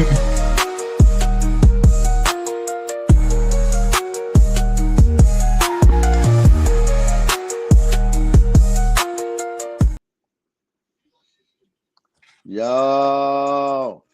Yo.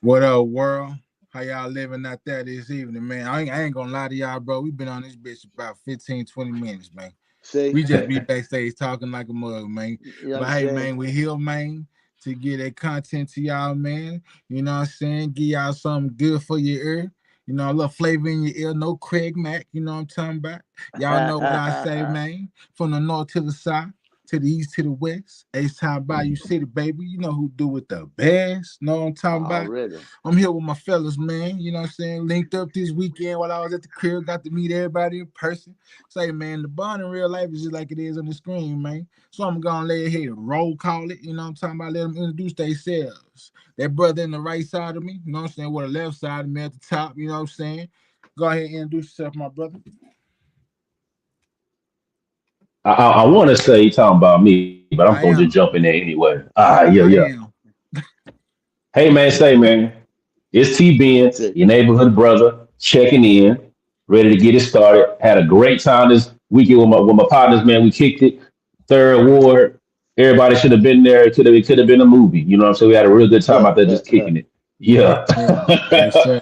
What up, world? How y'all living out there this evening, man? I ain't gonna lie to y'all, bro. We've been on this bitch about 15, 20 minutes, man. See? We just be backstage talking like a mug, man. You But hey, understand? man, we here, man, to get that content to y'all, man. You know what I'm saying? Give y'all something good for your ear. You know, a little flavor in your ear, no Craig Mack, you know what I'm talking about? Y'all know what I say, man. From the north to the south, to the east to the west. H-Town Bayou City, baby. You know who do it the best. Know what I'm talking about? Already. I'm here with my fellas, man. You know what I'm saying? Linked up this weekend while I was at the crib. Got to meet everybody in person. Say, man, the bond in real life is just like it is on the screen, man. So I'm going to lay ahead and roll call it. You know what I'm talking about? Let them introduce themselves. That brother in the right side of me, you know what I'm saying? With the left side of me at the top, you know what I'm saying? Go ahead and introduce yourself, my brother. I want to say he talking about me, but I'm I supposed to am. jump in there anyway. Yeah, I yeah. am. Hey man, say man, it's T Ben, See? your neighborhood brother, checking in, ready to get it started. Had a great time this weekend with my partners, man. We kicked it. Third ward. Everybody should have been there. It could have been a movie. You know what I'm saying? We had a real good time out there just kicking it. Yes, Yeah. sir. Yes, sir.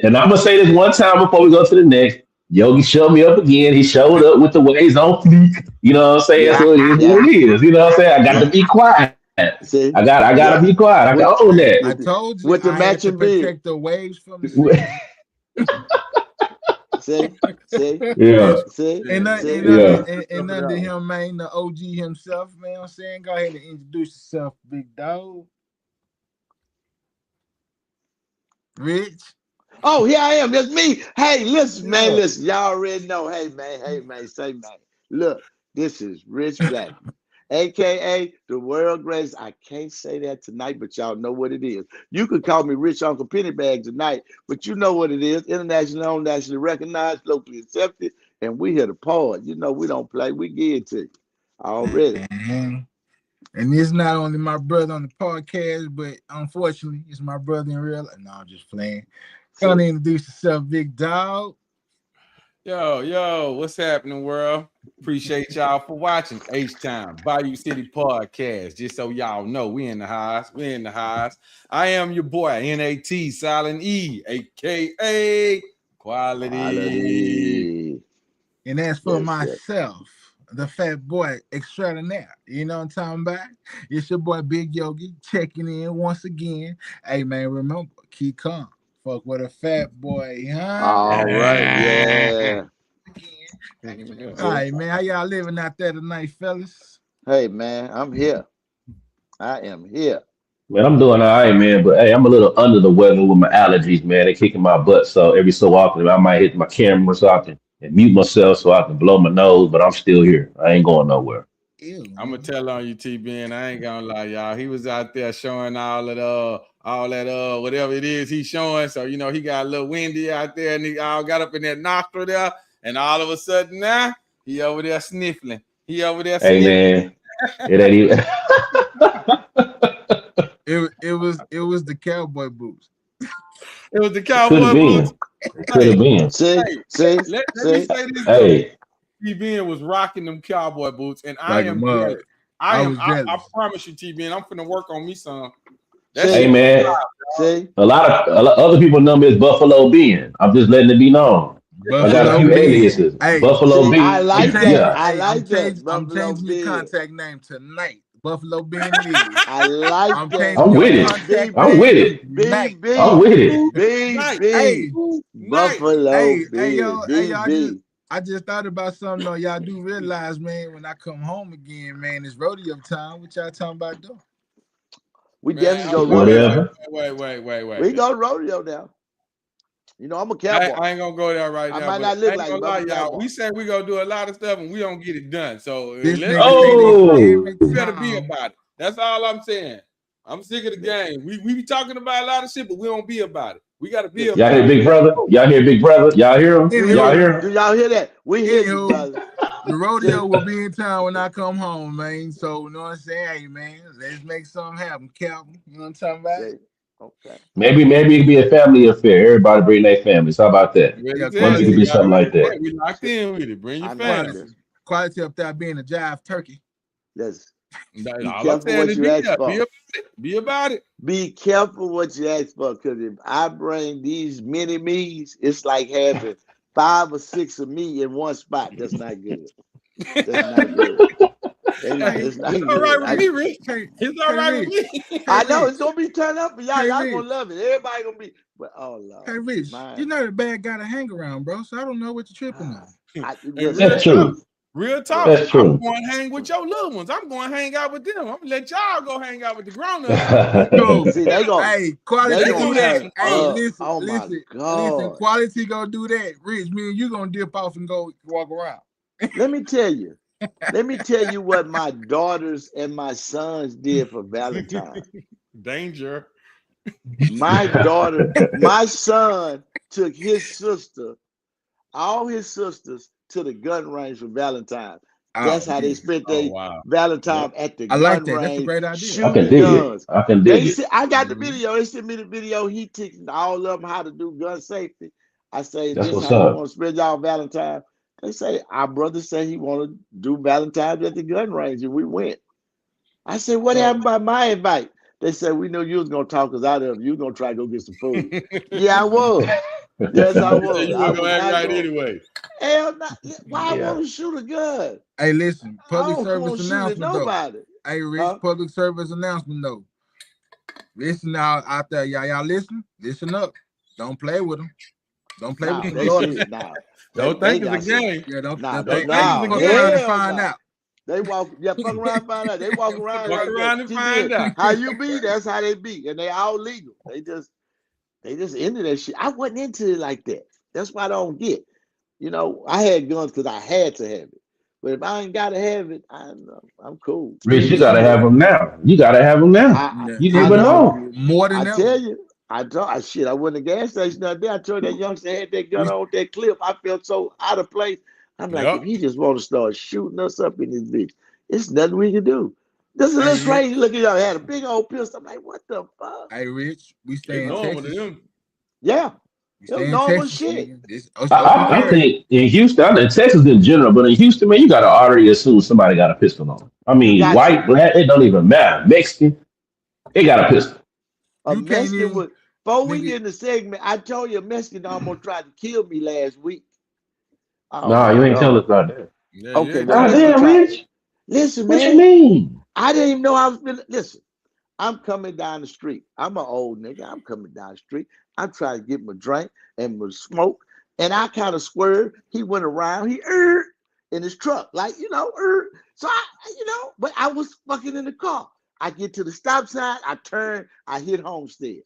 And I'm gonna say this one time before we go to the next. Yogi showed me up again. He showed up with the waves on fleek. You know what I'm saying? Yeah. So it is Yeah. what it is. You know what I'm saying? I got Yeah. to be quiet. See? I gotta Yeah. be quiet. I With can own I with the, told you with the I had to matching beard. protect the waves from the sea. that. See? See? Yeah, See? And nothing, See? and nothing, yeah. and nothing to him, man. The OG himself, man. I'm saying, go ahead and introduce yourself, big dog. Rich. Oh, here I am. That's me. Hey, listen, man. Yeah. Listen. Y'all already know. Hey, man. Hey, man. Say, man. Look, this is Rich Black, aka the world greatest. I can't say that tonight, but y'all know what it is. You could call me Rich Uncle Pennybag tonight, but you know what it is. Internationally owned, nationally recognized, locally accepted, and we here to part. You know we don't play. We give it to you already. And it's not only my brother on the podcast, but unfortunately, it's my brother in real life. No, I'm just playing. Go on See? and introduce yourself, big dog. Yo, what's happening, world? Appreciate y'all for watching H-Town Bayou City Podcast. Just so y'all know, we in the highs. We in the highs. I am your boy, NAT Silent E, aka Quality. Quality. And that's for Yes, sir. myself, the fat boy extraordinaire. You know what I'm talking about? It's your boy Big Yogi checking in once again. Hey man, remember, keep calm. Fuck with a fat boy, huh? All right. Yeah. All See? right, man. How y'all living out there tonight, fellas? Hey, man. I'm here. I am here. Man, I'm doing all right, man. But hey, I'm a little under the weather with my allergies, man. They're kicking my butt. So every so often, I might hit my camera so I can and mute myself so I can blow my nose. But I'm still here. I ain't going nowhere. Ew, I'm gonna man. tell on you, T-Ben. I ain't gonna lie, y'all. He was out there showing all that whatever it is he's showing. So he got a little windy out there, and he all got up in that nostril there, and all of a sudden now he over there sniffling. He over there Hey, sniffling. man, it ain't even. It was the cowboy boots. It was the Could have cowboy boots. been. It could Hey, have been. See? hey, See? let me See? say this though. Hey, T-Ben was rocking them cowboy boots, and I Like a am mug. jealous. I was I jealous. promise you, T-Ben, I'm finna work on me some. That See? hey, shit. man. See? A lot other people know me as Buffalo Ben. I'm just letting it be known. I got a Buffalo few Ben. aliases. Hey, Buffalo See? I Ben. I'm like changing. that. Yeah. I Hey, I'm like that. changing. I'm Buffalo changing your Bill. contact name tonight. Buffalo Ben it is. I like I'm that. changing I'm your with it. contact I'm BB. with name it. tonight. I'm BB. with it. Night, Hey, BB. night. Buffalo hey, Bill. yo, BB. I just thought about something though. Y'all do realize, man, when I come home again, man, it's rodeo time. What y'all talking about though? We Man, definitely go rodeo. Whatever. We go rodeo now. You know, I'm a I cowboy. ain't gonna go there right I now, might but not I look ain't like it, gonna but I'm lie, a y'all. cowboy. We say we gonna do a lot of stuff and we don't get it done. So This let's nigga be say this Oh, every we better be time. about it. That's all I'm saying. I'm sick of the game. We be talking about a lot of shit, but we don't be about it. We gotta be Listen. y'all hear about it. Big Brother? Y'all hear Big Brother? Y'all hear him? Y'all Anywho, hear Do him? y'all hear that? We hear you, anywho, brother. the rodeo See? will be in town when I come home, man. So you know what I'm saying? Hey man, let's make something happen, Calvin. You know what I'm talking about? See? Okay. Maybe it could be a family affair. Everybody bring their families. How about that? Ready Yeah, to Maybe tell it you, could we be got something like that. we locked in with it. Bring your I know. family. Listen, quality up there being a jive turkey. listen. That's Be all I'm careful saying what is you ask be for. about it. Be about it. Be careful what you ask for, because if I bring these mini me's, it's like having 5 or 6 of me in one spot. That's not good. That's not good. Hey, It's not It's all right good. with me, Rich. hey, It's all hey, right with Rich. me. Hey, I know Rich. it's gonna be turned up for y'all. Hey, Y'all Rich. gonna love it. Everybody gonna be. But oh Hey, Lord, Rich. You mine. know the bad got to hang around, bro. So I don't know what you're tripping on. And Listen. That's true. real Look, talk. That's I'm true. going to hang with your little ones. I'm going to hang out with them. I'm gonna let y'all go hang out with the grown-ups. Cool. see, they gonna Hey, quality They do gonna have that. some Hey, fun. listen, oh my listen. God. Quality gonna do that. Rich, me and you gonna dip off and go walk around. Let me tell you. Let me tell you what my daughters and my sons did for Valentine's. Danger. My son took all his sisters, to the gun range for Valentine's. That's Oh how they man, spent Oh their wow. Valentine at the I like gun that. That's a range great idea. I can shooting dig it. guns. I can dig it. I got the Mhm. video. They sent me the video. He teaching all of them how to do gun safety. I say, That's this what's how you up. want to spend y'all Valentine? They say, our brother said he want to do Valentine's at the gun range, and we went. I said, what happened by my invite? They said, we knew you was gonna talk us out of it. You was gonna try to go get some food. Yeah, I was. Yes, I So was. you I were gonna was act not right going. anyway. Hell, not. Why I Yeah. want to shoot a gun? Hey, listen. I Public don't service want to shoot at announcement though. nobody. Hey, Rich. Huh? Public service announcement though. Listen out there, y'all listen. Listen up. Don't play with them. Don't play with Nah, them they daughters. serious. Nah, Don't they think it's a got some. game. Yeah, Nah, Don't think it's a fuck around game. and hell find no. out. They walk, yeah, fuck around, and find out. They walk around Fuck like that. around and She find did. out. How you be? That's how they be, and they all legal. They just into that shit. I wasn't into it like that. That's why I don't get. I had guns because I had to have it. But if I ain't gotta have it, I'm cool. Rich, you I'm gotta have good. them now. You gotta have them now. Yeah, You I never know. know. more I than ever. tell you, shit. I went to the gas station the other day. I told that youngster had that gun We, on that clip. I felt so out of place. I'm like, if Yep. he just want to start shooting us up in this bitch, it's nothing we can do. This is a hey, little Rich. crazy looking. Y'all had a big old pistol. I'm like, what the fuck? Hey, Rich. We It's stay in normal to Texas. them. Yeah, We it was stay in normal Texas, shit. nigga. It's open I carry. think in Houston, in Texas in general, but in Houston, man, you gotta already assume somebody got a pistol on them. I You mean, got to. white, black, it don't even matter. Mexican, they got a pistol. A You can't Mexican even, was before we nigga. did the segment. I told you a Mexican almost tried to kill me last week. Oh Nah, my you ain't tell God. us about that. Yeah, you Okay, ain't well, tell God us Mexican damn, about tried. Rich. Listen, What you man. mean? I didn't even know I was gonna listen. I'm coming down the street. I'm an old nigga. I'm coming down the street. I'm trying to get my drink and my smoke. And I kind of swerved. He went around. He in his truck, like So but I was fucking in the car. I get to the stop sign. I turn. I hit Homestead.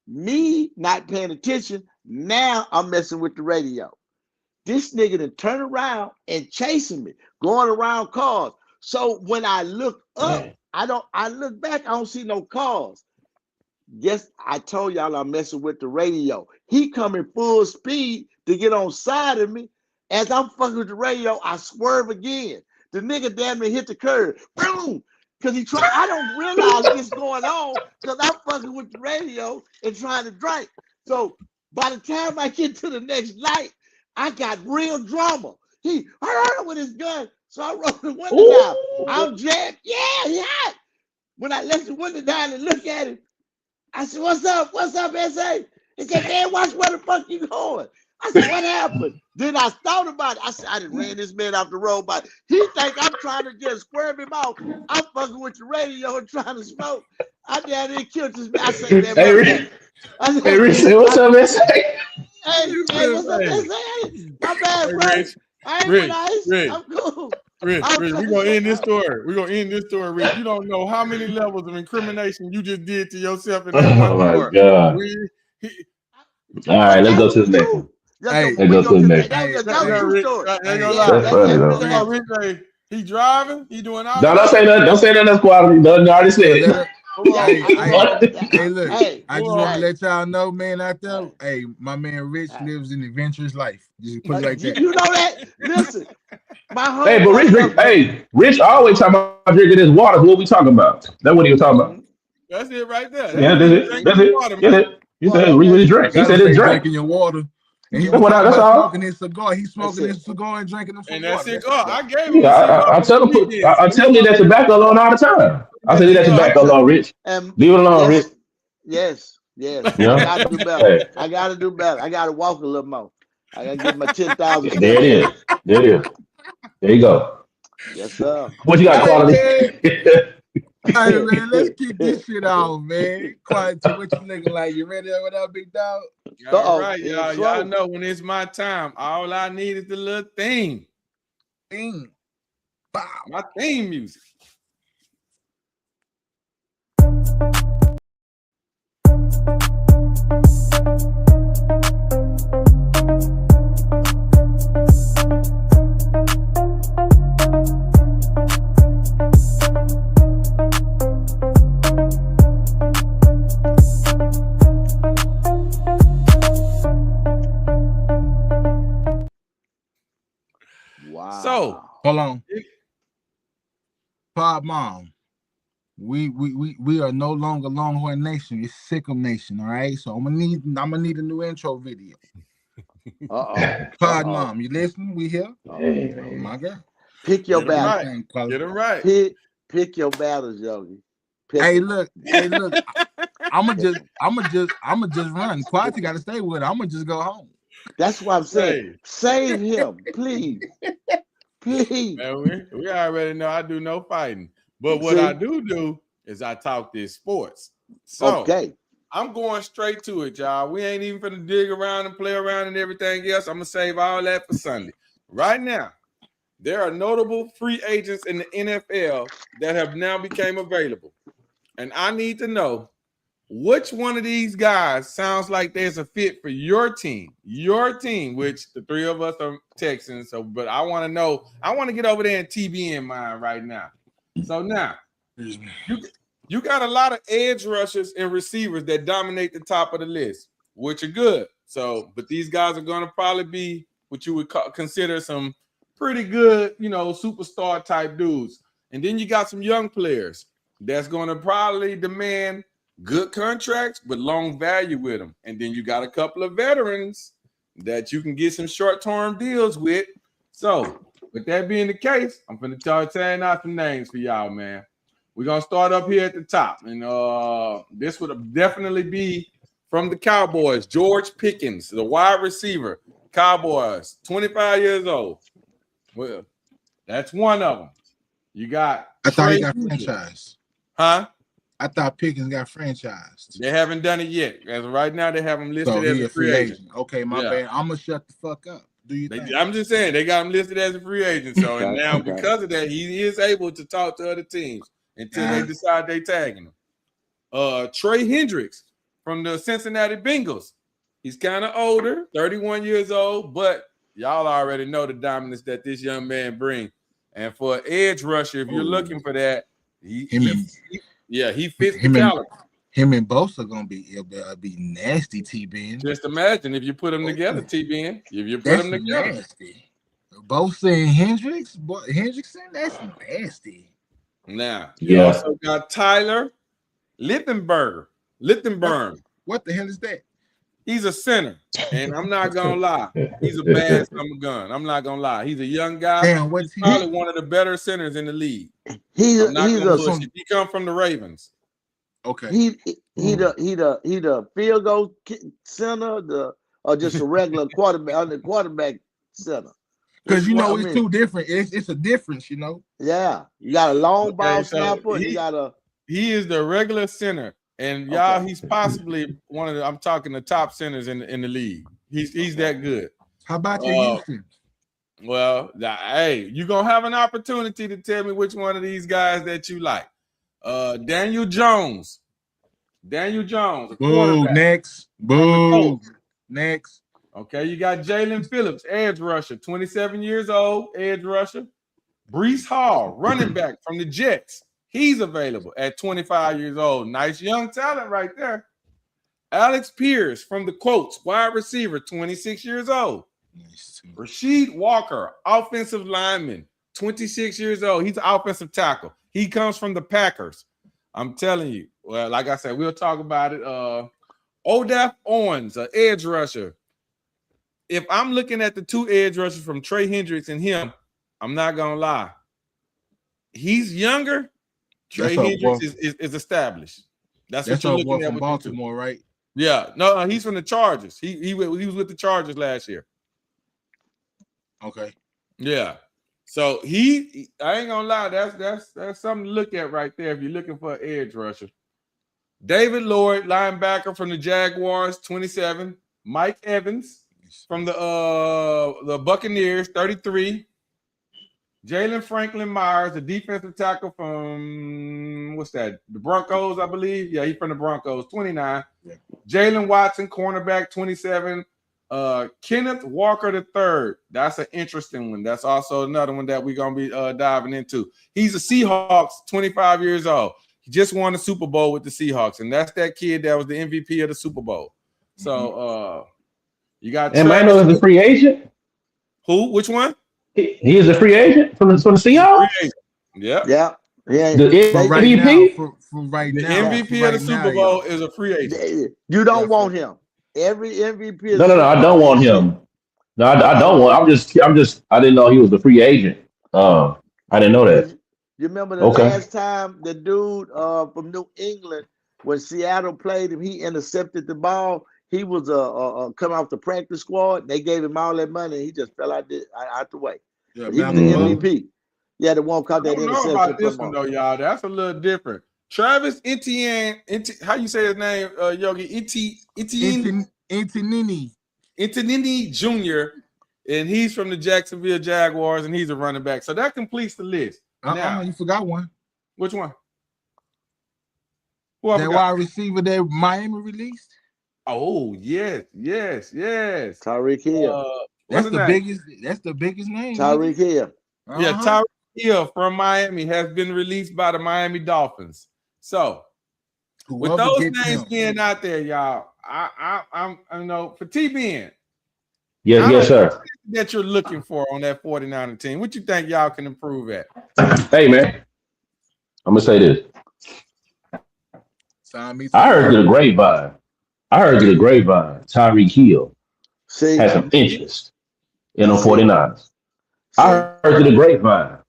Me not paying attention. Now I'm messing with the radio. This nigga then turn around and chasing me, going around cars. So when I look up, I look back, I don't see no cars. Yes, I told y'all I'm messing with the radio. He coming full speed to get on side of me. As I'm fucking with the radio, I swerve again. The nigga damn near hit the curb. Boom! Because I don't realize this going on because I'm fucking with the radio and trying to drink. So by the time I get to the next light, I got real drama. He with his gun. So I rolled the window down. Ooh. I'm jammed. Yeah, he hot. When I let the window down and look at him, I said, what's up? What's up, SA? He said, man, watch where the fuck you going. I said, what happened? Then I thought about it. I said, I done ran this man off the road, but he think I'm trying to just swerve him out. I'm fucking with the radio and trying to smoke. I down there killed this man. I say, man, Hey, fuck Rich. that. I Hey, said, Rich, say what's up, man? hey, what's up, Hey, SA? My bad, hey, bro. Rich, I ain't Rich, nice. Rich, I'm cool. Rich, I'm Rich. trying We're to gonna say, end this story. We're gonna end this story, Rich. You don't know how many levels of incrimination you just did to yourself in that one Oh my story. God. We, he, All right, but let's that go was to the the next one. truth. Yeah, so Hey, Let's we go go to the to next one. hey, that was yeah, hey, true Rich, story. I ain't hey, gonna Yeah, lie. That's that funny happened. though. Really Come on, happened. Rich. Hey, he driving. He doing all No, of don't that. say nothing. Don't say nothing. That's quality. Don't already said yeah, let it. her. Hold Yeah, on, Hey, I hold hey, know. on, hey, look. Hey, I hold just want to on. hey, let y'all know, man, out there. hey, Hey, my man Rich hey. lives an adventurous life. Just put it like that. You know that? Listen, my Hey, but homeboy left me. Rich always talking about drinking his water. What we talking about? That's what he was talking about. Mhm. That's it right there. Yeah, that's it. That's it. Water, Yeah, he said, "Read his drink." He Gotta said, "His say drink." drinking your water. And he That's was talking that's about all. smoking his cigar. He's smoking his cigar and drinking them and some that water. cigar, I gave him Yeah, a cigar I for tell the him weekend. I tell me that tobacco alone all the time. I say That leave that cigar. tobacco alone, Rich. And Leave it alone, yes, Rich. yes. You I know. gotta do better. Hey, I gotta do better. I gotta walk a little more. I gotta get my 10,000 there it steps in. is. There it is. There you go. Yes, sir. What you got, Hey quality? man, hey man, let's kick this shit off, man. Quality, what you looking like? You ready with that big dog? All right, In y'all. flow. Y'all know when it's my time, all I need is the little theme. Bow. My theme music. Wow. So, Hold on. Pod Mom. We are no longer Longhorn Nation. It's Sickle Nation, all right? So I'm gonna need a new intro video. Pod Mom, you listening? We here? Hey, Oh my God. Pick your get them battles. right. Get them right. Pick your battles, Yogi. Pick Hey, them. look. I'ma just run. Quality gotta stay with it. I'ma just go home. That's why I'm saying, Hey. save him, please. Please. Man, we already know I do no fighting. But what I do is I talk this sports. So Okay. I'm going straight to it, y'all. We ain't even finna dig around and play around and everything else. I'm gonna save all that for Sunday. Right now, there are notable free agents in the NFL that have now became available. And I need to know which one of these guys sounds like there's a fit for your team, which the three of us are Texans. So, but I want to know, I want to get over there in TBN mind right now. So now you got a lot of edge rushers and receivers that dominate the top of the list, which are good. So, but these guys are going to probably be what you would consider some pretty good, superstar type dudes. And then you got some young players that's going to probably demand good contracts, but long value with them. And then you got a couple of veterans that you can get some short-term deals with. So, with that being the case, I'm going to start saying out some names for y'all, man. We're going to start up here at the top. And this would definitely be from the Cowboys, George Pickens, the wide receiver. Cowboys, 25 years old. Well, that's one of them. You got I thought he Trey got Hendricks. franchised. Huh? I thought Pickens got franchised. They haven't done it yet. As of right now, they have him listed as a free agent. Okay, my bad. I'm gonna shut the fuck up. Do you think? I'm just saying they got him listed as a free agent. So and now because of that, he is able to talk to other teams until they decide they tagging him. Trey Hendricks from the Cincinnati Bengals. He's kind of older, 31 years old, but y'all already know the dominance that this young man brings. And for an edge rusher, if you're looking for that, he fits the caliber. Him and Bosa gonna be nasty, T-Ben. Just imagine if you put them together, T-Ben. If you put them together. Nasty. Bosa and Hendrickson, that's nasty. Now, you also got Tyler Littenberg. What the hell is that? He's a center, and I'm not gonna lie, he's a bad summer gun. I'm not gonna lie, he's a young guy. Damn, he's probably one of the better centers in the league. He come from the Ravens. Okay. He the field goal center, or just a regular quarterback center. Because it's two different. It's a difference, Yeah, you got a long ball snapper. He is the regular center. And y'all, he's possibly one of I'm talking the top centers in the league. He's that good. How about your Houston? Well, hey, you're gonna have an opportunity to tell me which one of these guys that you like. Daniel Jones. Boo, next. Boo, next. Okay, you got Jalen Phillips, edge rusher, 27 years old, edge rusher. Breece Hall, running back from the Jets. He's available at 25 years old. Nice young talent right there. Alex Pierce from the Colts, wide receiver, 26 years old. Nice. Rasheed Walker, offensive lineman, 26 years old. He's an offensive tackle. He comes from the Packers. I'm telling you, Well, like I said, we'll talk about it. Odaf Owens, an edge rusher. If I'm looking at the two edge rushers from Trey Hendricks and him, I'm not gonna lie. He's younger. Trey Hendricks is established. That's what you're looking at from with Baltimore, right? Yeah, no, he's from the Chargers. He was with the Chargers last year. Okay. Yeah. So I ain't gonna lie, that's something to look at right there if you're looking for an edge rusher. David Lloyd, linebacker from the Jaguars, 27. Mike Evans from the Buccaneers, 33. Jalen Franklin Myers, the defensive tackle from the Broncos, I believe. Yeah, he's from the Broncos, 29. Yeah. Jalen Watson, cornerback, 27. Kenneth Walker III. That's an interesting one. That's also another one that we're gonna be diving into. He's a Seahawks, 25 years old. He just won the Super Bowl with the Seahawks, and that's that kid that was the MVP of the Super Bowl. So you got. And I know is a free agent. Who? Which one? He is a free agent from the Seahawks. Yeah. Yeah. Yeah. The MVP the MVP of the Super Bowl is a free agent. You don't want him. Every MVP. No, I don't want him. No, I don't want. I'm just. I didn't know he was a free agent. I didn't know that. You remember the last time the dude from New England, when Seattle played him, he intercepted the ball. He was come off the practice squad. They gave him all that money. And he just fell out the way. Yeah, he was the MVP. Yeah, the one caught that interception. I don't know about this one though, y'all. That's a little different. Travis Etienne, how you say his name, Yogi? Etienne Jr. And he's from the Jacksonville Jaguars, and he's a running back. So that completes the list. Now, you forgot one. Which one? That wide receiver that Miami released. Oh, yes. Tyreek Hill. That's the biggest name. Tyreek Hill. Yeah, Tyreek Hill from Miami has been released by the Miami Dolphins. So with those names being out there, y'all, I'm for TBN. Yes, sir. That you're looking for on that 49er team. What you think y'all can improve at? Hey, man. I'm gonna say this. I heard through the grapevine. Tyreek Hill has some interest in the 49ers. I heard through the grapevine.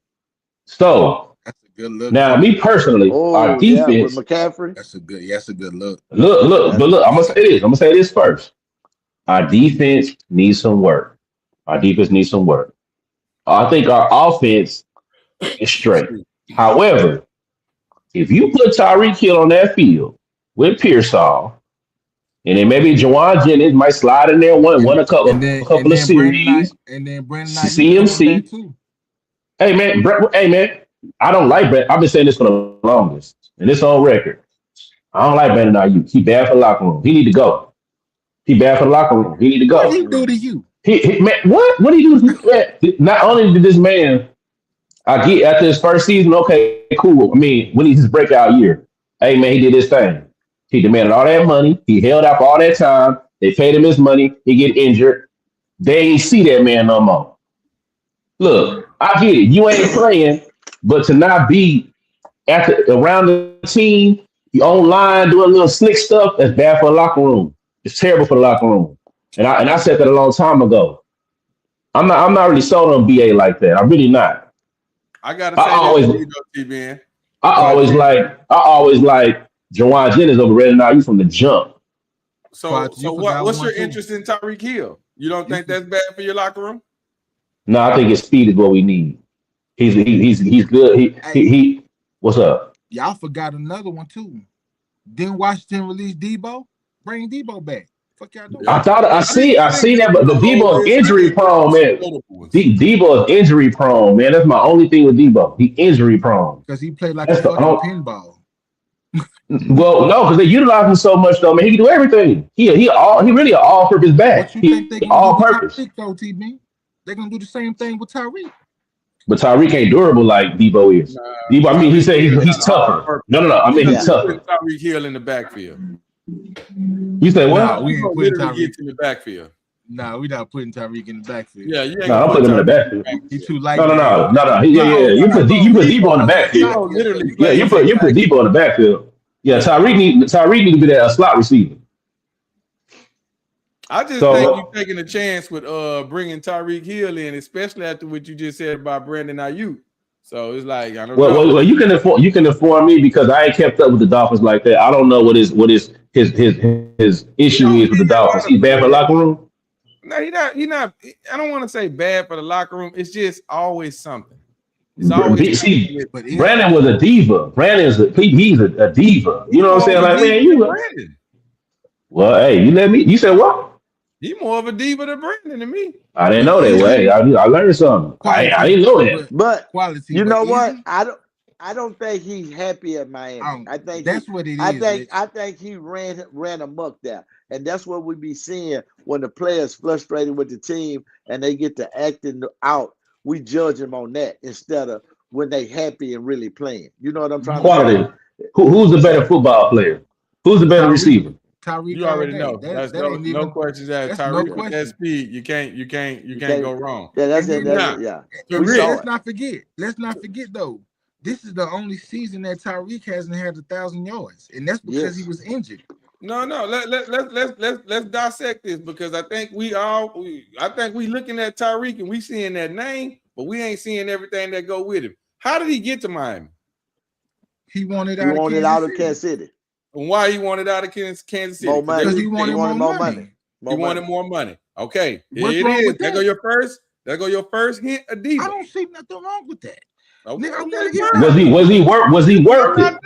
So that's a good look. Now, me personally, our defense. With McCaffrey. That's a good look. Look. I'm gonna say this first. Our defense needs some work. I think our offense is straight. However, if you put Tyreek Hill on that field with Pearsall, and then maybe Jawan Jennings might slide in there one a couple of series, and then Brandon CMC. Hey man, I don't like Brandon. I've been saying this for the longest, and it's on record. I don't like Brandon Ayuk. He bad for the locker room. He need to go. He bad for the locker room. He need to go. What did he do to you? Man, what? What did he do to you? Not only did this man, I get after his first season, okay, cool. I mean, when he's his breakout year, hey man, he did his thing. He demanded all that money. He held out for all that time. They paid him his money. He get injured. They ain't see that man no more. Look, I get it. You ain't playing, but to not be around the team, you online doing little slick stuff, that's bad for the locker room. It's terrible for the locker room. And I said that a long time ago. I'm not really sold on BA like that. I'm really not. I gotta say I always like Jawan Jennings over Brandon Ayuk from the jump. So what's your interest in Tyreek Hill? You don't think that's bad for your locker room? No, I think his speed is what we need. He's good. He what's up? Y'all forgot another one too. Didn't Washington release Debo? Bring Debo back. Fuck y'all doing? I see that, but the Debo is injury prone, man. Debo is injury prone, man. That's my only thing with Debo. He injury prone. Because he played like a fucking pinball. Well, no, because they utilize him so much, though, man. He can do everything. He really an all-purpose back. What you think they can all do purpose? They're gonna do the same thing with Tyreek. But Tyreek ain't durable like Debo is. Debo, I mean, he said he's tougher. No. I mean, he's tougher. Tyreek Hill in the backfield. You say what? No, we ain't putting Tyreek in the backfield. No, we're not putting Tyreek in the backfield. Yeah, you ain't I'm putting him in the backfield. He's too light. No. Yeah. You put Debo in the backfield. Literally. Yeah, you put Debo in the backfield. Yeah, Tyreek need to be that slot receiver. I just think you're taking a chance with bringing Tyreek Hill in, especially after what you just said about Brandon Ayuk. So it's like I don't know. Well, you can inform me because I ain't kept up with the Dolphins like that. I don't know what his issue is with the Dolphins. He's bad for the locker room. No, he not. He not. I don't want to say bad for the locker room. It's just always something. It's always something. Brandon was a diva. He's a diva. You know what I'm saying? Like, man, Brandon. Well, hey, you said what? He more of a diva than Brandon than me. I didn't know that way. I learned something. I didn't know that. But quality. You know what? I don't think he's happy at Miami. I think that's what it is. I think he ran amok there. And that's what we be seeing when the players frustrated with the team and they get to acting out. We judge them on that instead of when they happy and really playing. You know what I'm trying to say? Who's the better football player? Who's the better receiver? Tyreek, you already know. That's no questions asked. Tyreek with that speed, you can't go wrong. Yeah, that's it. Yeah. Let's not forget though. This is the only season that Tyreek hasn't had 1,000 yards, and that's because he was injured. No. Let's dissect this because I think we looking at Tyreek and we seeing that name, but we ain't seeing everything that go with him. How did he get to Miami? He wanted out of Kansas City. And why he wanted out of Kansas City? More money. Because he wanted more money. He wanted more money. Okay, here it is. There go your first. There go your first hint of diva. I don't see nothing wrong with that. Okay. Was he worth it?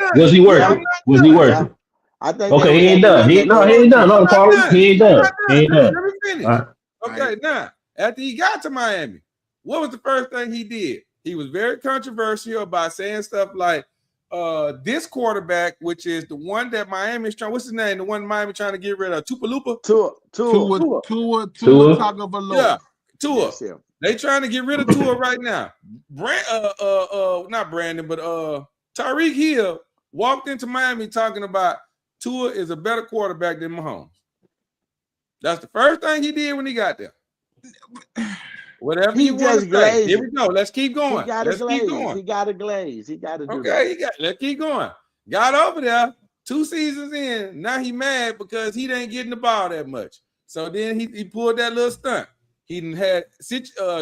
I think he ain't done. He ain't done. No, he ain't done. Let me finish. Okay, now after he got to Miami, what was the first thing he did? He was very controversial by saying stuff like, this quarterback, which is the one that Miami's trying. What's his name? The one Miami trying to get rid of, Tupalupa. Tua Tagovailoa. Yeah, Tua. They trying to get rid of Tua right now. Not Brandon, but Tyreek Hill walked into Miami talking about Tua is a better quarterback than Mahomes. That's the first thing he did when he got there. Whatever you want to say. Here we go. Let's keep going. Let's keep going. He got a glaze. He got to do that. Let's keep going. Got over there 2 seasons in. Now he mad because he ain't getting the ball that much. So then he pulled that little stunt. He done had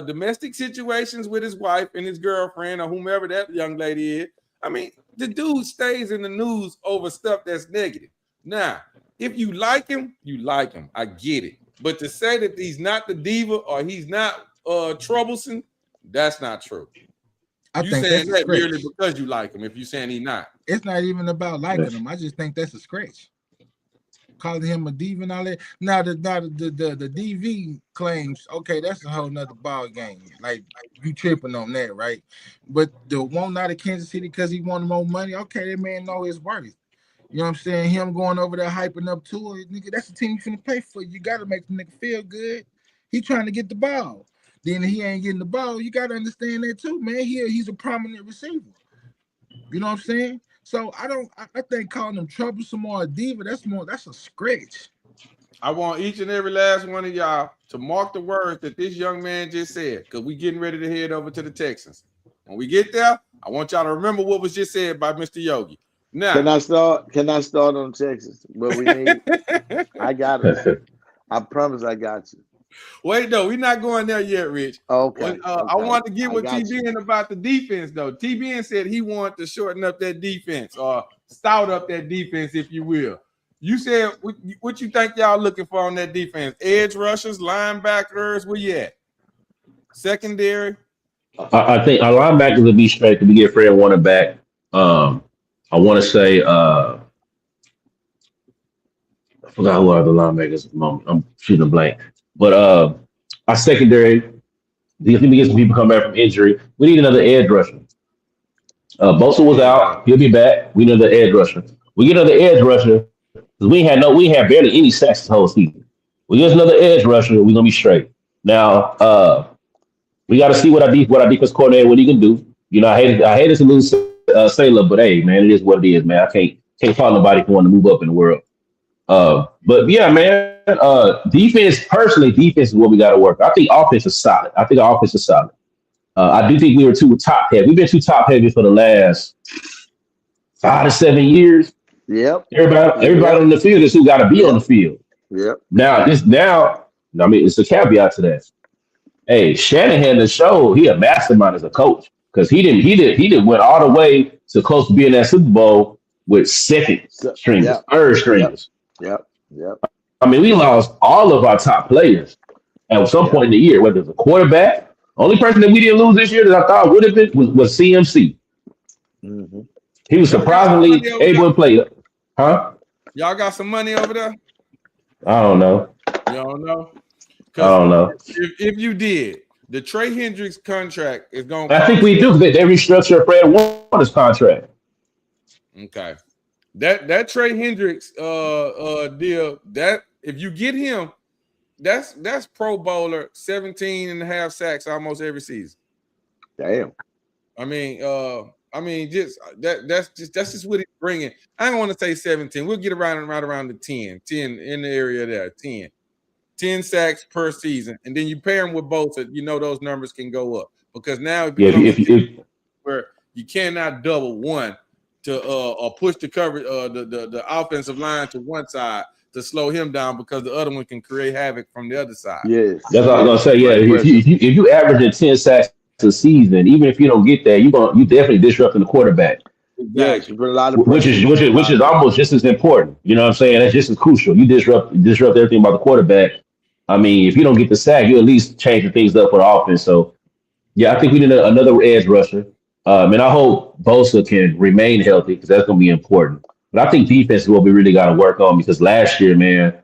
domestic situations with his wife and his girlfriend or whomever that young lady is. I mean, the dude stays in the news over stuff that's negative. Now, if you like him, you like him. I get it. But to say that he's not the diva or he's not troublesome, that's not true. You saying that merely because you like him. If you saying he's not, it's not even about liking him. I just think that's a scratch. Calling him a diva and all that. Now the DV claims, okay, that's a whole nother ball game. Like you tripping on that, right? But the one out of Kansas City because he wanted more money. Okay, that man know his worth. You know what I'm saying? Him going over there hyping up to it, nigga. That's the team you finna pay for. You gotta make the nigga feel good. He trying to get the ball. Then he ain't getting the ball. You gotta understand that too, man. He's a prominent receiver. You know what I'm saying? So I think calling him troublesome or a diva, that's a scratch. I want each and every last one of y'all to mark the words that this young man just said, because we getting ready to head over to the Texans. When we get there, I want y'all to remember what was just said by Mr. Yogi. Now, can I start on Texas? What we need? I got it. I promise I got you. Wait, no, we're not going there yet, Rich. Okay. I want to get with TBN about the defense, though. TBN said he wanted to shorten up that defense or stout up that defense, if you will. You said what you think y'all looking for on that defense? Edge rushers, linebackers, where you at? Secondary? I think our linebackers will be straight to get Fred Warner back. I want to say I forgot who are the linebackers at the moment. I'm shooting a blank. But our secondary, we get some people come back from injury. We need another edge rusher. Bosa was out. He'll be back. We need another edge rusher. We get another edge rusher because we had barely any sacks this whole season. We get another edge rusher. We're gonna be straight. Now we got to see what our defense coordinator what he can do. You know, I hate to lose Sailor, but hey, man, it is what it is, man. I can't call nobody for wanting to move up in the world. But yeah, man. Defense is what we got to work. I think offense is solid. I do think we were too top heavy. We've been too top heavy for the last 5 to 7 years. Yep. Everybody Yep. on the field is who got to be on the Yep. field. Yep. Now, I mean, it's a caveat to that. Hey, Shanahan, the show, he a mastermind as a coach because he didn't went all the way to close to being that Super Bowl with second So, stringers, yep. third Yep. stringers. Yep. Yep. I mean, we lost all of our top players at some Yep. point in the year, whether it's a quarterback. Only person that we didn't lose this year that I thought would have been was CMC. Mm-hmm. He was Y'all got some money surprisingly over able there? to play. Huh? Y'all got some money over there? I don't know. You don't know? I Because don't know. if you did, the Trey Hendricks contract is gonna I think cost we you. do. They restructured Fred Warner's contract. Okay. That Trey Hendricks deal, that if you get him, that's Pro Bowler, 17 and a half sacks almost every season. Damn. I mean, just that's just what he's bringing. I don't want to say 17. We'll get right around the 10 in the area there, 10 sacks per season, and then you pair them with both, you know those numbers can go up because now it Yeah, becomes if where you cannot double one to or push the coverage the offensive line to one side to slow him down because the other one can create havoc from the other side. Yes. that's what I was Yes. gonna say. Yeah, Bring pressure. if you averaging 10 sacks a season, even if you don't get that, you definitely disrupting the quarterback, Yes. Exactly. You put a lot of which pressure. is which A is which lot is of pressure. almost just as important. You know what I'm saying? That's just as crucial. You disrupt everything about the quarterback. I mean, if you don't get the sack, you at least change the things up for the offense. So yeah, I think we need another edge rusher. And I hope Bosa can remain healthy because that's going to be important. But I think defense is what we really got to work on because last year, man,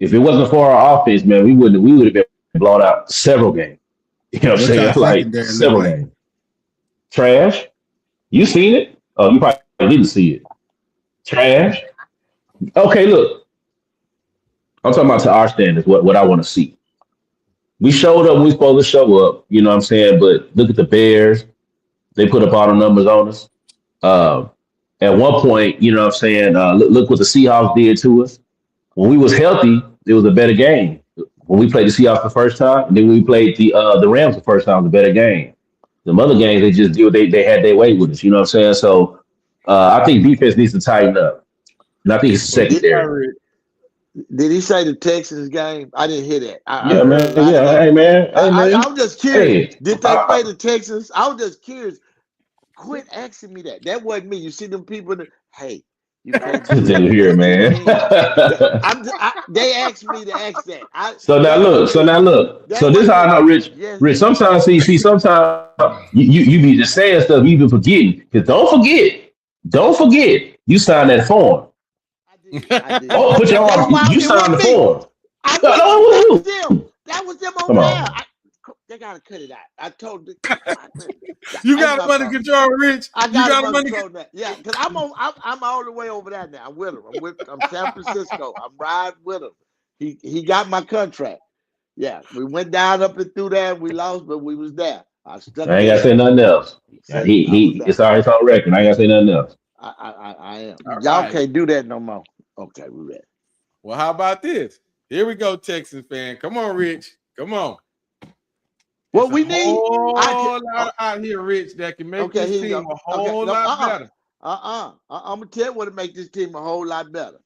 if it wasn't for our offense, man, we would have been blown out several games. You know what I'm saying? What y'all Like secondary look several like? games. Trash. You seen it? Oh, you probably didn't see it. Trash. Okay, look. I'm talking about to our standards. What I want to see. We showed up. When we supposed to show up. You know what I'm saying? But look at the Bears. They put up all the numbers on us. Uh, at one point, you know what I'm saying? Look what the Seahawks did to us. When we was healthy, it was a better game. When we played the Seahawks the first time, and then when we played the Rams the first time, it was a better game. The other games, they just do they had their way with us. You know what I'm saying? So I think defense needs to tighten up, and I think it's Well, Did, secondary. did he say the Texans game? I didn't hear that. I Yeah, heard a man. lot of Yeah, that. hey, man. Hey, man. I was just curious. Hey, Did they play the Texans? I was just curious. Quit asking me that. That wasn't me. You see them people that, hey, you can't do just that. didn't hear, What you man. mean? They asked me to ask that. So now That look. wasn't So me. now look. That So this wasn't how I me. know, Rich. Yes. Rich. Sometimes sometimes you be just saying stuff you be forgetting. Because don't forget, you signed that form. I did. I did. Oh, put your That's arm. why You it signed the wasn't me. form. I No, didn't. no, That it was was you. them. That was them over Come there. on. They gotta cut it out. I told them. you That's got my him under fault. control, Rich. I You got got him him under under control now. Yeah, because I'm all the way over there now. I'm with him. I'm San Francisco. I'm riding with him. He got my contract. Yeah, we went down up and through there. We lost, but we was there. I stuck I ain't the gotta say landing. nothing else. Said I was He there. it's already on record. I ain't gotta say nothing else. I am. All Y'all right. can't do that no more. Okay, we ready. Well, how about this? Here we go, Texas fan. Come on, Rich. Come on. What It's a we need, I can. whole lot out here, Rich, that can make Okay, this here you team go. a Okay, whole no, lot better. I'm gonna tell you what to make this team a whole lot better.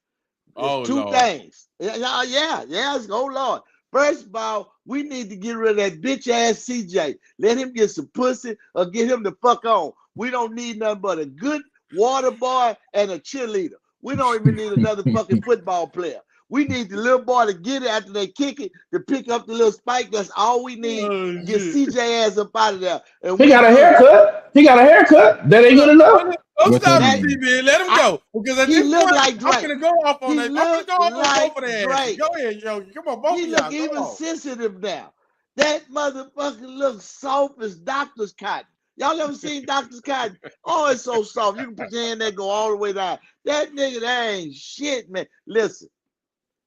There's Oh two Lord. things. Yeah. Oh Lord. First of all, we need to get rid of that bitch ass CJ. Let him get some pussy or get him the fuck on. We don't need nothing but a good water boy and a cheerleader. We don't even need another fucking football player. We need the little boy to get it after they kick it, to pick up the little spike. That's all we need. Oh, Get shit. CJ ass up out of there, and He we got a good. haircut. He got a haircut. That ain't good Look, enough. don't What that stop it, That mean? TB. Let him I, go. Because at he this looked point, like I'm Drake. gonna go off on He that. I'm gonna looked go off on like both of their asses. Drake. Go ahead, yo. Come on, both He of look y'all. Go even on. sensitive now. That motherfucker looks soft as doctor's cotton. Y'all ever seen doctor's cotton? Oh, it's so soft. You can put your hand there, go all the way down. That nigga, that ain't shit, man. Listen,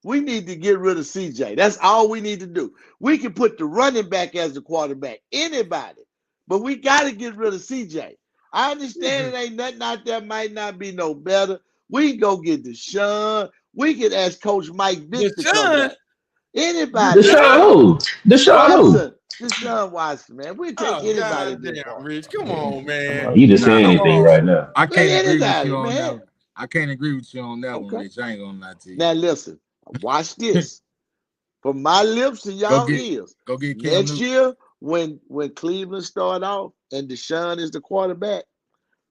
we need to get rid of CJ. That's all we need to do. We can put the running back as the quarterback, anybody, but we got to get rid of CJ. I understand it ain't nothing out there, might not be no better. We can go get Deshaun. We can ask Coach Mike Vick to come Deshaun. back. Anybody, Deshaun man. who? Deshaun who? Watson, Deshaun Watson, man. We'll take Oh anybody god at this damn, point. Rich. Come on, Come man. on, you just say Nah, Come anything on. right now. I Say can't agree with anybody, you on that man. one. I can't agree with you on that one, Okay. Rich. I ain't gonna lie to you. Now listen, watch this. From my lips to y'all ears. Go get Cam Next Newton. year, when Cleveland start off and Deshaun is the quarterback,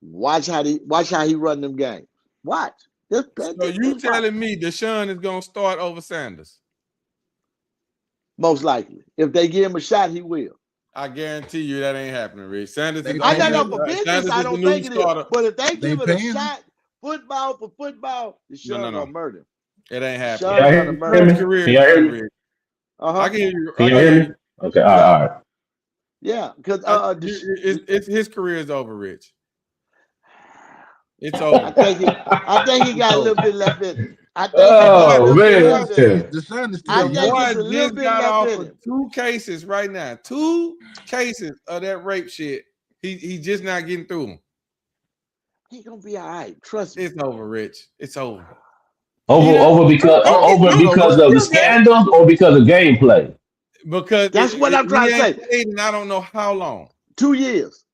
watch how he run them games. Watch. So you telling me Deshaun is gonna start over Sanders? Most likely. If they give him a shot, he will. I guarantee you that ain't happening, Rich. Sanders is I don't know for business, I don't think it is. But if they give it a shot, football for football, Deshaun gonna murder him. It ain't happening. Deshaun gonna murder Can him. y'all hear me? I can hear you. Can y'all hear me? Okay, all right. Yeah, because his career is over, Rich. It's over. I think he got a little bit left in him. I think Deshaun is I still think it's a little just bit got off left in of him. 2 cases right now. 2 cases of that rape shit. He just not getting through them. He gonna be all right. Trust me. It's over, Rich. It's over. Over because of the scandals or because of gameplay? Because that's what I'm trying to say. And I don't know how long. 2 years.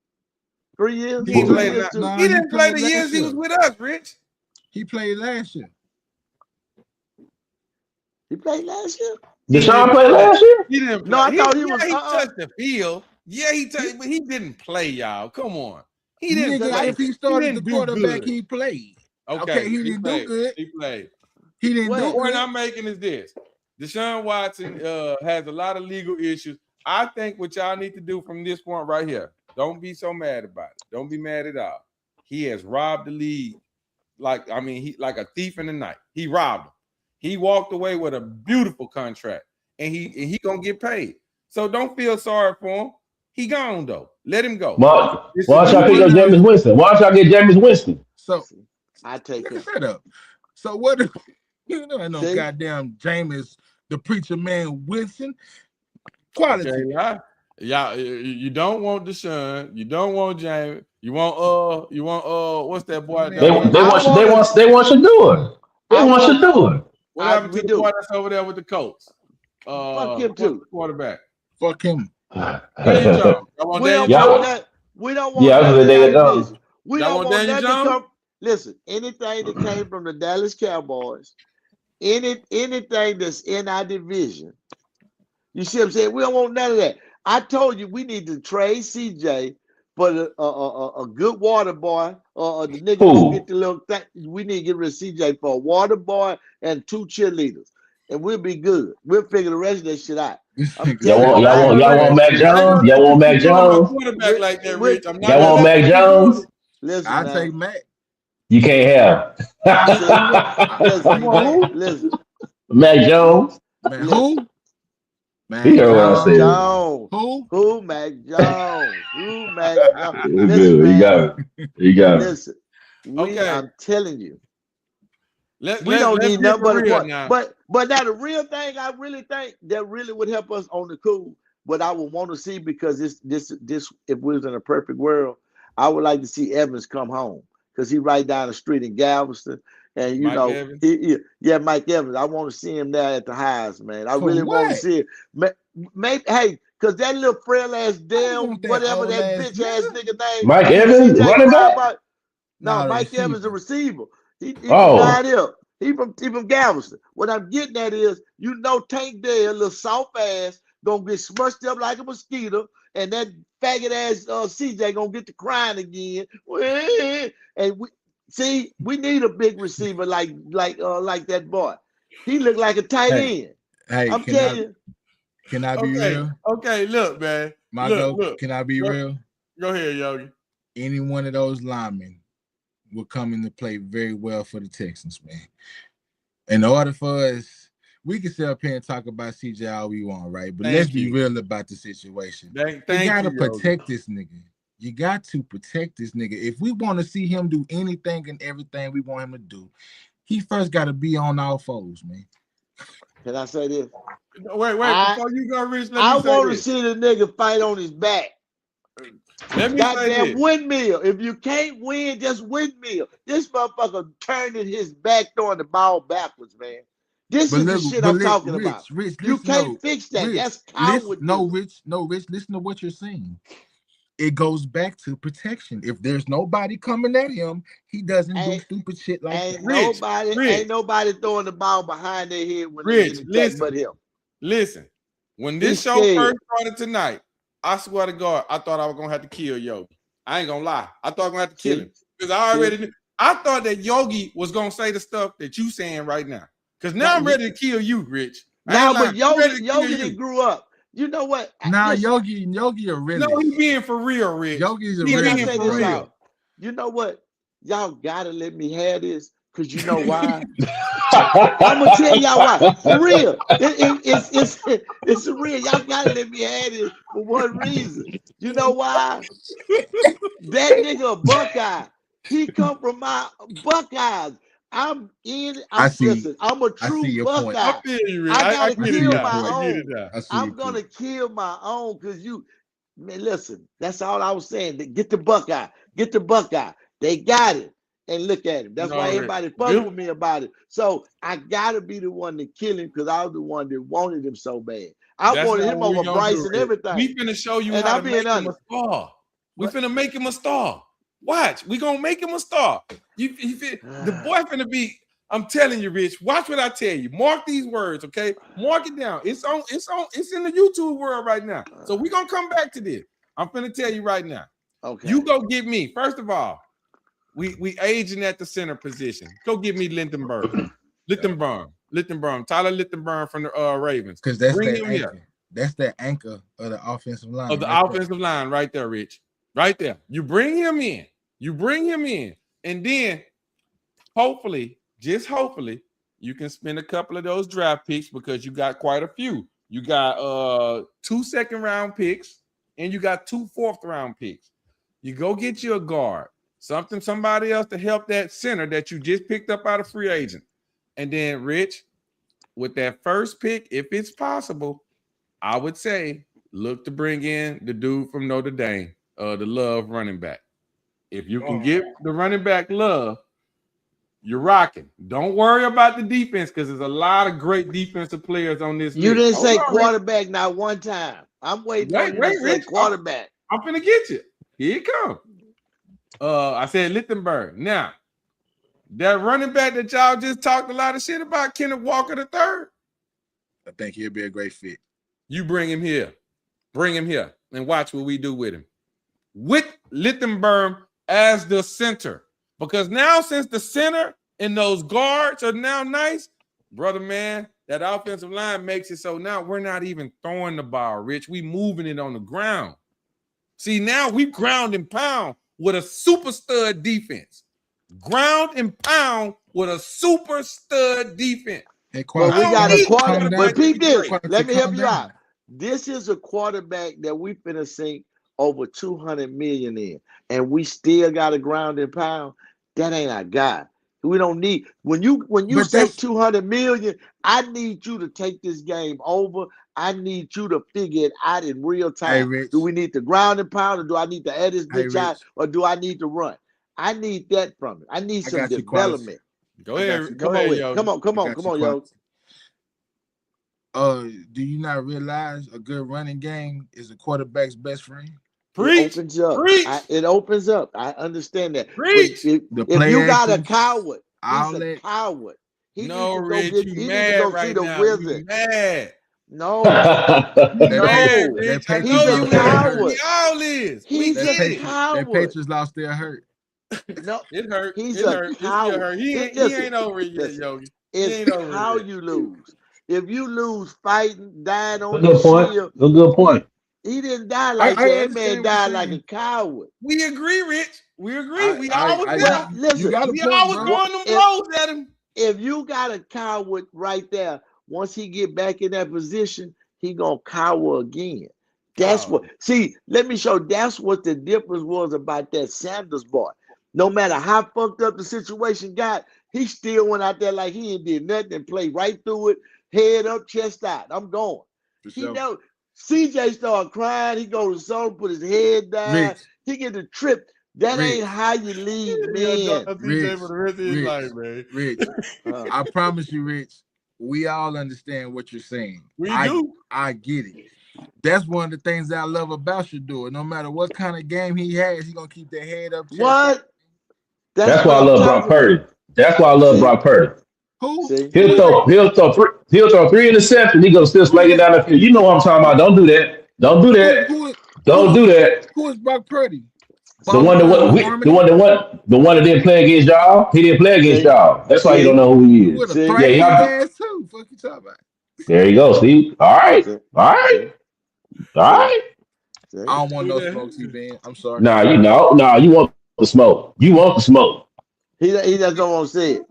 3 years. He didn't play the years he was with us, Rich. He played last year. He played last year. Deshaun played last year? He didn't play. No, I thought he was. He touched the field. Yeah, he touched, but he didn't play, y'all. Come on. He didn't. Nigga, if he started the quarterback, he played. Okay, he didn't do good. He played. He didn't do good. The point I'm making is this: Deshaun Watson has a lot of legal issues. I think what y'all need to do from this point right here. Don't be so mad about it. Don't be mad at all. He has robbed the league, like a thief in the night. He robbed him. He walked away with a beautiful contract, and he gonna get paid. So don't feel sorry for him. He gone though. Let him go. Why y'all pick up Jameis Winston? Why y'all get Jameis Winston? So I take him. Shut up. So what? You know, no goddamn Jameis, the preacher man Winston. Quality. Okay, yeah, you don't want Deshaun. You don't want Jameis. You want what's that boy? They want Shador. They want Shador. What happened to the boy that's over there with the Colts? Fuck him too. Quarterback. Fuck him. We don't want that. We don't want that. We don't want that to come. Listen, anything that came from the Dallas Cowboys, anything that's in our division, you see what I'm saying? We don't want none of that. I told you we need to trade CJ for a good water boy, or the nigga who get the little thing. We need to get rid of CJ for a water boy and 2 cheerleaders, and we'll be good. We'll figure the rest of that shit out. Y'all want Mac Jones? Y'all want Mac Jones? Quarterback like that, Rich. Y'all want Mac Jones? Listen, I take Mac. You can't have. Listen. Mac Jones. Man, who? Mac Jones. Who? Mac Jones. Who? Mac Jones. Listen, you got it. You got it. Listen, I'm telling you. We don't need nothing but a now. But now the real thing I really think that really would help us on the cool, what I would want to see, because this if we was in a perfect world, I would like to see Evans come home, because he right down the street in Galveston. And Mike Evans. I want to see him there at the highs, man. I really want to see it. Maybe, hey, because that little frail ass damn whatever that bitch ass nigga name. Mike Evans, running back. No, Mike Evans, the receiver. He right here. He from Galveston. What I'm getting at is, Tank Dell, little soft ass, gonna get smushed up like a mosquito, and that faggot ass CJ gonna get to crying again. And we need a big receiver like that boy. He look like a tight end. Hey, I'm telling you. Can I be real? Okay, look, man. Look. Can I be real? Go ahead, Yogi. Any one of those linemen will come into play very well for the Texans, man. In order for us, we can sit up here and talk about CJ all we want, right? But let's be real about the situation. You gotta protect this nigga. You got to protect this nigga. If we want to see him do anything and everything we want him to do, he first got to be on all fours, man. Can I say this? Wait, before you go, Rich, I want to see the nigga fight on his back. Let me say this. Windmill. If you can't win, just windmill. This motherfucker turning his back, throwing the ball backwards, man. This is the shit I'm talking about. Rich, you can't fix that. That's cowardly. No, Rich, listen to what you're saying. it goes back to protection. If there's nobody coming at him, he doesn't do Ain't stupid shit like ain't that. Rich, nobody Rich, ain't nobody throwing the ball behind their head when they get Rich, attacked but listen, him. listen. When this He's show scared. first started tonight, I swear to God, I thought I was gonna have to kill Yogi. I ain't gonna lie. I thought I was gonna have to kill him. Because I already knew. I thought that Yogi was gonna say the stuff that you saying right now. Because now I'm ready to kill you, Rich. Now, but Yogi you. didn't grew up. You know what? Nah, Listen, Yogi a realist. No, he being for real, Rich. Yogi's a He can I realist. being say for this, real. y'all? You know what? Y'all gotta let me have this, because you know why? I'm gonna tell y'all why. For real. It's for real. Y'all gotta let me have this for one reason. You know why? That nigga a Buckeye. He come from my Buckeyes. Listen, I'm a I see true your point. I Buckeye. feel you, Rich. I I gotta get it kill now. my I get it own. now. I see your I'm gonna point. kill my own, because man, listen, that's all I was saying. Get the Buckeye. Get the Buckeye. They got it. And look at him. That's No, why Rich. everybody fuck with me about it. So I gotta be the one to kill him, because I was the one that wanted him so bad. I That's wanted not him what we over gonna Bryce do, and Rich. everything. We finna show you And how I'm to being make him a honest. star. We What? finna make him a star. Watch, we gonna make him a star. The boy finna be. I'm telling you, Rich. Watch what I tell you. Mark these words, okay? Mark it down. It's in the YouTube world right now. So we gonna come back to this. I'm finna tell you right now. Okay. You go get me. First of all, we aging at the center position. Go get me Littenberg. Tyler Littenberg from the Ravens. Because that's Bring that him anchor. here. That's that anchor of the offensive line. Of the right offensive line right there, Rich. Right there. You bring him in. And then hopefully, just hopefully, you can spend a couple of those draft picks, because you got quite a few. You got 2 second-round picks, and you got 2 fourth-round picks. You go get you a guard, somebody else to help that center that you just picked up out of free agent. And then, Rich, with that first pick, if it's possible, I would say look to bring in the dude from Notre Dame, the Love running back. If you can get the running back Love, you're rocking. Don't worry about the defense, because there's a lot of great defensive players on this You list. didn't say quarterback not one time. I'm waiting on you to say Rich. quarterback. I'm finna get you. Here it comes. I said Littenberg. Now, that running back that y'all just talked a lot of shit about, Kenneth Walker III, I think he'll be a great fit. you bring him here. And watch what we do with him. With Littenberg as the center. Because now, since the center and those guards are now nice, brother, man, that offensive line makes it so now we're not even throwing the ball, Rich. We moving it on the ground. See, now we ground and pound with a super stud defense. Ground and pound with a super stud defense. Hey, But we got a quarterback. But Pete, this. let me help you out. This is a quarterback that we finna sink over 200 million in, and we still got a ground and pound. That ain't our guy. We don't need when you say 200 million. I need you to take this game over. I need you to figure it out in real time. Hey, Rich. Do we need the ground and pound, or do I need to add this bitch out, or do I need to run? I need that from it. I need some development. Go ahead. Come on, yo. Do you not realize a good running game is a quarterback's best friend? Preach. It opens up. I understand that. Preach. If you got a coward, he's a coward. He needs to go Rich, get. you He mad needs to go right see the now. wizard. You mad. No, Mad, Rich. I know he's you a coward. We all is. He's a That coward. Patriots lost their hurt. No, It hurt. He's It a hurt. coward. He ain't over it yet, Yogi. It's how you lose. If you lose fighting, dying on Good the point. shield, Good point. he didn't die like that. That man died like a coward. We agree, Rich. We agree. We always listen. We always throwing them blows at him. If you got a coward right there, once he get back in that position, he gonna cower again. That's what. See, let me show. That's what the difference was about that Sanders boy. No matter how fucked up the situation got, he still went out there like he ain't did nothing and played right through it, head up, chest out. I'm going. He know. CJ started crying. He go to the zone, put his head down. He get the trip. That ain't how you leave men. Rich, I promise you, Rich, we all understand what you're saying. We do. I get it. That's one of the things that I love about Shador. No matter what kind of game he has, he gonna keep that head up. What? That's That's what why I I'm love Brock talking. Purdy. That's why I love See, Brock Purdy. Who? see, Who is that? He'll throw three interceptions. He gonna still Who sling it is down the field. You know what I'm talking about. Don't do that. Don't do who that. who is Don't who is do that. who is Brock Purdy? The see, one that Baltimore what see, the Harmony one that what the one that didn't play against y'all. He didn't play against see, y'all. That's why you don't see, know who he he would is. have see, Yeah, thrashed his y'all. ass too. Fuck you talking about? There you go. See. All right. see, All right. see, All see, right. see. I don't want Who no the smoke, T-Man. I'm sorry. Nah, you know. Nah, you want the smoke. You want the smoke. He just don't want to say it.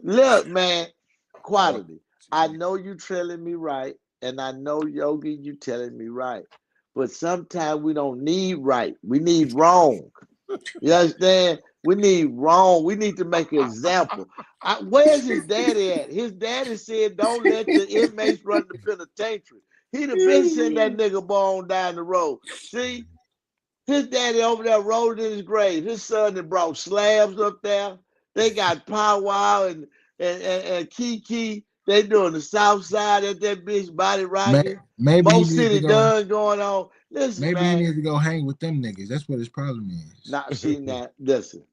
Look, man, Fuck quality. I T-Man. know you telling me right, and I know Yogi, you telling me right. But sometimes we don't need right. We need wrong. You understand? We need wrong. We need to make an example. Where's his daddy at? His daddy said, "Don't let the inmates run the penitentiary." He'd have been sending that nigga bone down the road. See, his daddy over there rolled in his grave. His son that brought slabs up there. They got powwow and Kiki. They doing the south side at that bitch body rocking. Maybe he Mo needs to City go. done going on. Listen, Maybe he man. needs to go hang with them niggas. That's what his problem is. Not seen that. Listen.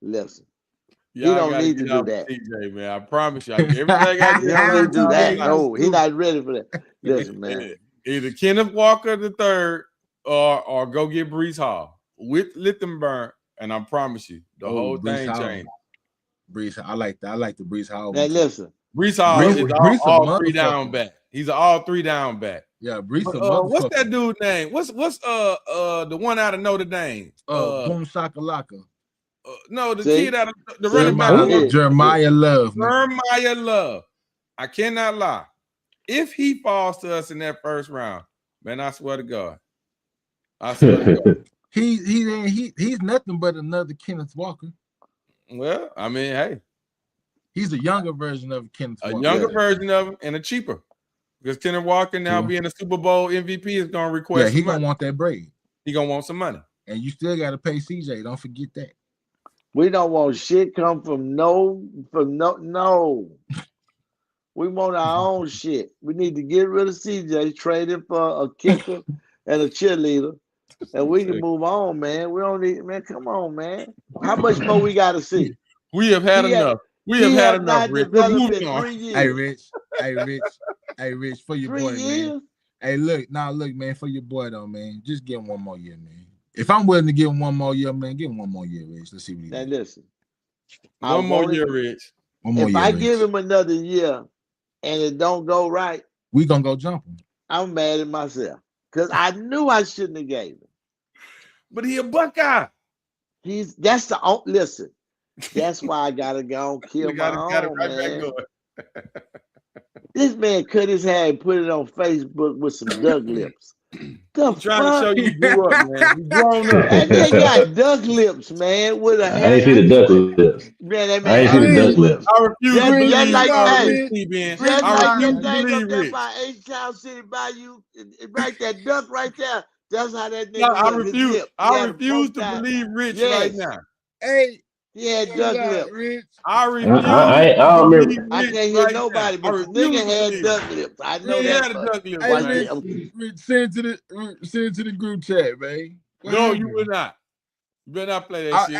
He Y'all don't got to need to get do out with that. TJ, man. I promise you. Everything I He just don't need heard to do y'all that. say, No, he not ready for that. Listen, man. either Kenneth Walker the third or go get Brees Hall with Lichtenberg, and I promise you, the Oh, whole Brees thing Hall. changed. Brees, I like that. I like the Brees Hall Now one too. listen. Brees Hall is Brees a all three down motherfucker. back. He's an all three down back. Yeah, Brees a What's that motherfucker. dude's name? What's the one out of Notre Dame? Boom shakalaka. No, the See? kid out of the See? running back. Who? Jeremiah Love. Nigga. Jeremiah Love. I cannot lie. If he falls to us in that first round, man, I swear to God. I swear to God. He's nothing but another Kenneth Walker. Well, I mean, hey, He's a younger version of Kenneth a Walker. younger version of him and a cheaper. Because Kenneth Walker now True. being a Super Bowl MVP is gonna Yeah, request he some gonna money. want that bread. He gonna want some money. And you still gotta pay CJ. Don't forget that. We don't want shit come from no. We want our own shit. We need to get rid of CJ, trade him for a kicker and a cheerleader, and we can move on, man. We don't need, man. Come on, man. How much more we got to see? We have had He had, enough. We have he had have enough, not Rich. We're developed in moving on. 3 years. Hey, Rich, for your 3 boy, years? man. Hey, look, man, for your boy though, man. Just give him one more year, man. If I'm willing to give him one more year, man, give him one more year, Rich. Let's see what he Now does. listen. One more year, Rich. One more If year, I Rich. give him another year and it don't go right, We gonna go jump him. I'm mad at myself because I knew I shouldn't have gave him. But he a Buckeye. That's the listen. That's why I gotta go and kill We my got it own, right man. back going. This man cut his hair and put it on Facebook with some duck lips. The I'm trying to show fuck? you grew up, man. You grown up. That nigga got duck lips, man, with a I hair. ain't see the duck lips. Man, that I man ain't see had the duck duck lips. lips. I refuse to Just believe like that. Rich T-Ben. Just I like refuse that to thing believe up there Rich. by H-Town City Bayou, right that duck right there. That's how that No, nigga I look. His refuse. lip. He I had a refuse to poked out. believe Rich right Yes, now. Hey, he had chill duck out, lips. Rich. I I, refuse I, to I don't believe remember. I Rich can't hear right nobody, now. I but the refuse nigga to had believe duck it. lips. I know He that had a much. duck lip Hey, right Rich, now. Rich, send it to the group chat, man. What No, happened? you will not. You better not play that shit.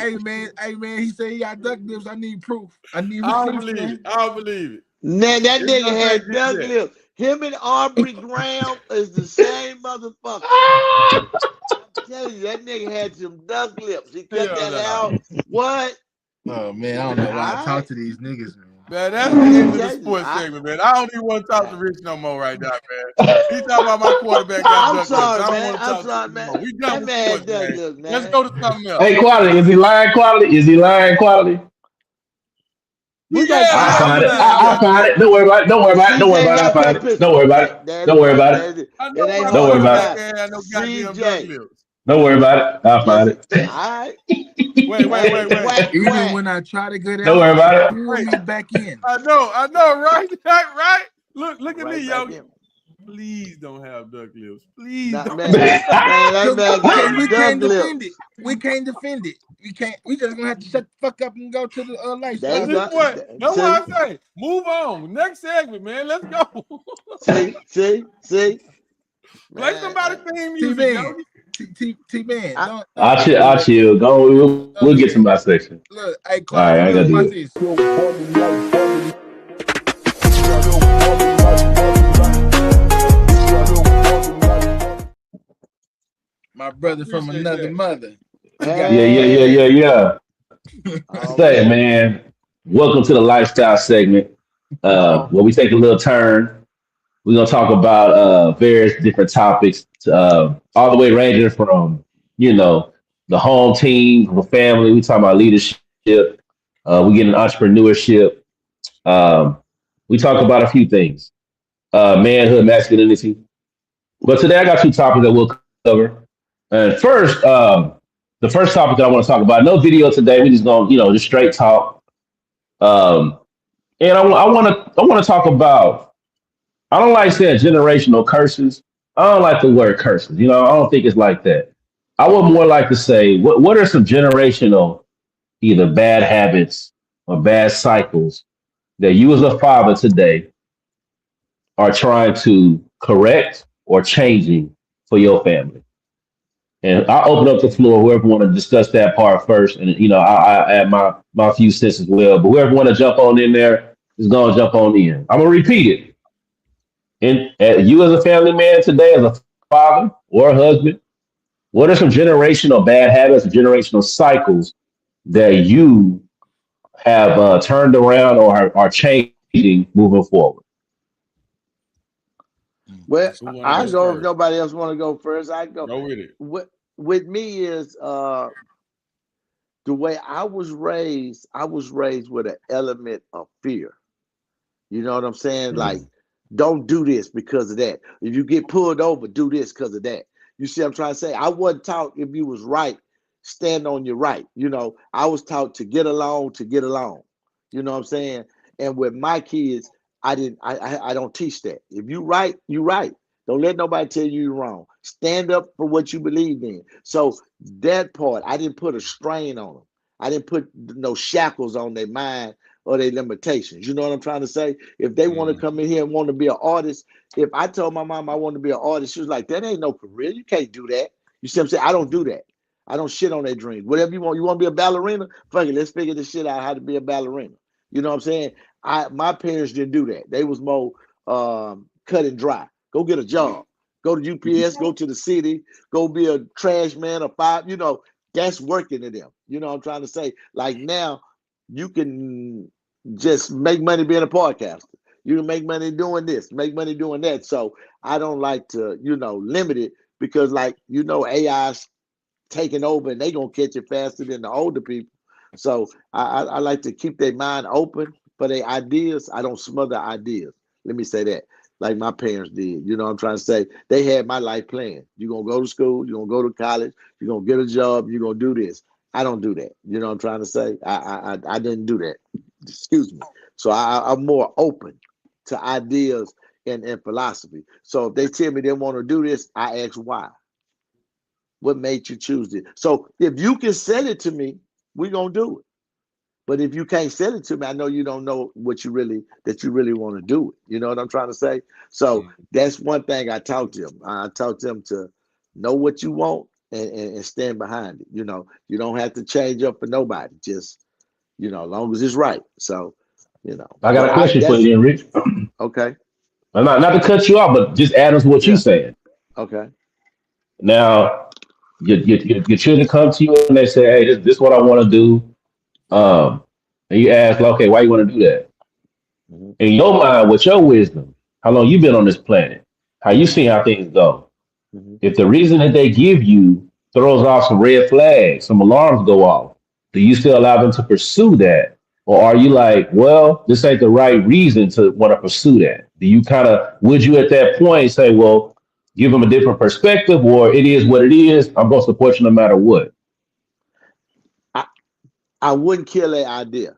Hey man, he said he got duck lips. I need proof. I need I don't receipts, believe man. it. I don't believe it. Now, that It's nigga gonna say had get duck that. lips. Him and Aubrey Graham is the same motherfucker. I'm telling you, that nigga had some duck lips. He cut Hell that no. out. What? Oh man, I don't know why I talk Alright. to these niggas, man. Man, that's the end of the Tell you, sports segment, man. I don't even want to talk to Rich no more right now, man. He talking about my quarterback got I'm duck lips. sorry, I don't man. want to I'm talk to sorry, him no man. more. We done That with man had sports, duck man. lips, Let's man. go to something else. Hey, quality. Is he lying? Quality? Is he lying? Quality? We got Yeah, I how find you it. CJ lying, I duck find goddamn? it. lips. Don't worry about it. Don't worry about it. Don't worry CJ, about it. I have find that it. picture. Don't worry about it. Don't worry about it. I know It ain't my Don't worry hard to about quarterback it. find. ain't had no goddamn duck CJ. lips. Don't worry about it. I'll find Listen, it. all right. Wait. Hey, quack, Even quack. when I try to get Don't out, worry they about it. pull Wait. me back in. I know, right? Right? Look at Right me, back yo. in. Please don't have duck lips. Please Nah, don't. man, that man Cause got we duck can't defend it. lips. We can't defend it. We can't. We just gonna have to shut the fuck up and go to the light They At stop. this duck. point, that's See, why I say move on. Next segment, man. Let's go. see. Play Man, somebody theme T music, man, Jody. T man, I, don't do I'll that. chill. Go. Don't We'll do get to that. my section. Look, hey All right, Quan, I ain't look, gotta do watch it. this. My I brother from appreciate another that. mother. He got hey, Yeah. Say, already. man, welcome to the lifestyle segment, Uh-oh. where we take a little turn. We're gonna talk about various different topics, all the way ranging from the home team, the family. We talk about leadership. We get an entrepreneurship. Um, we talk about a few things, manhood, masculinity. But today I got two topics that we'll cover. And first, the first topic that I want to talk about. No video today. We just gonna just straight talk. Um, and I want to talk about. I don't like saying generational curses. I don't like the word curses. I don't think it's like that. I would more like to say, what are some generational either bad habits or bad cycles that you as a father today are trying to correct or changing for your family? And I'll open up the floor. Whoever want to discuss that part first, and I add my few cents as well. But whoever want to jump on in there is gonna jump on in. I'm gonna repeat it. And you as a family man today, as a father or a husband, what are some generational bad habits, generational cycles that you have turned around or are changing moving forward? Well, Who want to I go go if first? nobody else want to go first. I go. Go with it. With me is the way I was raised. I was raised with an element of fear. You know what I'm saying? Like, Mm. don't do this because of that. If you get pulled over, do this because of that. You see what I'm trying to say? I wasn't taught if you was right, stand on your right. I was taught to get along, to get along. You know what I'm saying? And with my kids, I didn't. I don't teach that. If you right, you right. Don't let nobody tell you you're wrong. Stand up for what you believe in. So that part, I didn't put a strain on them. I didn't put no shackles on their mind or their limitations. You know what I'm trying to say? If they want to Mm. come in here and want to be an artist, if I told my mom I want to be an artist, she was like, that ain't no career. You can't do that. You see what I'm saying? I don't do that. I don't shit on their dreams. Whatever you want. You want to be a ballerina? Fuck it. Let's figure this shit out how to be a ballerina. You know what I'm saying? My parents didn't do that. They was more cut and dry. Go get a job. Go to UPS, go to the city, go be a trash man or five, that's working to them. You know what I'm trying to say? Like now, you can just make money being a podcaster. You can make money doing this, make money doing that. So I don't like to, limit it because AI's taking over and they gonna catch it faster than the older people. So I like to keep their mind open for their ideas. I don't smother ideas. Let me say that. Like my parents did. You know what I'm trying to say? They had my life planned. You're gonna go to school, you're gonna go to college, you're gonna get a job, you're gonna do this. I don't do that. You know what I'm trying to say? I didn't do that. Excuse me. So I'm more open to ideas and philosophy. So if they tell me they want to do this, I ask why. What made you choose it? So if you can sell it to me, we're gonna do it. But if you can't sell it to me, I know you don't know that you really want to do it. You know what I'm trying to say? So Mm. that's one thing I taught them. I taught them to know what you want and stand behind it. You don't have to change up for nobody. Just, as long as it's right. So, I got but a question for you, that's then, Rich. okay. Not to cut you off, but just add on to what you Yeah. saying. Okay. Now, your children come to you and they say, "Hey, this is what I want to do." Um, and you ask, "Okay, why you want to do that?" Hmm. In your mind, with your wisdom, how long you been on this planet, how you Hmm. see how things go. Hmm. If the reason that they give you throws off some red flags, some alarms go off, do you still allow them to pursue that? Or are you like, well, this ain't the right reason to want to pursue that? Would you at that point say, well, give them a different perspective, or it is what it is? I'm going to support you no matter what. I, I wouldn't kill that idea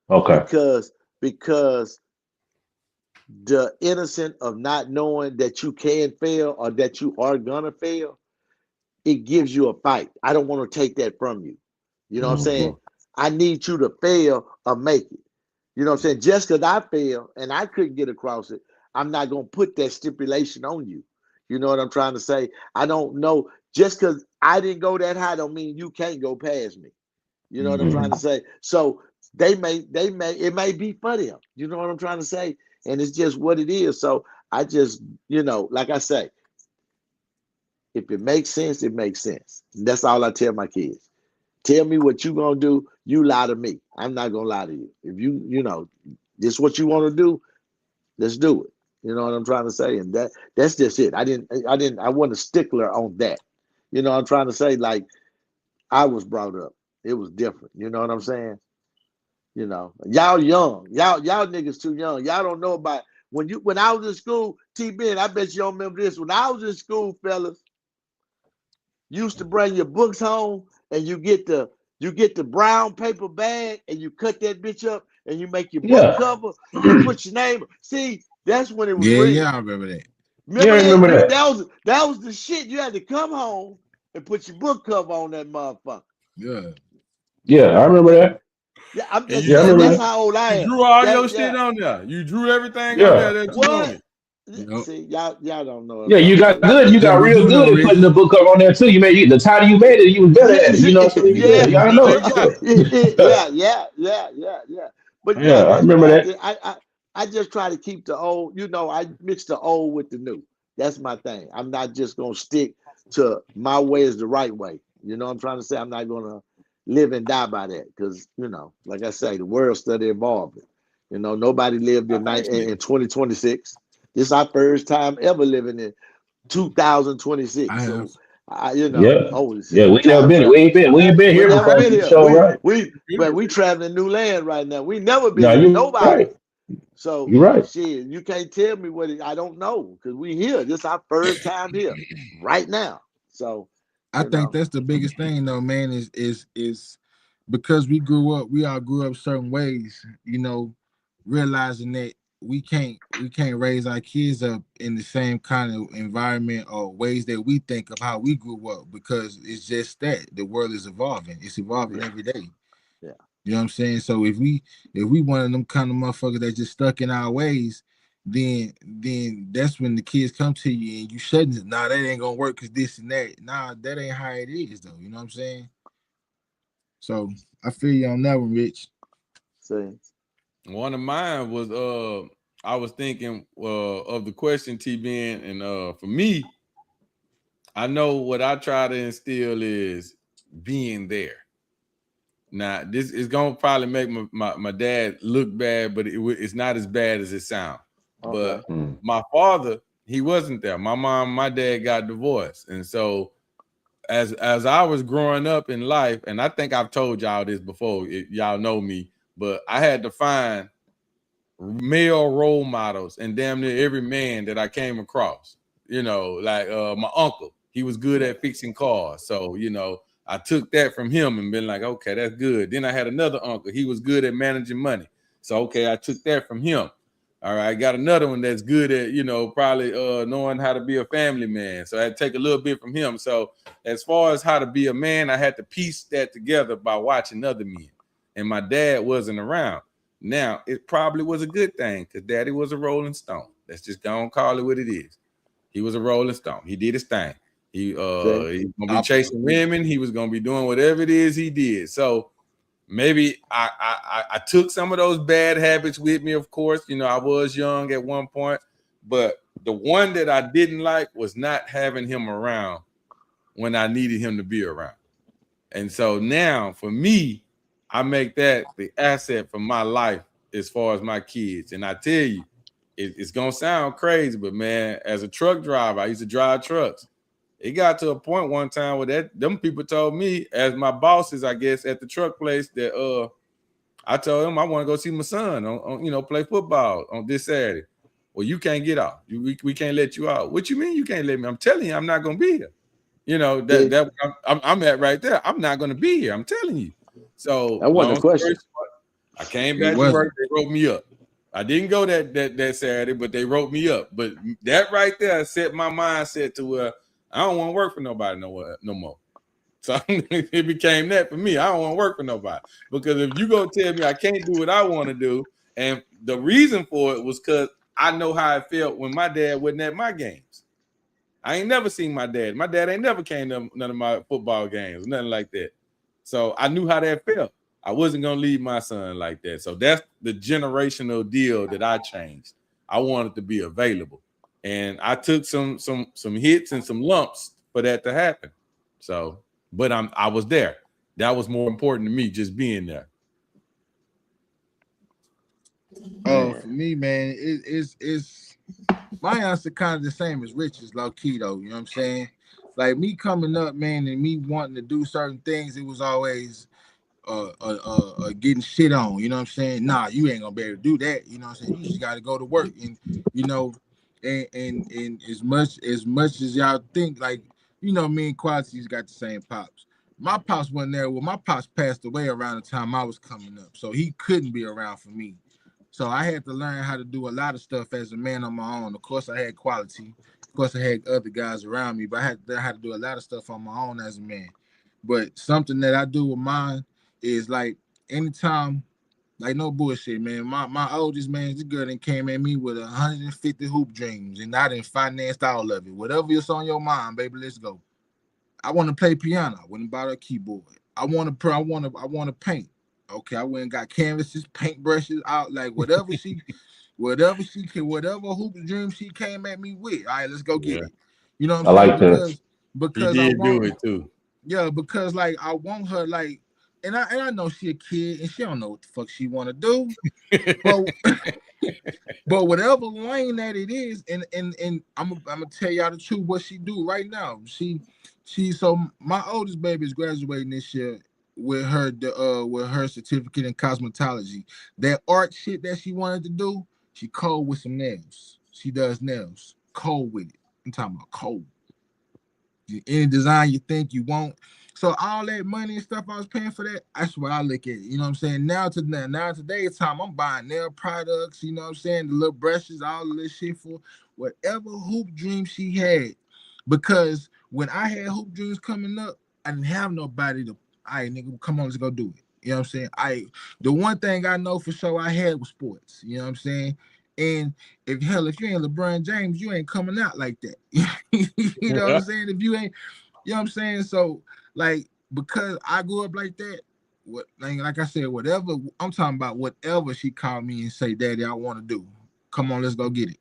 Okay. because because the innocent of not knowing that you can fail or that you are gonna fail, it gives you a fight. I don't want to take that from you. You know what I'm saying? Hmm. I need you to fail or make it. You know what I'm saying? Just because I fail and I couldn't get across it, I'm not gonna put that stipulation on you. You know what I'm trying to say? I don't know. Just because I didn't go that high don't mean you can't go past me. You know what I'm trying to say? So it may be for them. You know what I'm trying to say? And it's just what it is. So I just, like I say, if it makes sense, it makes sense. That's all I tell my kids. Tell me what you gonna do. You lie to me. I'm not gonna lie to you. If this what you want to do, let's do it. You know what I'm trying to say? And that's just it. I wasn't a stickler on that. You know what I'm trying to say? Like I was brought up. It was different. You know what I'm saying? Y'all young. Y'all niggas too young. Y'all don't know about when I was in school, T-Ben, I bet you don't remember this. When I was in school, fellas, you used to bring your books home and you get the brown paper bag and you cut that bitch up and you make your book Yeah. cover. You put your name. See, that's when it was Yeah, real. I remember that. Remember Yeah, I that? remember that. That was the shit. You had to come home and put your book cover on that motherfucker. Yeah. Yeah, I remember that. Yeah, I'm And just you Yeah, I saying remember that's drew that. how old I you am. drew all your Yeah. shit on there. You drew everything on there Yeah. that you What? wanted. Yep. See, y'all don't know what I'm Yeah, you talking got about. good. You Yeah, got we real do know, good at putting Rich. the book up on there too. You made the title you made it, you was better at it. You know what I'm saying? Yeah, Yeah, y'all There know you it. go. yeah. But Yeah, yeah, I that's what remember I that. did. I just try to keep the old. I mix the old with the new. That's my thing. I'm not just gonna stick to my way is the right way. You know what I'm trying to say? I'm not gonna live and die by that because like I say, the world's still evolving. Nobody lived I in think so. in 2026. This is our first time ever living in I 2026. have. So Yeah. holy Yeah, shit, time travel. we ain't been We here never before been for here. sure, right? We traveling new land right now. We never been No, here. you're Nobody. right. So You're right. shit, you can't tell me I don't know because we here. This our first time here right now. So I think that's the biggest thing though, man, is because we all grew up certain ways, realizing that we can't raise our kids up in the same kind of environment or ways that we think of how we grew up because it's just that the world is evolving. It's evolving yeah, every day. yeah. You know what I'm saying? So if we one of them kind of motherfuckers that just stuck in our ways, then that's when the kids come to you and you shouldn't. Nah, that ain't gonna work because this and that. Nah, that ain't how it is though. You know what I'm saying? So I feel you on that one, Rich. See, One of mine was I was thinking of the question T Ben and for me, I know what I try to instill is being there. Now, this is gonna probably make my dad look bad, but it's not as bad as it sounds. okay, But Mm. my father, he wasn't there. My mom, my dad got divorced, and so as I was growing up in life, and I think I've told y'all this before, y'all know me, but I had to find male role models and damn near every man that I came across. Like my uncle, he was good yeah, at fixing cars. So, I took that from him and been like, okay, that's good. Then I had another uncle, he was good at managing money. So, okay, I took that from him. All right, I got another one that's good at, probably knowing how to be a family man. So I had to take a little bit from him. So as far as how to be a man, I had to piece that together by watching other men. And my dad wasn't around. Now, it probably was a good thing because daddy was a Rolling Stone. Let's just go and call it what it is. He was a Rolling Stone. He did his thing. He see, he's gonna be chasing women. He was gonna be doing whatever it is he did. So maybe I took some of those bad habits with me, of course. I was young at one point, but the one that I didn't like was not having him around when I needed him to be around. And so now for me, I make that the asset for my life as far as my kids. And I tell you, it's gonna sound crazy, but man, as a truck driver, I used to drive trucks. It got to a point one time where them people told me, as my bosses, I guess, at the truck place, that I told them I want to go see my son on play football on this Saturday. Well, you can't get out. We can't let you out. What you mean you can't let me? I'm telling you, I'm not gonna be here. see. That I'm at right there. I'm not gonna be here. I'm telling you. So That wasn't long a story question. short, I came It back to work. wasn't. They wrote me up. I didn't go that Saturday, but they wrote me up. But that right there set my mindset to where I don't want to work for nobody no more. So it became that for me. I don't want to work for nobody because if you go tell me I can't do what I want to do, and the reason for it was because I know how it felt when my dad wasn't at my games. I ain't never seen my dad. My dad ain't never came to none of my football games, nothing like that. So I knew how that felt. I wasn't gonna leave my son like that. So that's the generational deal that I changed. I wanted to be available, and I took some hits and some lumps for that to happen. So, but I was there. That was more important to me, just being there. Oh, for Man. me, man, it's my answer kind of the same as Rich's, low key though. You know what I'm saying? Like me coming up, man, and me wanting to do certain things, it was always getting shit on. You know what I'm saying? Nah, you ain't gonna be able to do that. You know what I'm saying? You just got to go to work, and you know, and as much as y'all think, like me and Quality's got the same pops. My pops wasn't there. Well, my pops passed away around the time I was coming up, so he couldn't be around for me. So I had to learn how to do a lot of stuff as a man on my own. Of course, I had Quality. Of course, I had other guys around me, but I had to learn how to do a lot of stuff on my own as a man. But something that I do with mine is like anytime, like no bullshit, man. My oldest man, this girl then came at me with 150 hoop dreams, and I didn't finance all of it. Whatever is on your mind, baby, let's go. I want to play piano. I went and bought a keyboard. I want to paint. Okay, I went and got canvases, paintbrushes out, like whatever hoop dream she came at me with. All right, let's go get Yeah, it. You know what I'm I saying? like that. he Because I did do want, it too. yeah, because like I want her like, and I know she a kid and she don't know what the fuck she want to do, but but whatever lane that it is, and I'm gonna tell y'all the truth. What she do right now, so my oldest baby is graduating this year with her certificate in cosmetology. That art shit that she wanted to do, she cold with some nails. She does nails, cold with it. I'm talking about cold. Any design you think you want. So all that money and stuff I was paying for that, that's what I look at. You know what I'm saying? Now today's time, I'm buying nail products, you know what I'm saying? The little brushes, all of this shit for whatever hoop dream she had. Because when I had hoop dreams coming up, I didn't have nobody to, all right, nigga, come on, let's go do it. You know what I'm saying? The one thing I know for sure I had was sports. You know what I'm saying? And if you ain't LeBron James, you ain't coming out like that. You know what I'm saying? If you ain't, you know what I'm saying? So like because I grew up like that, like I said, whatever I'm talking about, whatever she called me and say, Daddy, I want to do. Come on, let's go get it.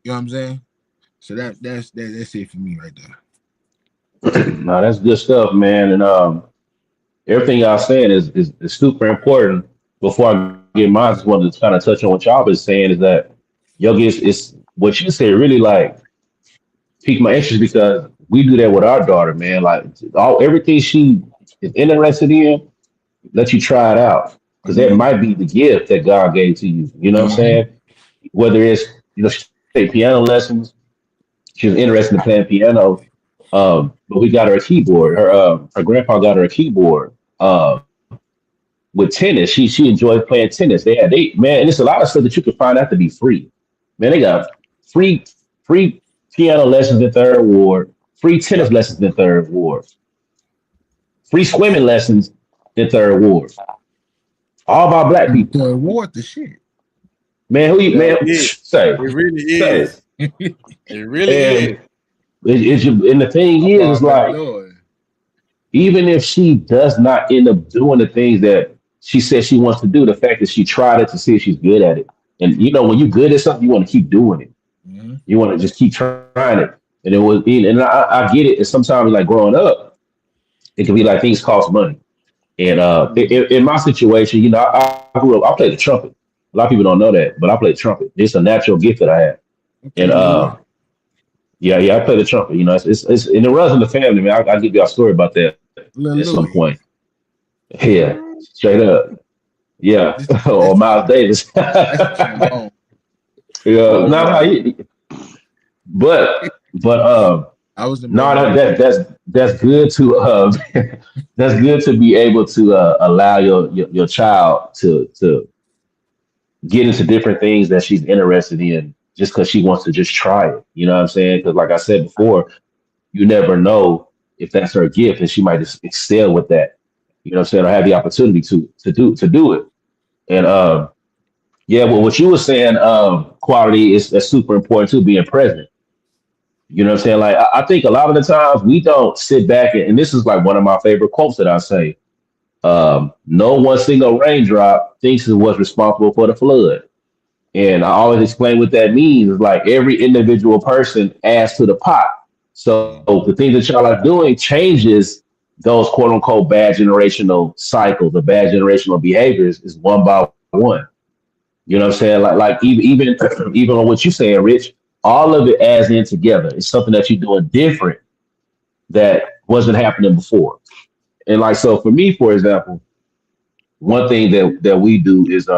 You know what I'm saying? So that's it for me right there. No, that's good stuff, man. And everything y'all saying is super important. Before I get mine, I just wanted to kind of touch on what y'all been saying is that yogi is what you say really like piqued my interest because we do that with our daughter, man. Like all everything she is interested in, let you try it out because that Mm-hmm. might be the gift that God gave to you. You know what I'm Mm-hmm. saying? Whether it's she take piano lessons, she was interested in playing piano. But we got her a keyboard. Her grandpa got her a keyboard. With tennis, she enjoys playing tennis. They man, and it's a lot of stuff that you can find out to be free. Man, they got free free piano lessons in Third Ward, free tennis Yep. lessons in Third Ward, free swimming lessons in Third Ward. All by black And people. to award the shit. Man, who you That's man it. say It really say is. It really and is. and the thing I'm is already like knowing. even if she does not end up doing the things that she says she wants to do, the fact that she tried it to see if she's good at it. And when you're good at something, you want to keep doing it. Mm-hmm. You want to just keep trying it. And I get it. And sometimes like growing up, it can be like things cost money. And in my situation, I grew up. I played the trumpet. A lot of people don't know that, but I played trumpet. It's a natural gift that I have. And Okay, little yeah, I play the trumpet. It's and it runs in the family, man. I'll give you a story about that at some point. Louis. Yeah, straight up. Yeah, This or that's Miles Davis. that's the trombone. Yeah, Oh no, no, wow. but I was the no, baritone. that's good to that's good to be able to allow your child to get into different things that she's interested in just because she wants to just try it. You know what I'm saying? Because like I said before, you never know if that's her gift and she might just excel with that. You know what I'm saying? Or have the opportunity to do it. And yeah, well, what you were saying, quality is that's super important too, being present. You know what I'm saying? Like I think a lot of the times we don't sit back and this is like one of my favorite quotes that I say. No one single raindrop thinks it was responsible for the flood. And I always explain what that means is like every individual person adds to the pot. So the things that y'all are doing changes those quote unquote bad generational cycles, the bad generational behaviors is one by one. You know what I'm saying? Like even on what you saying, Rich, all of it adds in together. It's something that you're doing different that wasn't happening before. And like so for me, for example, one thing that we do is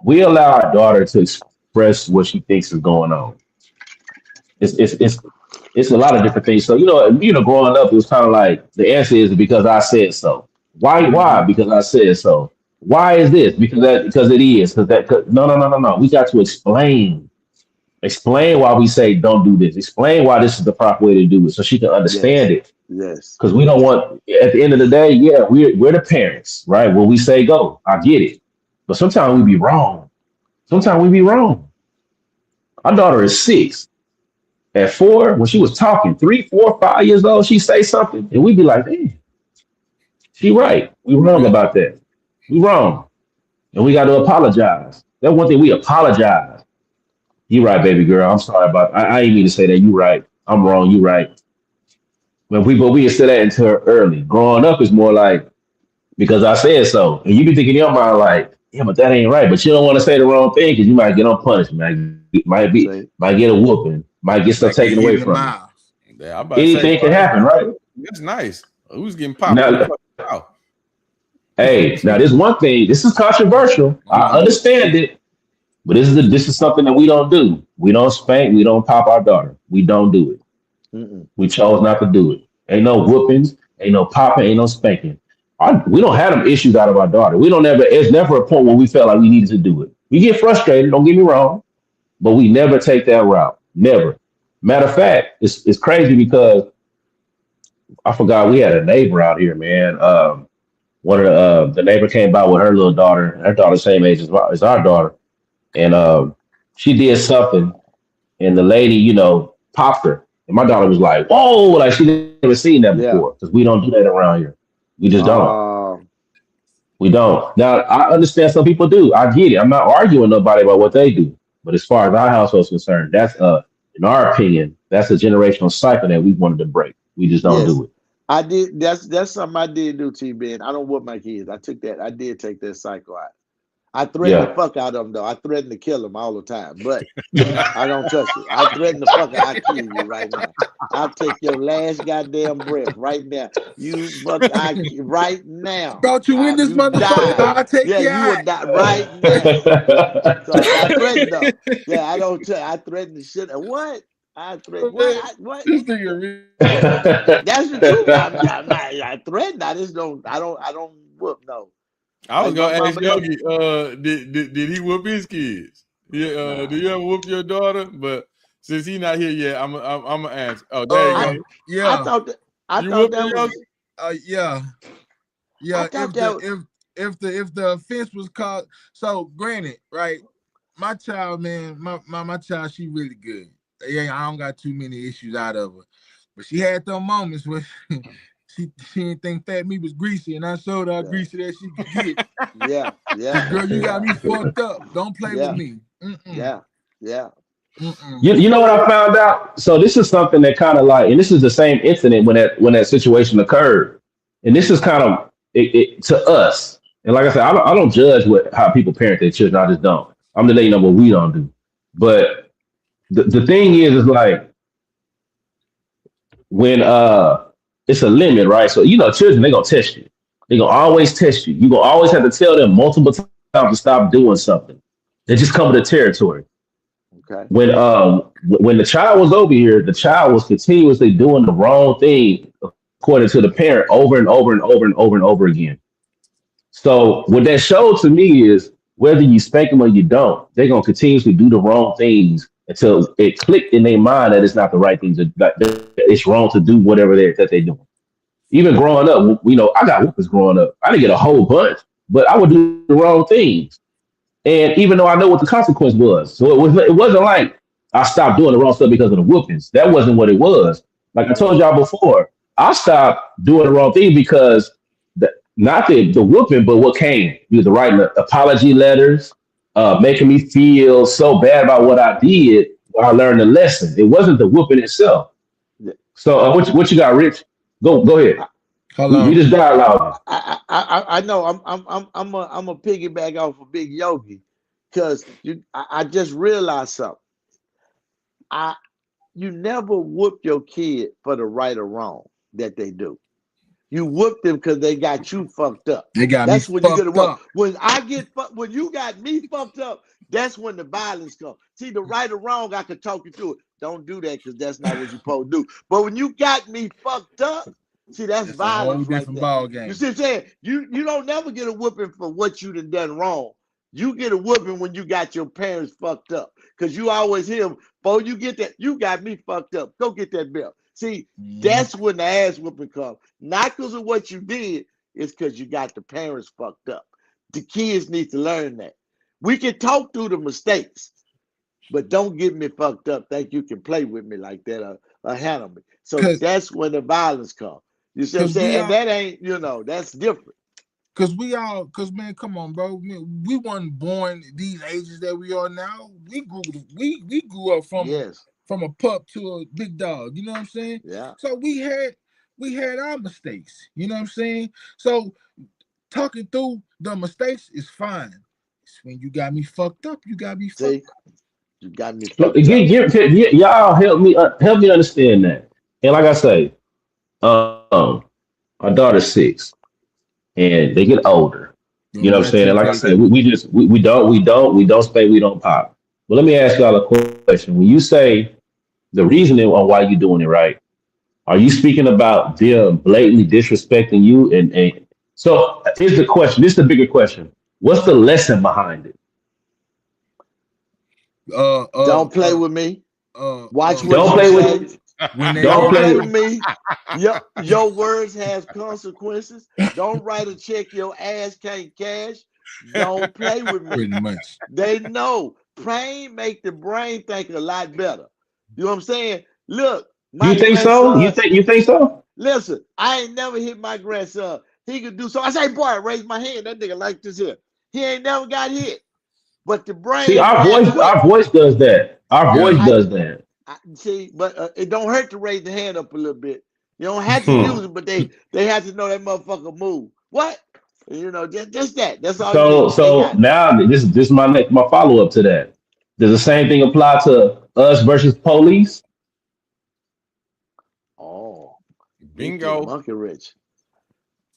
we allow our daughter to express what she thinks is going on. It's a lot of different things. So growing up, it was kind of like the answer is because I said so. Why? Why? Mm-hmm. Because I said so. Why is this? Because it is. No. We got to explain why we say don't do this. Explain why this is the proper way to do it, so she can understand Yes. it. Yes. Because we don't want. At the end of the day, yeah, we're the parents, right? When we say go, I get it, but sometimes we be wrong. Sometimes we be wrong. Our daughter is 6. At 4, when she was talking, 3, 4, 5 years old, she say something, and we be like, "Hey, she right. We wrong about that. We wrong, and we got to apologize." That's one thing we apologize. You right, baby girl. I'm sorry about. I ain't mean to say that. You right. I'm wrong. You right. But we instead that into her early. Growing up is more like because I said so, and you be thinking in your mind like, yeah, but that ain't right. But you don't want to say the wrong thing because you might get on punishment. Say, Might get a whooping. Might get stuff Might get taken hit away in the from you. mouth. Yeah, I'm about to say, Anything can boy, happen, right? that's nice. Who's getting popped? Now, hey, now this one thing. This is controversial. I understand it, but this is something that we don't do. We don't spank. We don't pop our daughter. We don't do it. mm-mm. We chose not to do it. Ain't no whoopings. Ain't no popping. Ain't no spanking. We don't have them issues out of our daughter. We don't ever. It's never a point where we felt like we needed to do it. We get frustrated. Don't get me wrong, but we never take that route. Never. Matter of fact, it's crazy because I forgot we had a neighbor out here, man. One of the neighbor came by with her little daughter. Her daughter's same age as our daughter, and she did something, and the lady, popped her, and my daughter was like, "Whoa!" Like she never seen that before Yeah. because we don't do that around here. We just don't. Uh, We don't. Now I understand some people do. I get it. I'm not arguing nobody about what they do, but as far as our household is concerned, that's in our opinion, that's a generational cycle that we wanted to break. We just don't yes. do it. I did. That's something I did do, T Ben. I don't whoop my kids. I took that. I did take that cycle out. I threatened the Yeah. fuck out of them though. I threatened to kill them all the time, but I don't touch it. I threaten the fuck out. I kill you right now. I'll take your last goddamn breath right now. You fuck. Right now. Brought you in this You motherfucker. die. I'll take Yeah, you you out. would die right now. So I threatened them. Yeah, I don't. I threatened the shit. What? I threatened what? What? This nigga really. That's the truth. I threatened. I just don't. I don't. I don't whoop. No. I was Like my gonna ask mama. Yogi, did he whoop his kids? Yeah, Nah. did you ever whoop your daughter? But since he not here yet, I'm gonna ask. Oh, there you I go. I Yeah. thought that. I You thought whooped that her, Yogi? was. Yeah. I Yeah. thought that. Was, If the offense was called, so granted, right? My child, man, my child, she really good. Yeah, I don't got too many issues out of her, but she had them moments where she didn't think fat me was greasy, and I showed her how yeah. greasy that she could get. Yeah. Cause Yeah. girl, you got Yeah. me fucked up. Don't play with Yeah. me. Mm-mm. Yeah. Yeah. Mm-mm. You know what I found out? So this is something that kind of like, and this is the same incident when that situation occurred, and this is kind of it to us. And like I said, I don't judge how people parent their children. I just don't. I'm just letting you know what we don't do. But the thing is like when it's a limit, right? So children they gonna test you. They gonna always test you. You gonna always have to tell them multiple times to stop doing something. They just come with the territory. Okay. When the child was over here, the child was continuously doing the wrong thing according to the parent over and over and over and over and over again. So what that showed to me is whether you spank them or you don't, they're gonna continuously do the wrong things until it clicked in their mind that it's not the right thing that it's wrong to do whatever that they're doing. Even growing up, I got whoopers growing up. I didn't get a whole bunch, but I would do the wrong things. And even though I know what the consequence was, so it wasn't like I stopped doing the wrong stuff because of the whoopings. That wasn't what it was. Like I told y'all before, I stopped doing the wrong thing because not the whooping, but what came. The writing apology letters, making me feel so bad about what I did. I learned the lesson. It wasn't the whooping itself. So what you got, Rich? Go ahead. Hold We on. just dialogue. I know I'm a piggyback off of Big Yogi because I just realized something. I You never whoop your kid for the right or wrong that they do. You whoop them because they got you fucked up. They got me That's when you get a fucked whoop. up. When you got me fucked up, that's when the violence comes. See, the right or wrong, I could talk you through it. Don't do that because that's not what you're supposed to do. But when you got me fucked up, see, that's It's a whole violence right different there. ball You game. see what I'm saying? You don't never get a whooping for what you done wrong. You get a whooping when you got your parents fucked up. Because you always hear them, before you get that, you got me fucked up. Go get that belt. See, that's when the ass whooping comes. Not because of what you did, it's because you got the parents fucked up. The kids need to learn that. We can talk through the mistakes, but don't get me fucked up. Think you can play with me like that or handle me. So Cause, that's when the violence comes. You see what I'm cause we saying? And all, that ain't, that's different. cause man, come on, bro. Man, we weren't born these ages that we are now. We grew up Yes. from a pup to a big dog. You know what I'm saying? Yeah. So we had our mistakes. You know what I'm saying? So talking through the mistakes is fine. It's when you got me fucked up, you got me fucked See, you got me Look, fucked up. y'all help me understand that. And like I say, my daughter's 6, and they get older. up. You know what I'm Got saying? you, And like I K. said, we don't spay, we don't pop. But let me ask y'all a question. When you say the reasoning on why you're doing it right, are you speaking about them blatantly disrespecting you? And so here's the question. This is the bigger question. What's the lesson behind it? Uh, uh, Don't play uh, with me. Watch when what Don't you play say. with. they Don't Don't get play play. with me. Your words has consequences. Don't write a check your ass can't cash. Don't play with me. pretty much. They know. Pain make the brain think a lot better. You know what I'm saying? Look, my You think so? grandson, You think so? listen, I ain't never hit my grandson. He could do so. I say, boy, I raise my hand. That nigga like this here. He ain't never got hit. But the See, brain got quick. our voice does that. Our Yeah. voice does that. I see, but it don't hurt to raise the hand up a little bit. You don't have to use Hmm. it, but they have to know that motherfucker move. What? Just that. That's all you So need. They got it. now this is my follow up to that. Does the same thing apply to us versus police? Oh, he threw the Bingo. monkey wrench.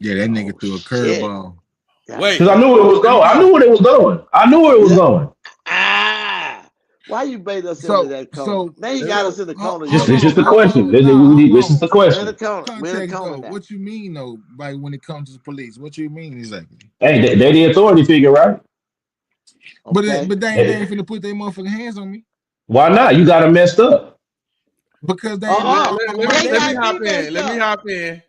Yeah, that nigga Oh threw a shit. curveball. God Wait, Because I damn. knew where it was let me going. I hop. knew where it was going. I knew where it was Yeah. going. Ah. Why you bait us into So that corner? so Now he Let me, got us in the corner, Just hold it's Yogi. just on, a question. This is hold a on. We're in the question. corner. We're in the Context corner though. now. What you mean though? Like when it comes to the police, what you mean exactly? Hey, they the authority figure, right? Okay. They ain't finna put their motherfucking hands on me Why not? You got them messed up. because they ain't let, my Uh-uh. my, let, let my me They let me got daddy. me hop in. messed Let me up. hop in.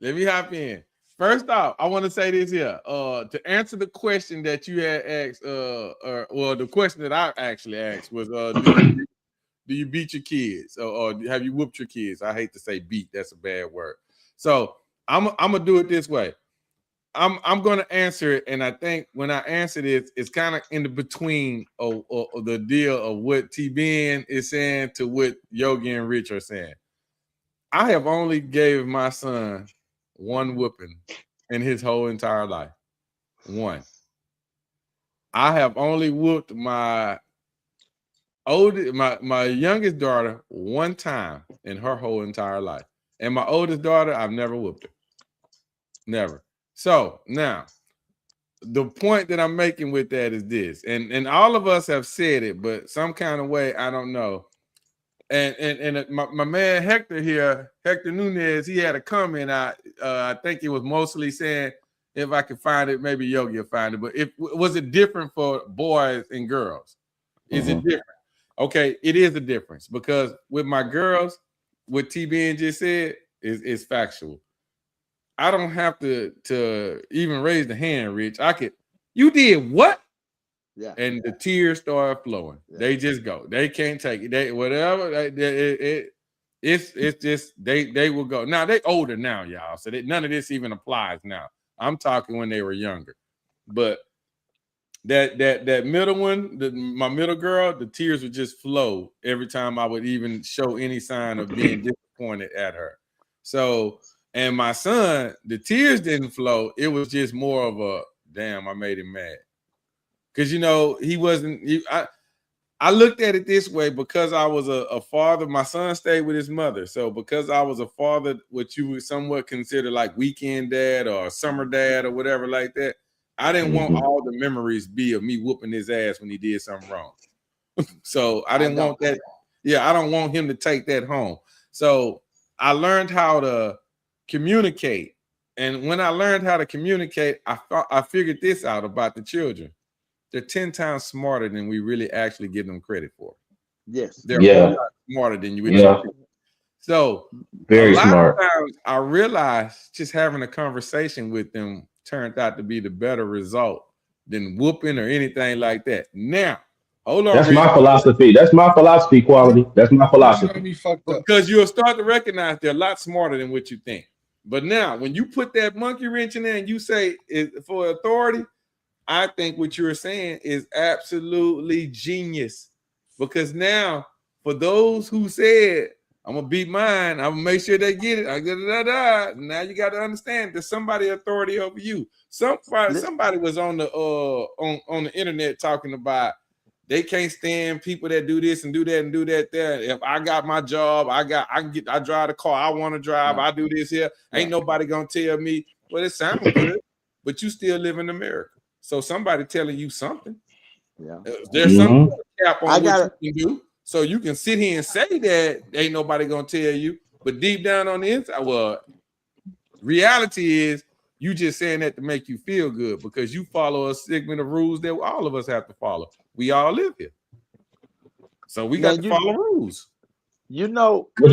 Let me hop in. First off, I want to say this here. To answer the question that you had asked, or well, the question that I actually asked was, do you beat your kids, or have you whooped your kids? I hate to say beat. That's a bad word. So I'm gonna do it this way. I'm gonna answer it, and I think when I answer this, it's kind of in the between of the deal of what T Ben is saying to what Yogi and Rich are saying. I have only gave my son one whooping in his whole entire life. One. I have only whooped my youngest daughter one time in her whole entire life. And my oldest daughter, I've never whooped her. Never. So now the point that I'm making with that is this, and all of us have said it, but some kind of way, I don't know. And my man Hector here, Hector Nunez, he had a comment. I think it was mostly saying if I could find it, maybe Yogi will find it. But if was it different for boys and girls? Is it Mhm. different? Okay, it is a difference because with my girls, what T Ben just said is factual. I don't have to even raise the hand, Rich. I could. You did what? Yeah. and the tears start flowing. Yeah. They just go. They can't take it. They whatever. It's just they will go. Now they older now, y'all. So none of this even applies now. I'm talking when they were younger, but that middle one, my middle girl, the tears would just flow every time I would even show any sign of being disappointed at her. So, and my son, the tears didn't flow. It was just more of a damn, I made him mad. Because he wasn't. I looked at it this way because I was a father. My son stayed with his mother, so because I was a father, what you would somewhat consider like weekend dad or summer dad or whatever like that, I didn't want all the memories be of me whooping his ass when he did something wrong. So I didn't want that. Yeah, I don't want him to take that home. So I learned how to communicate, and when I learned how to communicate, I figured this out about the children. They're 10 times smarter than we really actually give them credit for. Yes. They're a whole lot smarter than you. Yeah. So Very a lot smart. of times I realized just having a conversation with them turned out to be the better result than whooping or anything like that. Now, hold on, That's Rich. my philosophy. That's my philosophy, quality. That's my You philosophy. got me fucked up. Because you'll start to recognize they're a lot smarter than what you think. But now, when you put that monkey wrench in there and you say for authority, I think what you're saying is absolutely genius. Because now, for those who said, I'm gonna beat mine, I'm gonna make sure they get it. Now you got to understand there's somebody authority over you. Somebody was on the on the internet talking about they can't stand people that do this and do that and do that there. If I got my job, I drive the car I want to drive. I do this here. Ain't nobody gonna tell me. Well, it sounds good, but you still live in America. So somebody telling you something. Yeah. There's some cap on what you can do. So you can sit here and say that ain't nobody gonna tell you, but deep down on the inside, well, reality is you just saying that to make you feel good because you follow a segment of rules that all of us have to follow. We all live here. So we got to follow rules. What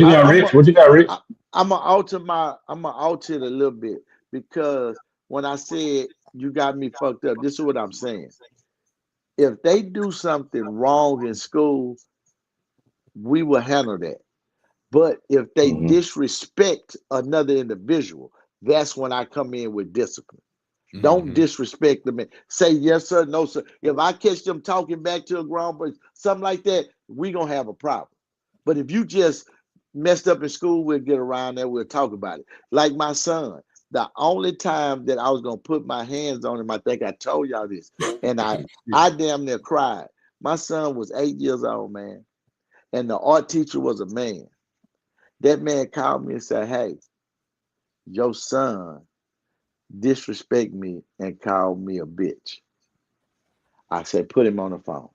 you got, Rich? What you got, Rich? I'm gonna alter it a little bit because when I said you got me fucked up, this is what I'm saying. If they do something wrong in school, we will handle that. But if they disrespect another individual, that's when I come in with discipline. Don't disrespect them. Say yes, sir, no, sir. If I catch them talking back to a grown person, something like that, we gonna have a problem. But if you just messed up in school, we'll get around there, we'll talk about it. Like my son, the only time that I was gonna put my hands on him, I think I told y'all this, and I damn near cried. My son was 8 years old, man, and the art teacher was a man. That man called me and said, "Hey, your son disrespect me and called me a bitch." I said, "Put him on the phone."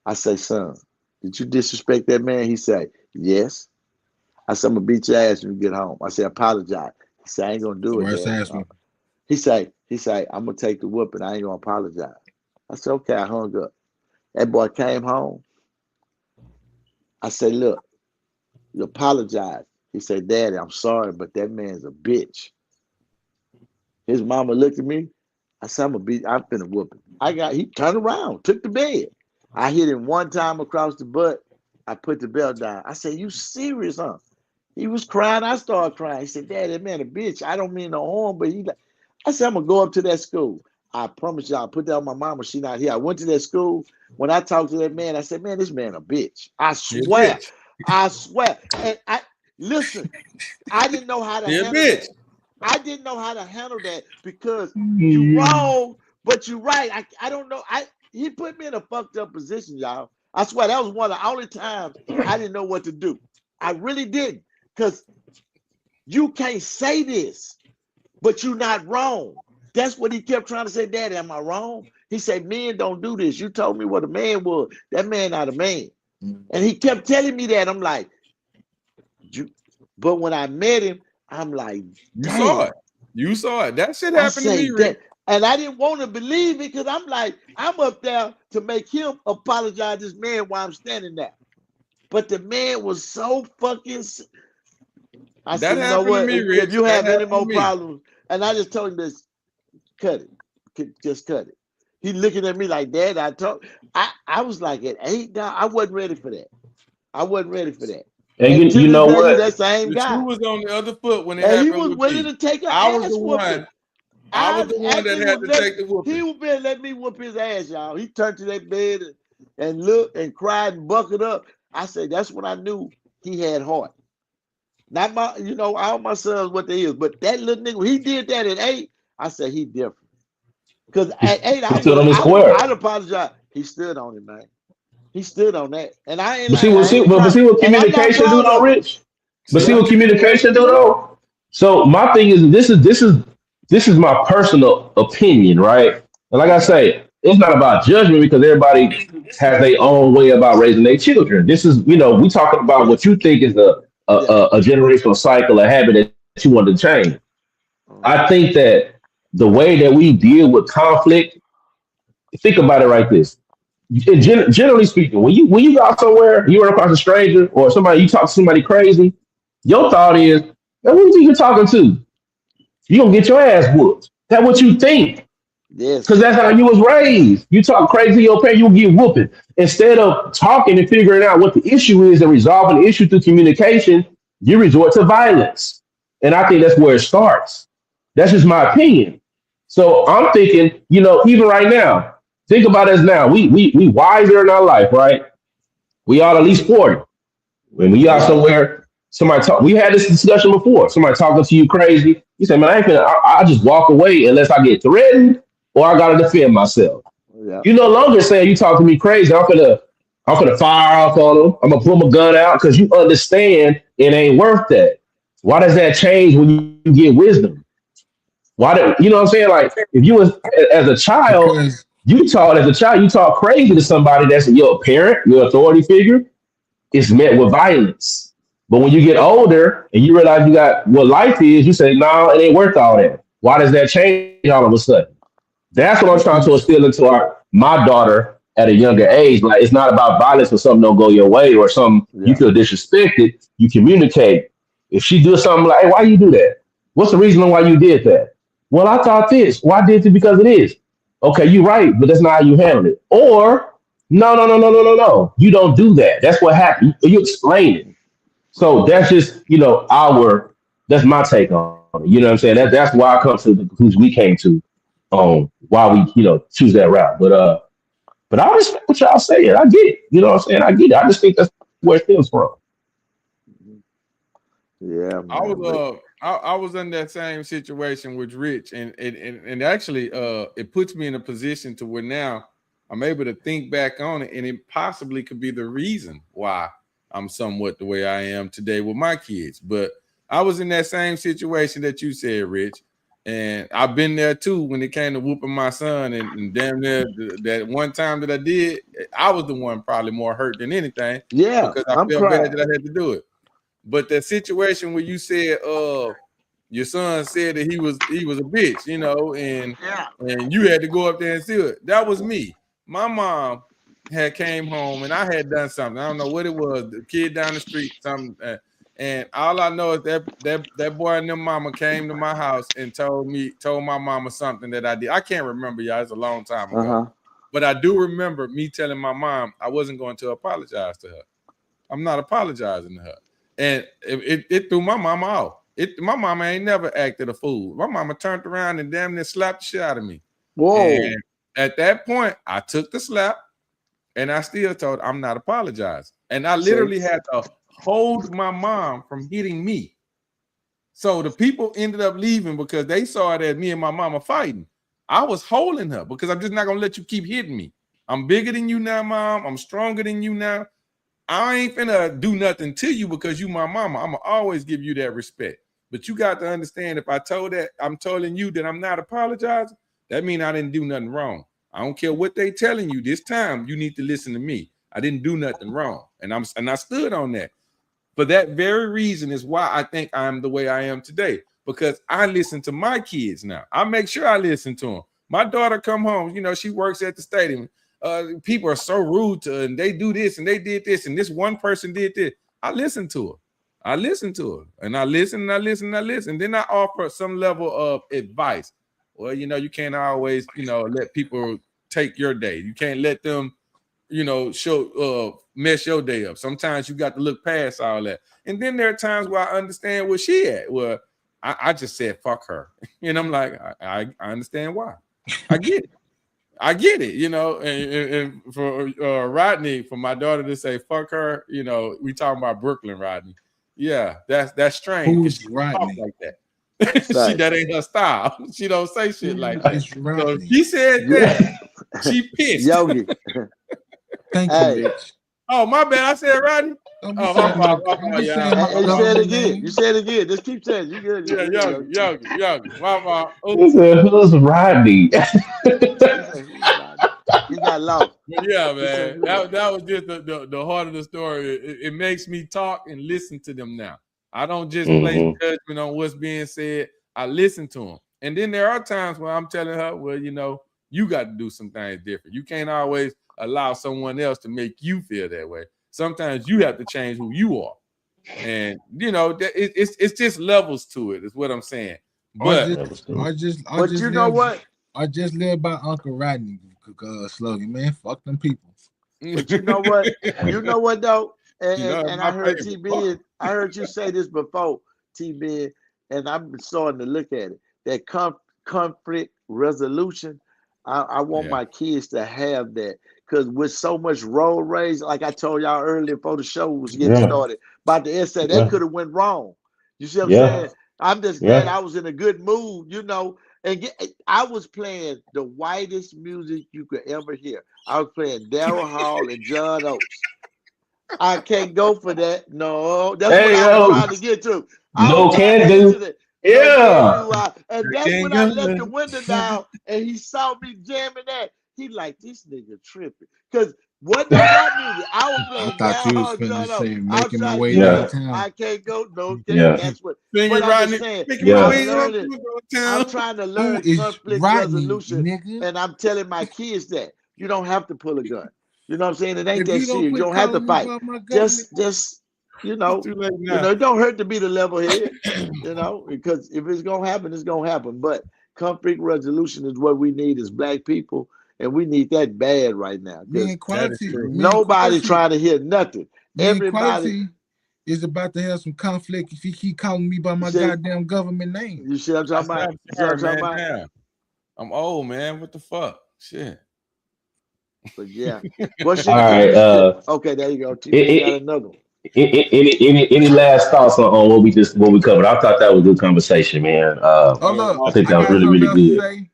I say, "Son, did you disrespect that man?" He said, "Yes." I said, "I'm gonna beat your ass when you get home." I said, "Apologize." He said, "I ain't gonna do it, Worst Dad." ass one. He say, "I'm gonna take the whooping. I ain't gonna apologize." I said, "Okay." I hung up. That boy came home. I said, "Look, you apologize." He said, "Daddy, I'm sorry, but that man's a bitch." His mama looked at me. I said, I'm finna whoop him. He turned around, took the bed. I hit him one time across the butt. I put the belt down. I said, "You serious, huh?" He was crying. I started crying. He said, "Dad, that man a bitch. I don't mean no harm, but he like," I said, "I'm gonna go up to that school. I promise y'all, put that on my mama. She not here." I went to that school. When I talked to that man, I said, "Man, this man a bitch. I swear." Bitch. I swear. And listen, I didn't know how to handle Bitch. that. I didn't know how to handle that because you wrong, but you right. I don't know. He put me in a fucked up position, y'all. I swear that was one of the only times I didn't know what to do. I really didn't. Because you can't say this, but you're not wrong. That's what he kept trying to say. "Daddy, am I wrong?" He said, "Men don't do this. You told me what a man was. That man not a man." And he kept telling me that. I'm like, but when I met him, I'm like, You saw damn. it. You saw it. That shit I happened to say me, Rick. that. And I didn't want to believe it because I'm like, I'm up there to make him apologize to this man while I'm standing there. But the man was so fucking. I That said, "You know happened to what? me, If Rich. you That have any happened to more me. problems," and I just told him this, cut it. Just cut it. He looking at me like, Dad, I was like at 8, dog. I wasn't ready for that. I wasn't ready for that. And And to you this know day, he what? that same The shoe guy. was on the other foot when it And he happened was with willing me. to take an I was ass the whooping. one. I was I the one that actually had would to let take the he whooping. would be let me whoop his ass, y'all. He turned to that bed and looked and cried and buckled up. I said, that's when I knew he had heart. Not my, all my sons what they is, but that little nigga, he did that at 8. I said he different. Because at 8, He stood on his square. I'd apologize. He stood on it, man. He stood on that. And I ain't But like, I ain't proud. see what And I'm not communication do proud though, of it. Rich. But see Yeah. what communication do though. So my thing is, this is my personal opinion, right? And like I Okay. say, it's not about judgment because everybody has their own way about raising their children. This is, we talking about what you think is Yeah. a generational cycle, a habit that you want to change. I Uh-huh. think that the way that we deal with conflict, think about it like this. Generally speaking, when you go somewhere, you run across a stranger or somebody, you talk to somebody crazy, your thought is, man, who you think you're talking to? You gonna get your ass whooped. That's what you think, because Yes. that's how you was raised. You talk crazy to your parents, you will get whooping. Instead of talking and figuring out what the issue is and resolving the issue through communication, you resort to violence. And I think that's where it starts. That's just my opinion. So I'm thinking, even right now, think about us now. We wiser in our life, right? We all at least 40. When we are Yeah. somewhere, somebody talk. We had this discussion before. Somebody talking to you crazy. You say, "Man, I ain't finna, I just walk away unless I get threatened or I gotta defend myself." Yeah. You no longer saying you talk to me crazy. I'm gonna fire off on them. I'm gonna pull my gun out because you understand it ain't worth that. Why does that change when you get wisdom? Why do you know what I'm saying? Like if you was as a child, Because you talk crazy to somebody that's your parent, your authority figure, it's met with violence. But when you get older and you realize you got what life is, you say, no, it ain't worth all that. Why does that change all of a sudden? That's what I'm trying to because instill into my daughter at a younger age. Like it's not about violence or something don't go your way or something you Yeah. feel disrespected. You communicate. If she does something like, hey, why you do that? What's the reason why you did that? Well, I thought this. Well, I did it because it is. Okay, you're right, but that's not how you handle it. Or no, no, no, no, no, no, no. You don't do that. That's what happened. You explain it. So Uh-huh. that's just, that's my take on it. You know what I'm saying? That's why I come to the conclusion we came to why we, choose that route. But I respect what y'all saying. I get it. You know what I'm saying? I get it. I just think that's where it stems from. Yeah, I man. But was I was in that same situation with Rich, and actually it puts me in a position to where now I'm able to think back on it, and it possibly could be the reason why I'm somewhat the way I am today with my kids. But I was in that same situation that you said, Rich, and I've been there too when it came to whooping my son, and damn near that one time that I did, I was the one probably more hurt than anything yeah, because I I'm felt bad crying. that I had to do it. But that situation where you said your son said that he was a bitch, Yeah. and you had to go up there and see it. That was me. My mom had came home and I had done something. I don't know what it was. The kid down the street, something. And all I know is that boy and their mama came to my house and told my mama something that I did. I can't remember, y'all. It's a long time ago. Uh-huh. But I do remember me telling my mom I wasn't going to apologize to her. I'm not apologizing to her. And it threw my mama off. My mama ain't never acted a fool. My mama turned around and damn near slapped the shit out of me. Whoa. And at that point, I took the slap and I still told her I'm not apologizing. And I See? literally had to hold my mom from hitting me. So the people ended up leaving because they saw that me and my mama fighting. I was holding her because I'm just not gonna let you keep hitting me. I'm bigger than you now, mom. I'm stronger than you now. I ain't finna do nothing to you because you my mama. I'm gonna always give you that respect. But you got to understand if I told that I'm telling you that I'm not apologizing, that means I didn't do nothing wrong. I don't care what they telling you. This time you need to listen to me. I didn't do nothing wrong. And I stood on that. For that very reason is why I think I'm the way I am today. Because I listen to my kids now. I make sure I listen to them. My daughter come home, she works at the stadium. People are so rude to her and they do this and they did this and this one person did this. I listen to her. I listen to her and I listen and I listen and I listen. Then I offer some level of advice. Well, you can't always, let people take your day. You can't let them, mess your day up. Sometimes you got to look past all that. And then there are times where I understand where she at. Well, I just said fuck her, and I'm like, I understand why. I get it. I get it, and for Rodney, for my daughter to say fuck her, we talking about Brooklyn, Rodney. Yeah, that's strange because Who's she don't talk Rodney? like that. That ain't her style. She don't say shit like that. It's So Rodney. she said that. She pissed. Yogi. Thank you, Hey, Rich. Oh, my bad. I said Rodney. Don't be Oh, saying my my, don't be saying y'all. my you said it government again. name. You said it again. Just keep saying it. You good. Yeah, You good, Yogi. My fault. He said, "Who's Rodney?" He said, who's Rodney? He got lost. But yeah, He said, man, who? that was just the heart of the story. It makes me talk and listen to them now. I don't just place Mm-hmm. judgment on what's being said. I listen to them. And then there are times where I'm telling her, well, you got to do some things different. You can't always allow someone else to make you feel that way. Sometimes you have to change who you are. And it's just levels to it, is what I'm saying. But But you know what? I just live by Uncle Rodney slogan, man. Fuck them people. But you know what? You know what though? And my I heard favorite. TB. I heard you say this before, TB, and I'm starting to look at it. That conflict resolution. I want my kids to have that because with so much road rage, like I told y'all earlier before the show was getting started, about the essay, that could have went wrong. You see what I'm saying? I'm just glad I was in a good mood, and I was playing the whitest music you could ever hear. I was playing Daryl Hall and John Oates. I can't go for that. No, that's what I was trying to get to. I was No trying can to get do. to that. No can Yeah. do. And that's when I left the window down and he saw me jamming that. He like, this nigga tripping. Because wasn't no rap music. I was I playing thought Daryl you was Hall, finna John Oates. say I was making my trying to way get that. downtown. I can't go. No, Yeah. that's what. Sing it, But I'm Rodney. just saying, Making my I'm way learning. I'm downtown. trying to Who learn is conflict Rodney, resolution. nigga? And I'm telling my kids that you don't have to pull a gun. You know what I'm saying? It ain't If that you don't serious. You quit don't have to calling me fight. by my government, Just It's too late now. it don't hurt to be the level head, because if it's gonna happen, it's gonna happen. But conflict resolution is what we need as black people, and we need that bad right now me because and That is quality, true. me and nobody quality, trying to hear nothing. me and Everybody, quality is about to have some conflict if he keep calling me by you my see, goddamn government name. you see what I'm I talking said, about? I'm You see what I'm sorry, talking man. about? Damn. I'm old, man. What the fuck? Shit. But yeah, what's All your right. okay, there you go. It, TB got it, another one. any last thoughts on what we covered? I thought that was a good conversation, man. Oh That was look, I awesome. think I that was got really, something really else to good. say.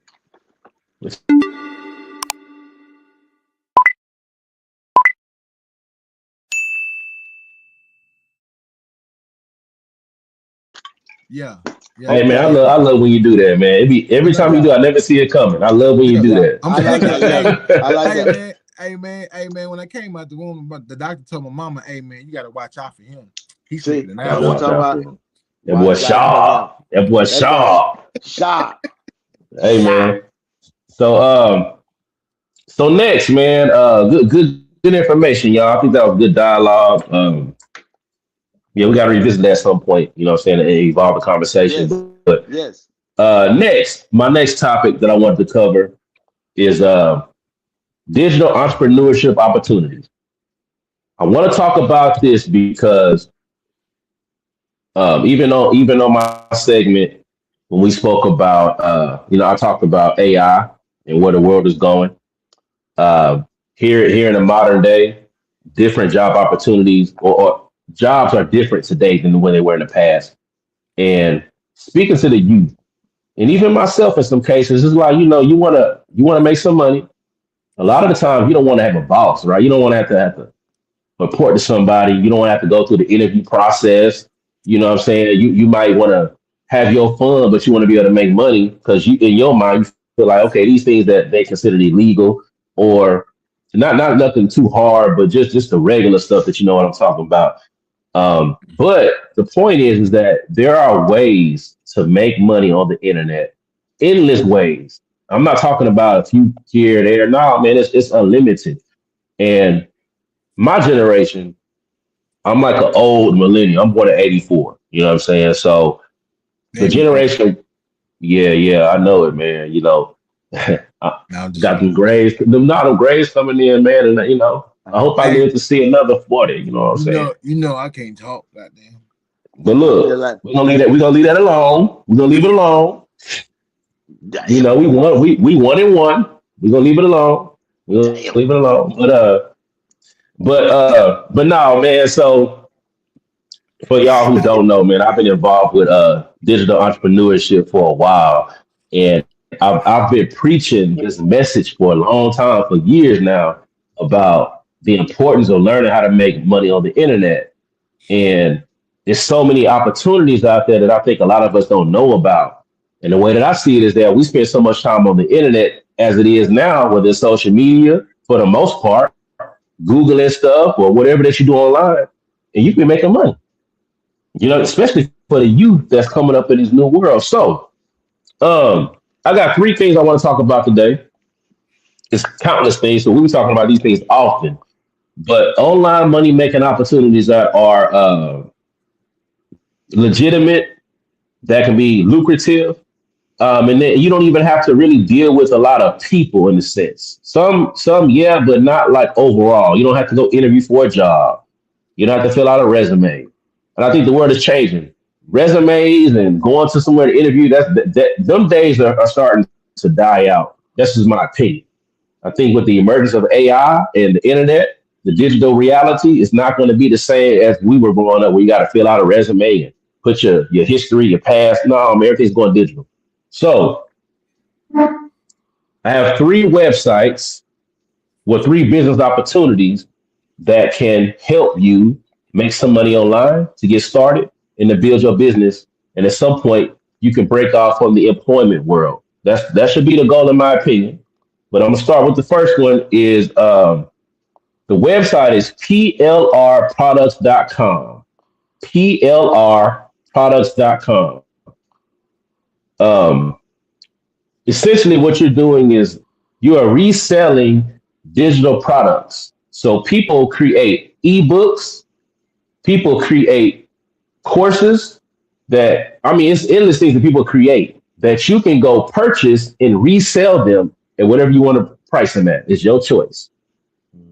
Yeah, yeah, Hey man, yeah, Okay, I love when you do that, man. It be every yeah, time you yeah, do, I never see it coming. I love when you yeah. do yeah. that. I'm I like that. Yeah, I like hey that. man, hey man. When I came out the room, but the doctor told my mama, hey man, you gotta watch out for him. He's See, slipping an Gotta that's what I'm alley. watch talking out about. for him. That boy Watch out for him. Shaw. That boy That boy Shaw. shot, Hey shot. man. So so next, man, good information, y'all. I think that was good dialogue. Yeah, we gotta revisit that at some point, you know what I'm saying, and evolve the conversation. Yes, But yes. my next topic that I wanted to cover is digital entrepreneurship opportunities. I want to talk about this because even on my segment when we spoke about I talked about AI and where the world is going. Uh, here in the modern day, different job opportunities or jobs are different today than when they were in the past. And speaking to the youth, and even myself in some cases, it's like you wanna make some money. A lot of the time, you don't want to have a boss, right? You don't want to have to report to somebody. You don't have to go through the interview process. You know what I'm saying? You might want to have your fun, but you want to be able to make money because you in your mind you feel like, okay, these things that they consider illegal or not nothing too hard, but just the regular stuff that you know what I'm talking about. But the point is that there are ways to make money on the internet, endless ways. I'm not talking about a few here or there. No, man, it's unlimited. And my generation, I'm like an old millennial. I'm born in '84. You know what I'm saying? So the There we go. generation, yeah, I know it, man. I No, I'm just got saying. them grades, them grades coming in, man, and I hope I Hey, live to see another 40. You know what I'm saying? I can't talk. Goddamn. But I feel look, like, we're gonna leave that. We're gonna leave that alone. We're gonna leave it alone. damn, We won and one. We're gonna leave it alone. We're gonna leave it damn. alone. But no, man. So for y'all who don't know, man, I've been involved with digital entrepreneurship for a while, and I've been preaching this message for a long time, for years now, about the importance of learning how to make money on the internet. And there's so many opportunities out there that I think a lot of us don't know about. And the way that I see it is that we spend so much time on the internet as it is now, whether it's social media for the most part, Googling stuff or whatever that you do online, and you can be making money. Especially for the youth that's coming up in this new world. So, I got three things I want to talk about today. It's countless things, so we be talking about these things often. But online money making opportunities that are legitimate, that can be lucrative, and then you don't even have to really deal with a lot of people in a sense. Some, yeah, but not like overall. You don't have to go interview for a job. You don't have to fill out a resume. And I think the world is changing. Resumes and going to somewhere to interview, them days are starting to die out. That's just my opinion. I think with the emergence of AI and the internet, the digital reality is not going to be the same as we were growing up, where you got to fill out a resume and put your history, your past. No, man, everything's going digital. So I have three websites with three business opportunities that can help you make some money online to get started and to build your business. And at some point, you can break off from the employment world. That should be the goal, in my opinion. But I'm gonna start with the first one. Is the website is plrproducts.com. plrproducts.com. Um, Essentially, what you're doing is you are reselling digital products. So people create ebooks, people create courses it's endless things that people create that you can go purchase and resell them at whatever you want to price them at. It's your choice.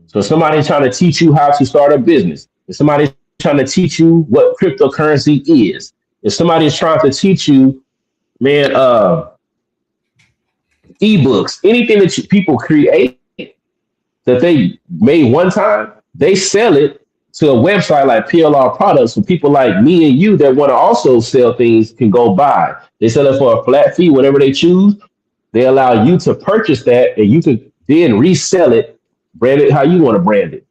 So if somebody's trying to teach you how to start a business, if somebody's trying to teach you what cryptocurrency is, if somebody's trying to teach you, man, ebooks, anything that people create that they made one time, they sell it to a website like PLR Products, so people like me and you that want to also sell things can go buy. They sell it for a flat fee, whatever they choose. They allow you to purchase that, and you can then resell it, brand it how you want to brand it.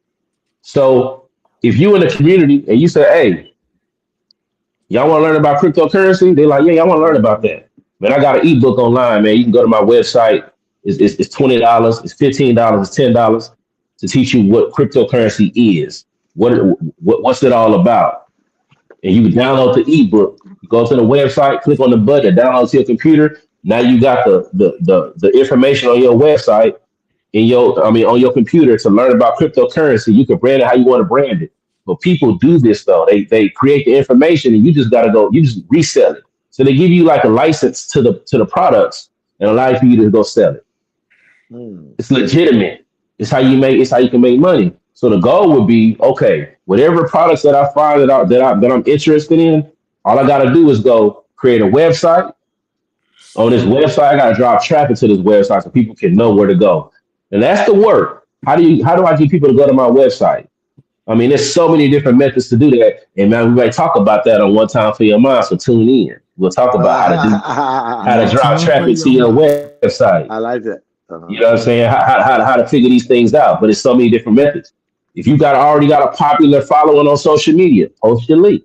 So if you in the community and you say, "Hey, y'all want to learn about cryptocurrency?" They're like, "Yeah, I want to learn about that." Man, I got an ebook online, man. You can go to my website. It's $20, it's $15, it's $10 to teach you what cryptocurrency is. What's it all about? And you can download the ebook. You go to the website, click on the button, download to your computer. Now you got the information on your website on your computer to learn about cryptocurrency. You can brand it how you want to brand it. But people do this though. They create the information and you just gotta go, you just resell it. So they give you like a license to the products and allow you to go sell it. Hmm. It's legitimate. It's how you can make money. So the goal would be, okay, whatever products that I find that I'm interested in, all I gotta do is go create a website. On this website, I gotta drive traffic to this website so people can know where to go. And that's the work. How do I get people to go to my website? I mean, there's so many different methods to do that. And man, we might talk about that on One Time for Your Mind. So tune in. We'll talk about how to One drive time for traffic to your your mind. website. I like that. You know what I'm saying? How to figure these things out. But it's so many different methods. If you already got a popular following on social media, post your link.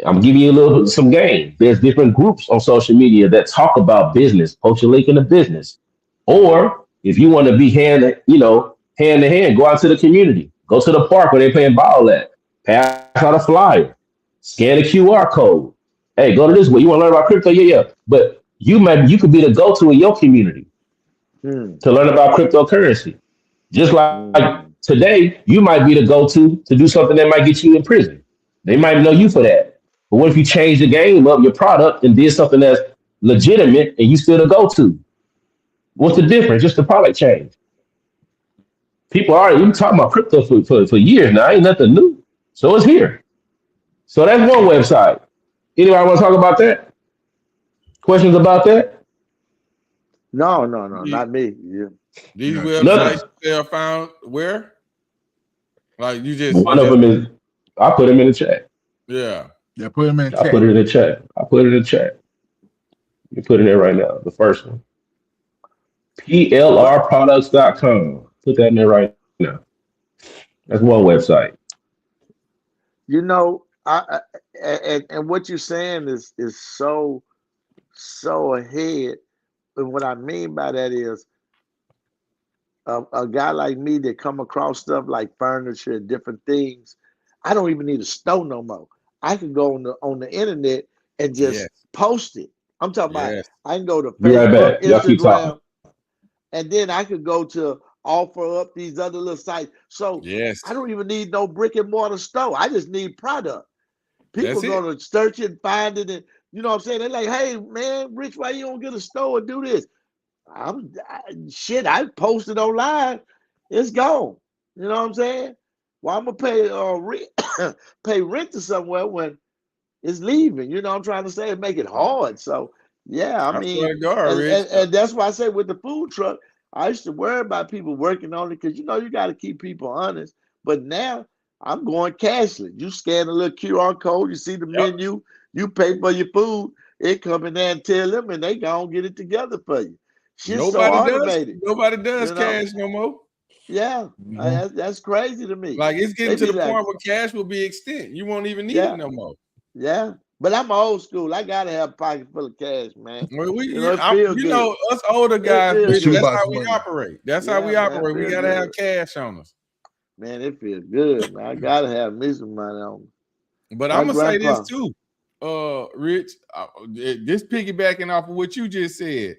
I'm giving you some game. There's different groups on social media that talk about business. Post your link in the business. Or if you want to be hand to hand, go out to the community. Go to the park where they're playing ball at. Pass out a flyer. Scan a QR code. Hey, go to this way. You want to learn about crypto? Yeah, yeah. But you could be the go-to in your community Hmm. to learn about cryptocurrency. Just like Hmm. today, you might be the go-to to do something that might get you in prison. They might know you for that. But what if you change the game of your product and did something that's legitimate and you still the go-to? What's the difference? Just the product change. People already been talking about crypto for years now. Ain't nothing new. So it's here. So that's one website. Anybody want to talk about that? Questions about that? No, The- not me. Yeah. These No, websites Nothing. they are found where? Like you One of just them is I put them in the chat. yeah. yeah, put them in the I put chat. it in the chat. I put it in the chat. You put it in right now. The first one. But PLRproducts.com. Put that in there right now. That's one website. you know, and what you're saying is so ahead. And what I mean by that is a guy like me that come across stuff like furniture and different things, I don't even need a store no more. I can go on the internet and Yes. just post it. I'm talking about Yes. I can go to Be right Facebook, back. Y'all keep talking. Instagram, and then I could go to offer up these other little sites. So Yes. I don't even need no brick and mortar store. I just need product. People That's it. gonna search it, find it, and you know what I'm saying? They're like, hey man, Rich, why you don't get a store and do this? Shit, I posted online, it's gone. You know what I'm saying? Well, I'm gonna pay rent, pay rent to somewhere when it's leaving. You know what I'm trying to say? Make it hard. So yeah, I I swear mean, to God, and, Rich. and, and that's why I say with the food truck, I used to worry about people working on it because you know you got to keep people honest. But now I'm going cashless. You scan a little QR code, you see the Yep. menu, you pay for your food, it come in there and tell them, and they gonna get it together for you. Shit's so Nobody does. automated, Nobody does you know. cash no more. Yeah, Mhm. that's crazy to me. Like it's They getting to be the like, point where cash will be extinct. You won't even need it yeah, no more. yeah. But I'm old school. I gotta have a pocket full of cash, man. Well, You know, it feel you good. know, us older It guys, feel The Rich, that's good. how shoebox we money. operate. That's how Yeah, we man, operate. We feel gotta have good. cash on us. Man, it feels good, man. I gotta have me some money on me. But My I'm gonna say this grandpa. too, Rich. This piggybacking off of what you just said.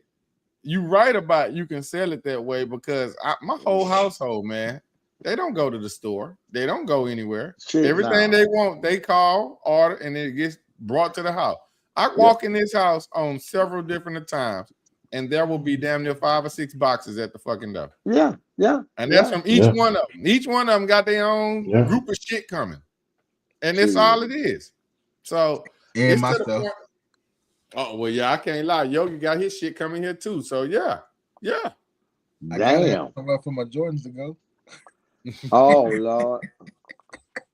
You right about you can sell it that way because my whole household, man, they don't go to the store. They don't go anywhere. Shit, Everything they no. want, they call, order, and it gets brought to the house. I Yep. walk in this house on several different times, and there will be damn near 5 or 6 boxes at the fucking door. Yeah, yeah, And that's yeah. from each Yeah. one of them. Each one of them got their own Yeah. group of shit coming. And that's Shit. all it is. So And it's my to the stuff. point. Oh, well, yeah, I can't lie. Yogi got his shit coming here too. So yeah. I gotta have Damn. somewhere for my Jordans to go. Oh Lord.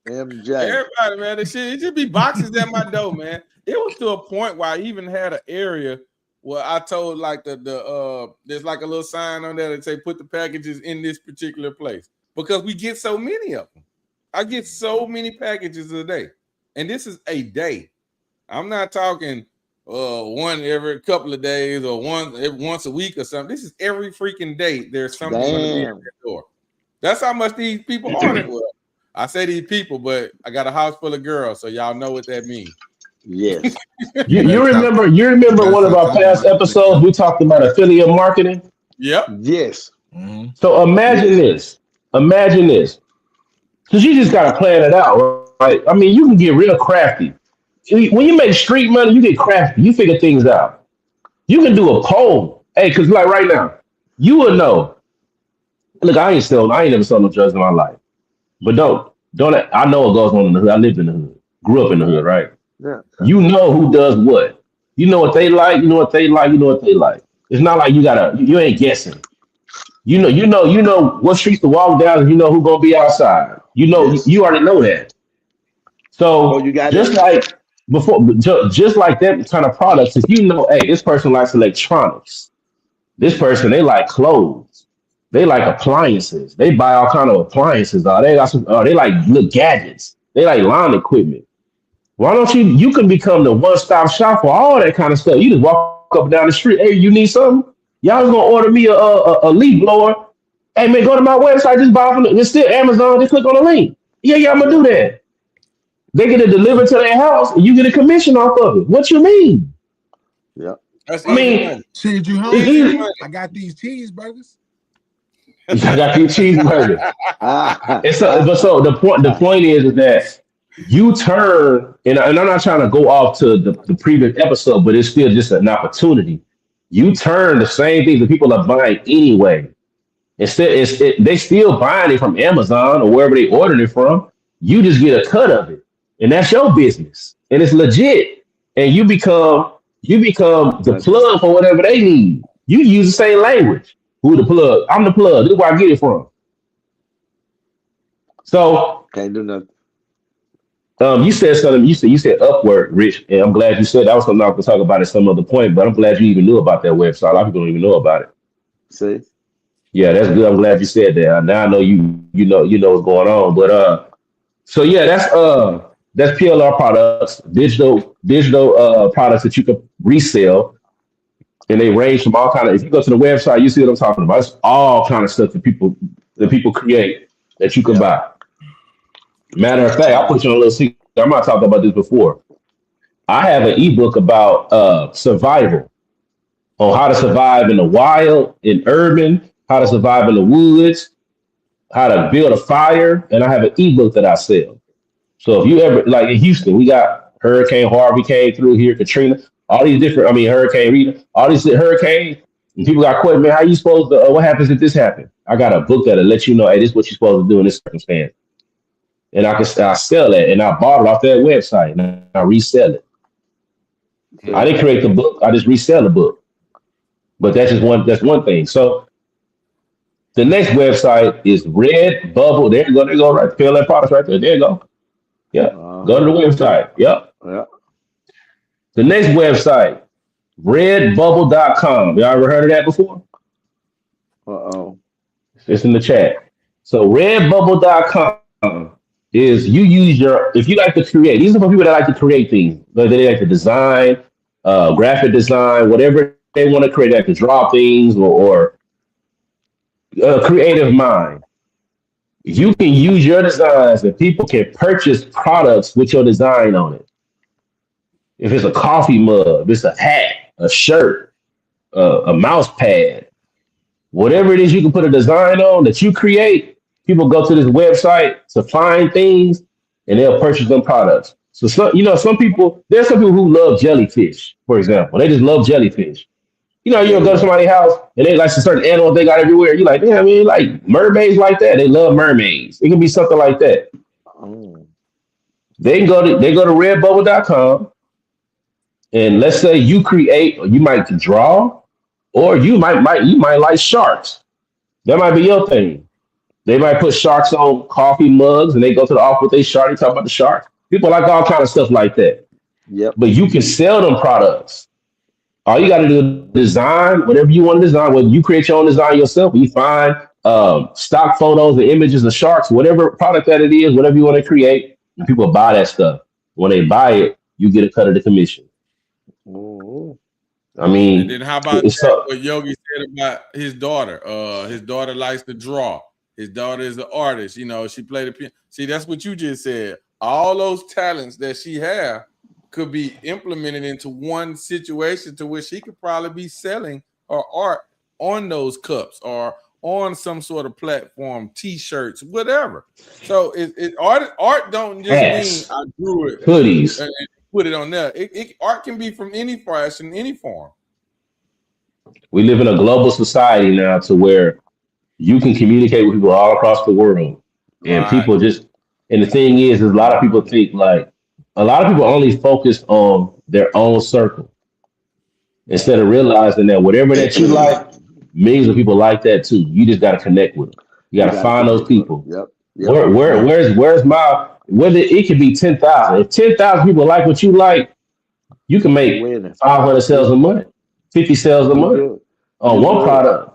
MJ. Everybody, man, the shit, it just be boxes at my door, man. It was to a point where I even had an area where I told like there's like a little sign on there that say put the packages in this particular place because we get so many of them. I get so many packages a day, and this is a day. I'm not talking one every couple of days or once a week or something. This is every freaking day. There's something going to be at Damn. that door. That's how much these people are. Well, I say these people, but I got a house full of girls, so y'all know what that means. Yes. You, You you gotta stop. remember you remember Gotta one of stop our talking past about that big episodes stuff. we talked about affiliate marketing. Yep. Yes. Mm-hmm. So imagine Yes. this. Imagine this. Because you just gotta plan it out, right? I mean, you can get real crafty. When you make street money, you get crafty. You figure things out. You can do a poll. Hey, because like right now, you would know. Look, I ain't never sold no drugs in my life. But don't I know what goes on in the hood. I lived in the hood. Grew up in the hood, right? Yeah. You know who does what. You know what they like, you know what they like, you know what they like. It's not like you ain't guessing. You know what streets to walk down and you know who gonna be outside. You know Yes. you already know that. Oh, So you got just it. like just like that kind of products, if you know, hey, this person likes electronics, this person they like clothes, they like appliances, they buy all kind of appliances. They got some. They like little gadgets. They like lawn equipment. Why don't you? You can become the one-stop shop for all that kind of stuff. You just walk up and down the street. Hey, you need something? Y'all was gonna order me a leaf blower. Hey man, go to my website. Just buy from it's still Amazon. Just click on the link. Yeah, I'm gonna Yeah. do that. They get it delivered to their house, and you get a commission off of it. What you mean? Yeah. That's I easy mean, money. Shit, you it's hungry? easy. I got these cheeseburgers. I got these cheeseburgers. Ah, And so, but so the point is that you turn, and I'm not trying to go off to the previous episode, but it's still just an opportunity. You turn the same things that people are buying anyway. Instead, they still buying it from Amazon or wherever they ordering it from. You just get a cut of it, and that's your business, and it's legit. And you become the Okay. plug for whatever they need. You use the same language. Who the plug? I'm the plug. This is where I get it from. So Can't do nothing. you said something. You said Upwork, Rich, and I'm glad you said that was something I was going to talk about at some other point. But I'm glad you even knew about that website. A lot of people don't even know about it. See? Yeah, that's good. I'm glad you said that. Now I know you know what's going on. But so yeah, that's PLR products, digital products that you can resell, and they range from all kind of. If you go to the website, you see what I'm talking about. It's all kind of stuff that people create that you can Yep. buy. Matter of fact, I'll Okay. put you on a little secret. I might talk about this before. I have an ebook about survival on how to survive in the wild, in urban, how to survive in the woods, how to build a fire, and I have an ebook that I sell. So if you ever like in Houston, we got Hurricane Harvey came through here, Katrina, all these different. I mean, Hurricane Rita, all these hurricanes. And people got questions, man. How you supposed to? What happens if this happens? I got a book that'll let you know, hey, this is what you're supposed to do in this circumstance, and I sell it, and I bought it off that website, and I resell it. I See? didn't create the book; I just resell the book. But that's just one. That's one thing. So the next website is Redbubble. There you go. There you go. Right, PLN products right there. There you go. Yeah. Go to Uh-huh. the website. Yep. Yeah. The next website, redbubble.com. Y'all ever heard of that before? Uh-oh. It's in the chat. So redbubble.com is you use your if you like to create, these are for people that like to create things, whether they like to design, graphic design, whatever they want to create, they like to draw things or creative mind. You can use your designs and people can purchase products with your design on it. If it's a coffee mug, if it's a hat, a shirt, a mouse pad, whatever it is you can put a design on that you create, people go to this website to find things and they'll purchase them products. So some people, there's some people who love jellyfish, for example. They just love jellyfish. You go to Yeah. somebody's house and they like certain animals they got everywhere. You like, damn, I mean, like mermaids like that. They love mermaids. It can be something like that. Oh. They go to redbubble.com and let's say you create or you might draw or you might like sharks. That might be your thing. They might put sharks on coffee mugs and they go to the office with their shark. They talk about the shark. People like all kind of stuff like that. Yep. But you can sell them products. All you got to do is design whatever you want to design. Whether you create your own design yourself, you find stock photos and images of sharks, whatever product that it is, whatever you want to create, and people buy that stuff. When they buy it, you get a cut of the commission. Oh. I And then mean, how about it's that? so What Yogi said about his daughter? His daughter likes to draw. His daughter is an artist. She played the piano. See, that's what you just said. All those talents that she have could be implemented into one situation to where she could probably be selling her art on those cups or on some sort of platform, t-shirts, whatever. So art don't just mean hats, I drew it hoodies. and put it on there. Art can be from any fashion, any form. We live in a global society now to where you can communicate with people all across the world. And Right. people just, and the thing is a lot of people think like, a lot of people only focus on their own circle instead of realizing that whatever that you like, millions of people like that too. You just got to connect with them. You You got to got to find those connect with them. people. Yep. Yep. Where's my, whether it could be 10,000. If 10,000 people like what you like, you can You make winning. 500 sales You a month, 50 sales a you month good. on You one good. product.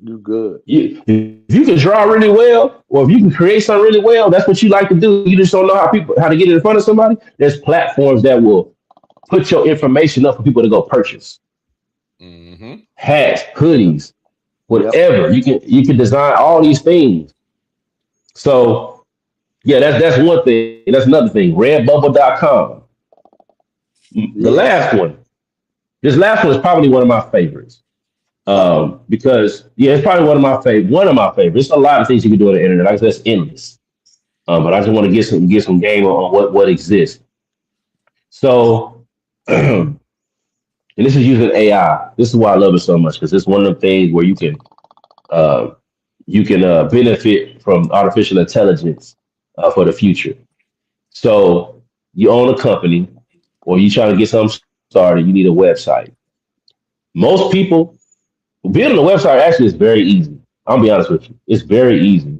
You good. If you can draw really well, or if you can create something really well, that's what you like to do. You just don't know how to get it in front of somebody. There's platforms that will put your information up for people to go purchase. Mm-hmm. Hats, hoodies, Yep. whatever. You can design all these things. So yeah, that's one thing. That's another thing. Redbubble.com. The Yes. last one. This last one is probably one of my favorites. Uh-oh. Because yeah, it's probably one of my favorites. There's a lot of things you can do on the internet. Like I said, it's endless. But I just want to get some game on what exists. So and this is using AI. This is why I love it so much because it's one of the things where uh, you can benefit from artificial intelligence for the future. So you own a company or you trying to get something started, you need a website. Most people building a website actually is very easy. I'll be honest with you. It's very easy.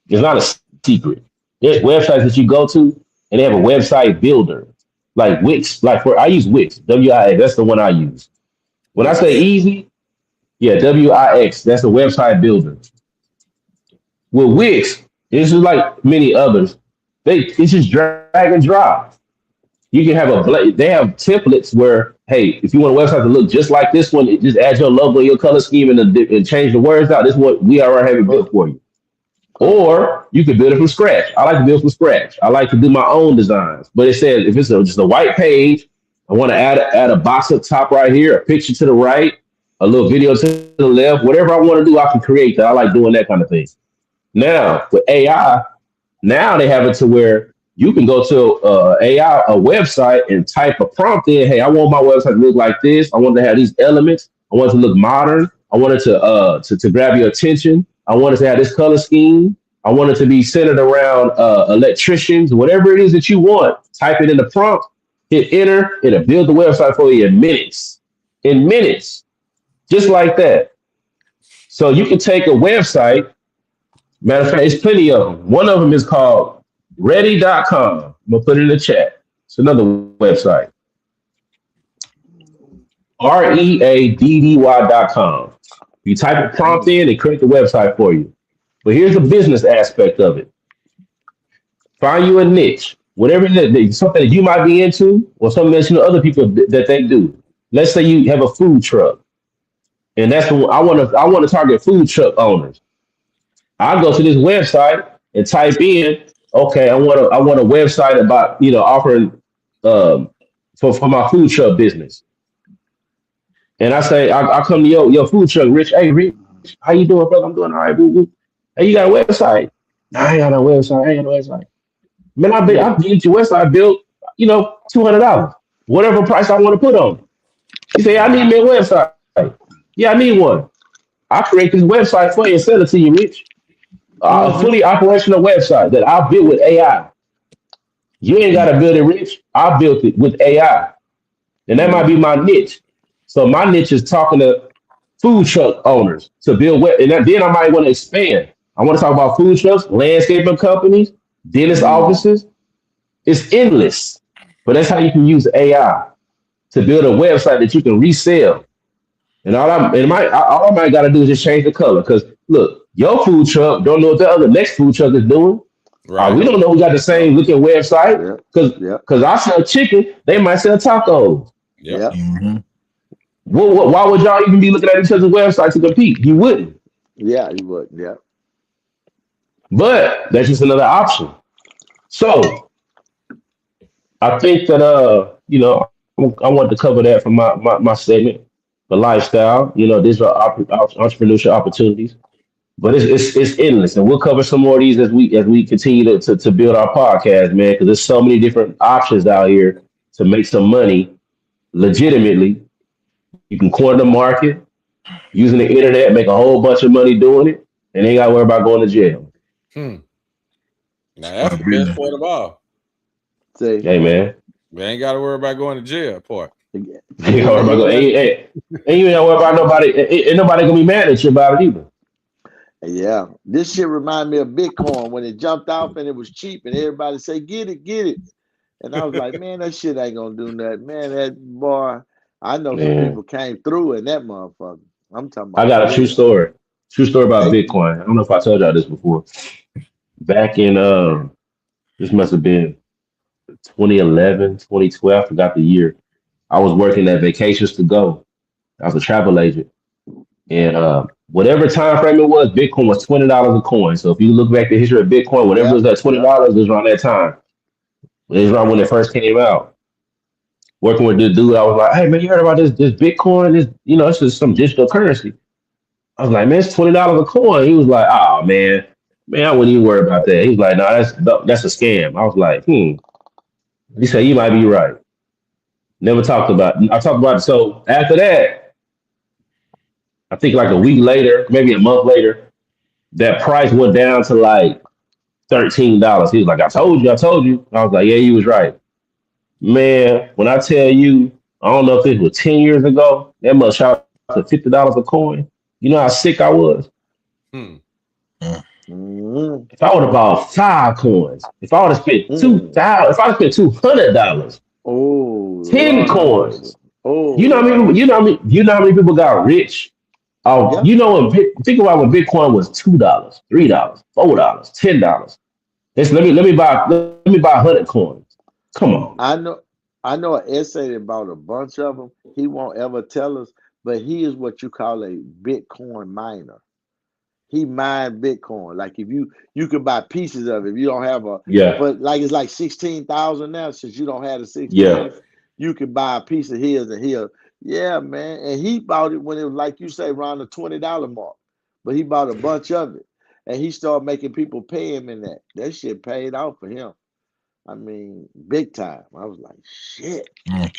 It's not a secret. There's websites that you go to and they have a website builder. Like Wix, like for I use Wix, WIX, that's the one I use. When I say Wix. easy, yeah, WIX, that's the website builder. With Wix, this is like many others. It's just drag and drop. You can have they have templates where, hey, if you want a website to look just like this one, it just add your logo, your color scheme, and change the words out. This is what we already have it built Cool. for you. Cool. Or you can build it from scratch. I like to build from scratch. I like to do my own designs. But it says if just a white page, I want to add a box up top right here, a picture to the right, a little video to the left. Whatever I want to do, I can create that. I like doing that kind of thing. Now with AI, now they have it to where you can go to AI a website and type a prompt in. Hey, I want my website to look like this. I want to have these elements. I want it to look modern. I want it to grab your attention. I want it to have this color scheme. I want it to be centered around electricians, whatever it is that you want. Type it in the prompt, hit enter, it'll build the website for you in minutes. In minutes, just like that. So you can take a website. Matter of fact, it's plenty of them. One of them is called ready.com. I'm going to put it in the chat. It's another website. readdy.com. You type a prompt in, they create the website for you. But here's the business aspect of it. Find you a niche, whatever it is, something that you might be into, or something that you know other people that they do. Let's say you have a food truck, and that's what I want to target food truck owners. I go to this website and type in, okay, I want a website about offering um, for my food truck business. And I say, I come to your food truck, Rich. Hey, Rich, how you doing, brother? I'm doing all right, boo boo. Hey, you got a website? Nah, I ain't got no website. I ain't got no website. Man, Yeah. I'll get your website built, $200, whatever price I want to put on it. He say, I need me a website. Yeah, I need one. I create this website for you and sell it to you, Rich. A Mm-hmm. fully operational website that I built with AI. You ain't got to build it, Rich. I built it with AI. And that might be Mm-hmm. my niche. So my niche is talking to food truck owners to build web. And then I might want to expand. I want to talk about food trucks, landscaping companies, dentist Mm-hmm. offices. It's endless. But that's how you can use AI to build a website that you can resell. And all I might got to do is just change the color. Because look, your food truck don't know what the other next food truck is doing. We Right. don't know we got the same looking website. Yep. Because Yep. I sell chicken, they might sell tacos. Yep. Yep. Mm-hmm. Why would y'all even be looking at each other's websites to compete? You wouldn't. Yeah, you would. Yeah. But that's just another option. So I think that I want to cover that for my segment, the lifestyle. These are entrepreneurship opportunities, but it's endless, and we'll cover some more of these as we continue to build our podcast, man. Because there's so many different options out here to make some money legitimately. You can corner the market using the internet, make a whole bunch of money doing it, and ain't got to worry about going to jail. Hmm. Now that's the best Agreed. part of all. See. Hey, man. We ain't got to worry about going to jail. Part. You ain't And gotta worry about, and and you ain't gotta worry about nobody. Ain't nobody gonna be mad at you about it either. yeah, this shit remind me of Bitcoin when it jumped off and it was cheap and everybody say get it, get it. And I was like, man, that shit ain't gonna do nothing. Man, that boy, I know some Man, people came through in that motherfucker. I'm talking I about for got a true real. story. True story about They Bitcoin. I don't know if I told y'all this before. Back in this must have been 2011, 2012. I forgot the year. I was working at Vacations to Go. I was a travel agent, and whatever time frame it was, Bitcoin was $20 a coin. So if you look back the history of Bitcoin, whatever yep, was at yep. $20, it was around that time. It was around when it first came out. Working with this dude, I was like, "Hey man, you heard about this Bitcoin? It's just some digital currency." I was like, "Man, it's $20 a coin." He was like, "Oh man, I wouldn't even worry about that." He was like, "No, that's a scam." I was like, "Hmm." He said, "You might be right." Never talked about it. I talked about it. So after that, I think like a week later, maybe a month later, that price went down to like $13. He was like, I told you. I was like, yeah, you was right. Man, when I tell you, I don't know if it was 10 years ago, that must shot to $50 a coin. You know how sick I was? Hmm. Mm, If I would have bought 5 coins, if I would have spent mm. if I would have spent $200, Oh, 10 Lord have mercy. coins. Oh, You know how Lord many have you know mercy. how many you know how many people got rich. Oh, Yeah, you know when think about when Bitcoin was $2, $3, $4, $10. Let me buy 100 coins. Come on. I know. I know an essay that bought a bunch of them. He won't ever tell us, but he is what you call a Bitcoin miner. He mined Bitcoin. Like if you could buy pieces of it. If you don't have a Yeah, but like it's like 16,000 now since you don't have the yeah. 16, you could buy a piece of his and he'll yeah, man. And he bought it when it was like you say around the $20 mark. But he bought a bunch of it. And he started making people pay him in that. That shit paid off for him. I mean, big time. I was like, shit. Mm.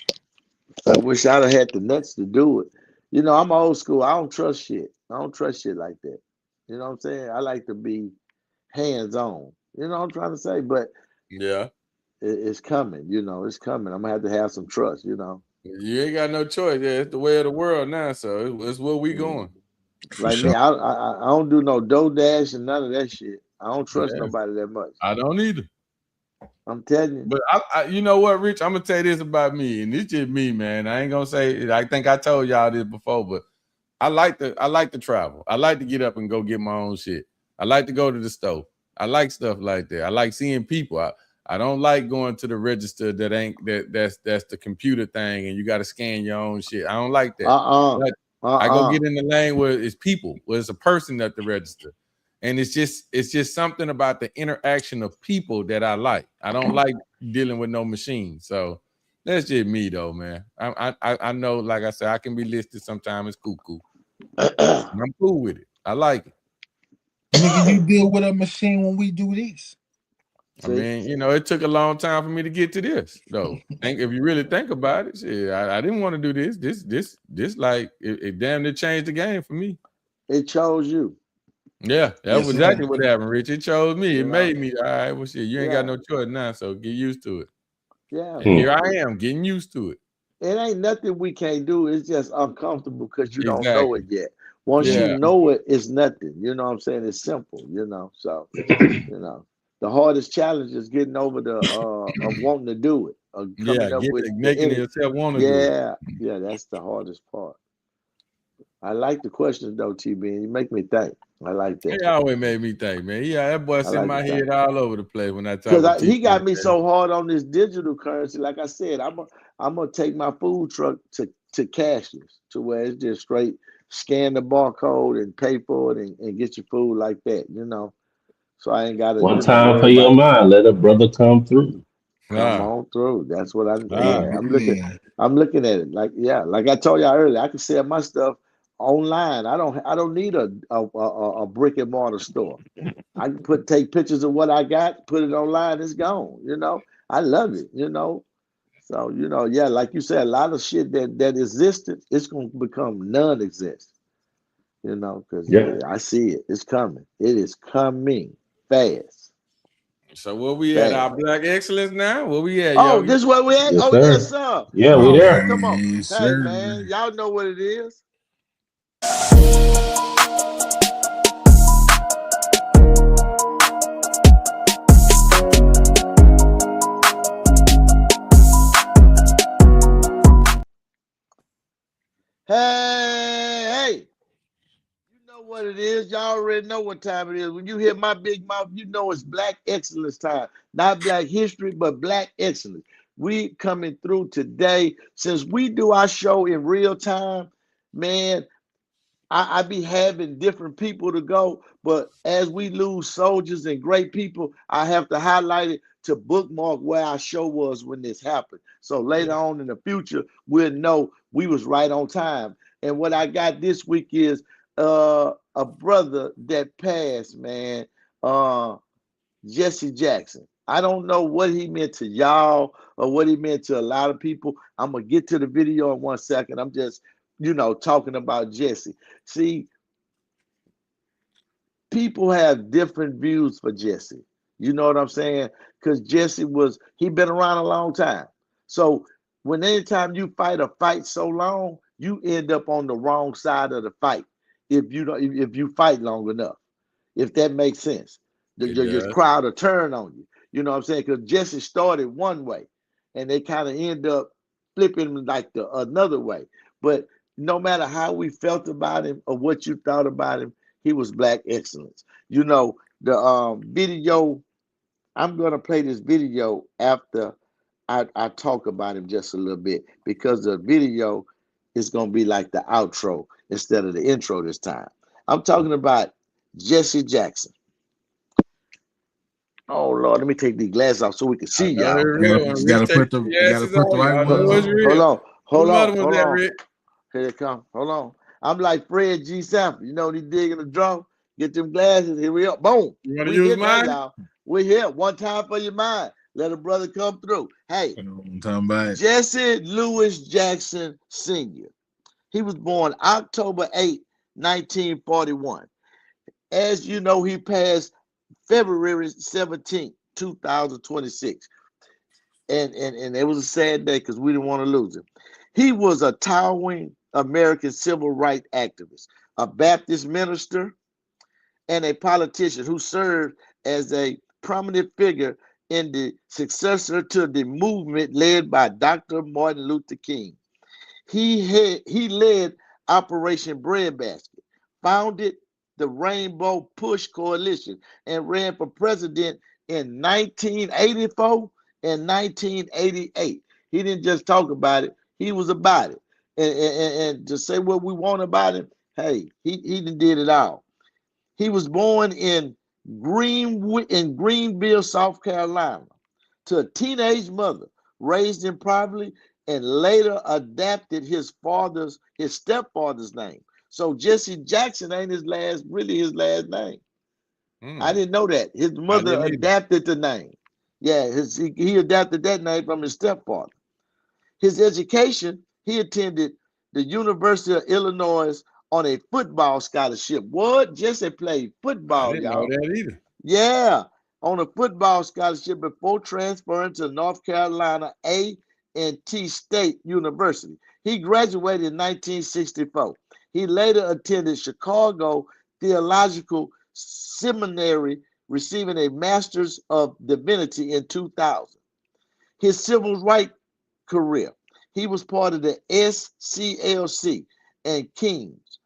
I wish I'd have had the nuts to do it. You know, I'm old school. I don't trust shit. I don't trust shit like that. You know what I'm saying? I like to be hands on. You know what I'm trying to say? But Yeah. it's coming. You know, it's coming. I'm gonna have some trust. You know, You ain't got no choice. Yeah, it's the way of the world now. So it's where we mm. going. For Like me, sure. I don't do no DoorDash and none of that shit. I don't trust Yeah. nobody that much. I don't either. I'm telling you. But you know what, Rich? I'm gonna tell you this about me, and it's just me, man. I ain't gonna say. I think I told y'all this before, but I like to travel. I like to get up and go get my own shit. I like to go to the store. I like stuff like that. I like seeing people. I don't like going to the register that ain't that's the computer thing and you got to scan your own shit. I don't like that. Uh But I go uh. get in the lane where it's people, where it's a person at the register. And it's just something about the interaction of people that I like. I don't like dealing with no machine. So that's just me though, man. I know, like I said, I can be listed sometimes as cuckoo. Uh. I'm cool with it. I like it. Nigga, you deal with a machine when we do this. I See, mean, it took a long time for me to get to this, though. Think if you really think about it, shit, I didn't want to do this. This, like it damn near changed the game for me. it chose you. Yeah, that was Yes, exactly sir. what happened, Rich. It chose me. It You know. made me. All right, well, shit, you ain't got Yeah. no choice now, so get used to it. Yeah. And here Hmm. I am, getting used to it. It ain't nothing we can't do. It's just uncomfortable because you don't know Exactly. it yet. Once you Yeah. know it, it's nothing. You know what I'm saying? It's simple, you know. So, you know, the hardest challenge is getting over the of wanting to do it, or Yeah. coming up with the Making energy. yourself want to do it. Yeah, yeah, that's the hardest part. I like the questions though, TB. You make me think. I like that. It always made me think, man. Yeah, that boy I sent like to my think. head all over the place when I talk with Because he TB. got me so hard on this digital currency. Like I said, I'm gonna take my food truck to cashless, to where it's just straight scan the barcode and pay for it and get your food like that. You know, so I ain't gotta One time for worry your about mind, let a brother come through. come Ah, on through. That's what I ah. yeah. Amen. I'm looking at it like yeah. Like I told y'all earlier, I can sell my stuff online. I don't need a brick and mortar store. I can take pictures of what I got, put it online, it's gone. You know, I love it. You know, so yeah, like you said, a lot of shit that existed, it's gonna become non-existent. You know, because Yeah. I see it. It's coming. It is coming fast, So where we at? Our fast. black excellence now? Where we at, Oh, Yogi? this where we at? Yes, Oh, yes, sir. sir. Yeah, Come we on, man. there. Come on. Yes, Hey, sir. man, y'all know what it is. Hey, you know what it is. Y'all already know what time it is. When you hear my big mouth, you know it's Black Excellence time. Not Black History, but Black Excellence. We coming through today. Since we do our show in real time, man, I be having different people to go, but as we lose soldiers and great people, I have to highlight it to bookmark where our show was when this happened. So later on in the future, we'll know we was right on time. And what I got this week is a brother that passed, man, Jesse Jackson. I don't know what he meant to y'all or what he meant to a lot of people. I'm gonna get to the video in 1 second. I'm just, talking about Jesse. See, people have different views for Jesse. You know what I'm saying? Because Jesse he been around a long time. So when anytime you fight a fight so long, you end up on the wrong side of the fight if you don't if you fight long enough. If that makes sense. It Your does. crowd will turn on you. You know what I'm saying? Because Jesse started one way and they kind of end up flipping like the another way. But no matter how we felt about him or what you thought about him, he was black excellence. The video, I'm gonna play this video after I talk about him just a little bit because the video is gonna be like the outro instead of the intro this time. I'm talking about Jesse Jackson. Oh Lord, let me take these glasses off so we can I see know it's y'all, man. real. When You Rich gotta take put the the you gotta glasses put the on, right y'all ones know it's on. Hold real. on, Who hold the other on, ones hold that, on. Rick? Here it come. Hold on. I'm like Fred G. Sanford. He dig in the draw, get them glasses. Here we are. Boom. You want to We use here now, mine? y'all. We here. One time for your mind. Let a brother come through. Hey, You know what I'm talking about? Jesse Lewis Jackson Sr. He was born October 8, 1941. As you know, he passed February 17th, 2026. And it was a sad day because we didn't want to lose him. He was a towering American civil rights activist, a Baptist minister, and a politician who served as a prominent figure in the successor to the movement led by Dr. Martin Luther King. He led Operation Breadbasket, founded the Rainbow Push Coalition, and ran for president in 1984 and 1988. He didn't just talk about it; he was about it. And to say what we want about him, hey, he did it all. He was born in Greenville, South Carolina, to a teenage mother, raised in poverty, and later adapted his stepfather's name. So Jesse Jackson ain't his last name. I Mm, didn't know that. His I mother didn't either. adapted the name. Yeah, he adapted that name from his stepfather. His education, he attended the University of Illinois on a football scholarship. What? Jesse played I football, didn't know y'all. that either. Yeah, on a football scholarship before transferring to North Carolina A&T State University. He graduated in 1964. He later attended Chicago Theological Seminary, receiving a Master's of Divinity in 2000. His civil rights career, he was part of the SCLC and Kings.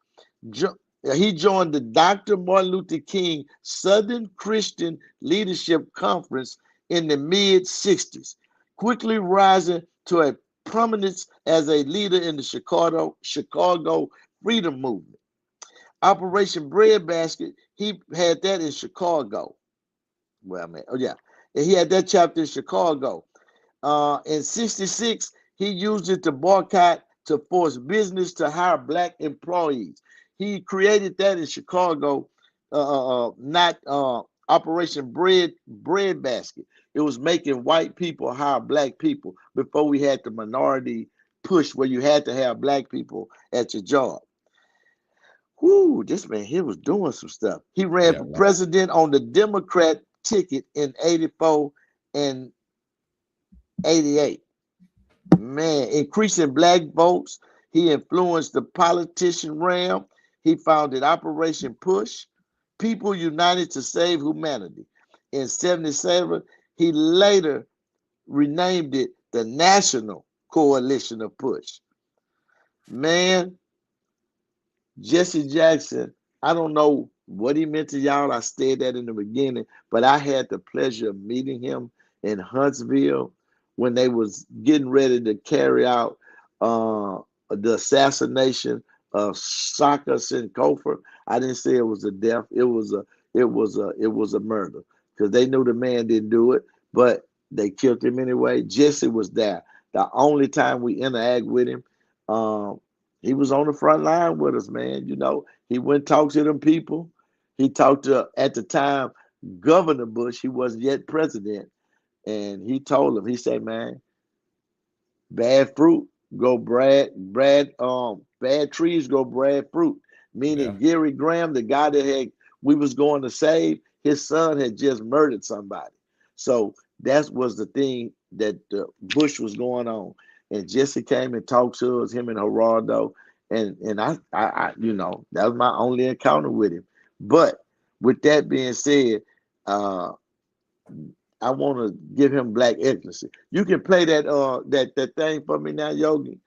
He joined the Dr. Martin Luther King Southern Christian Leadership Conference in the mid 60s, quickly rising to a prominence as a leader in the Chicago Freedom Movement. Operation Breadbasket, he had that in Chicago. Well, I mean, oh yeah, and he had that chapter in Chicago. In 66, he used it to boycott to force business to hire black employees. He created that in Chicago, not Operation Breadbasket. It was making white people hire black people before we had the minority push where you had to have black people at your job. Whoo, this man here was doing some stuff. He ran Yeah, for right. president on the Democrat ticket in 84 and 88. Man, increasing black votes. He influenced the politician realm. He founded Operation Push, People United to Save Humanity. In 77, he later renamed it the National Coalition of Push. Man, Jesse Jackson, I don't know what he meant to y'all. I said that in the beginning, but I had the pleasure of meeting him in Huntsville when they was getting ready to carry out the assassination of Shaka Sankofa. I didn't say it was a death. It was a murder because they knew the man didn't do it, but they killed him anyway. Jesse was there. The only time we interact with him, um, he was on the front line with us, man. He went and talked to them people. He talked to, at the time, Governor Bush. He wasn't yet president. and he told him, he said, man, bad fruit go bad trees go bad fruit. Yeah. Meaning Gary Graham, the guy that we was going to save, his son had just murdered somebody. So that was the thing that the Bush was going on. And Jesse came and talked to us, him and Geraldo. And I that was my only encounter with him. But with that being said, I want to give him black excellence. You can play that thing for me now, Yogi,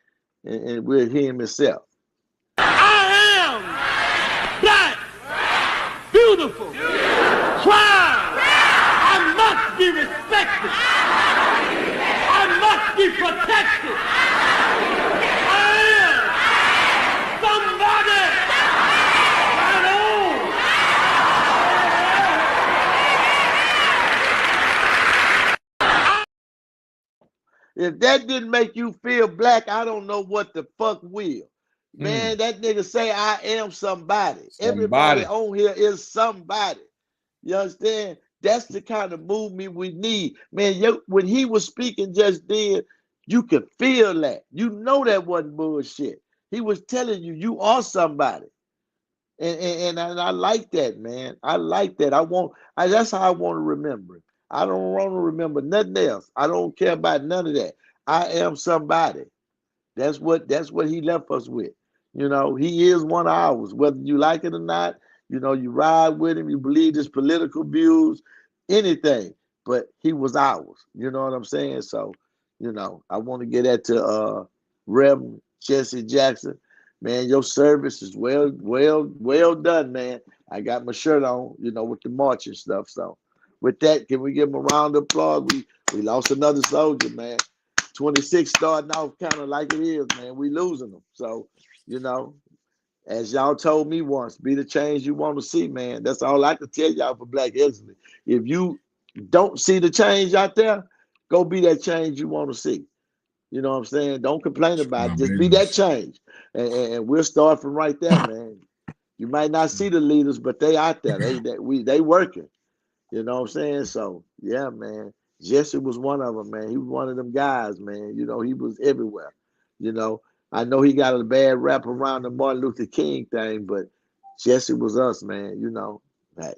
and we'll hear him himself. I am black, beautiful, proud. I must be respected. I must be protected. I am somebody. I know. If that didn't make you feel black, I don't know what the fuck will. Man, that nigga say I am somebody. Everybody Somebody. on here is somebody. You understand? That's the kind of movement we need. Man, when he was speaking just then, you could feel that. You know that wasn't bullshit. He was telling you, you are somebody. And I like that, man. I like that. That's how I want to remember it. I don't want to remember nothing else. I don't care about none of that. I am somebody. That's what he left us with. He is one of ours, whether you like it or not. You ride with him, you believe his political views, anything, but he was ours. You know what I'm saying? So, I want to get that to Reverend Jesse Jackson. Man, your service is well done, man. I got my shirt on, with the march and stuff. So with that, can we give him a round of applause? We lost another soldier, man. 26 starting off kind of like it is, man. We losing them. So, as y'all told me once, be the change you want to see, man. That's all I can tell y'all for Black Excellence. If you don't see the change out there, go be that change you want to see. You know what I'm saying? Don't complain about it. Just be that change. And we'll start from right there, man. You might not see the leaders, but they out there. They working. You know what I'm saying? So, yeah, man. Jesse was one of them, man. He was one of them guys, man. He was everywhere. I know he got a bad rap around the Martin Luther King thing, but Jesse was us, man. Hey,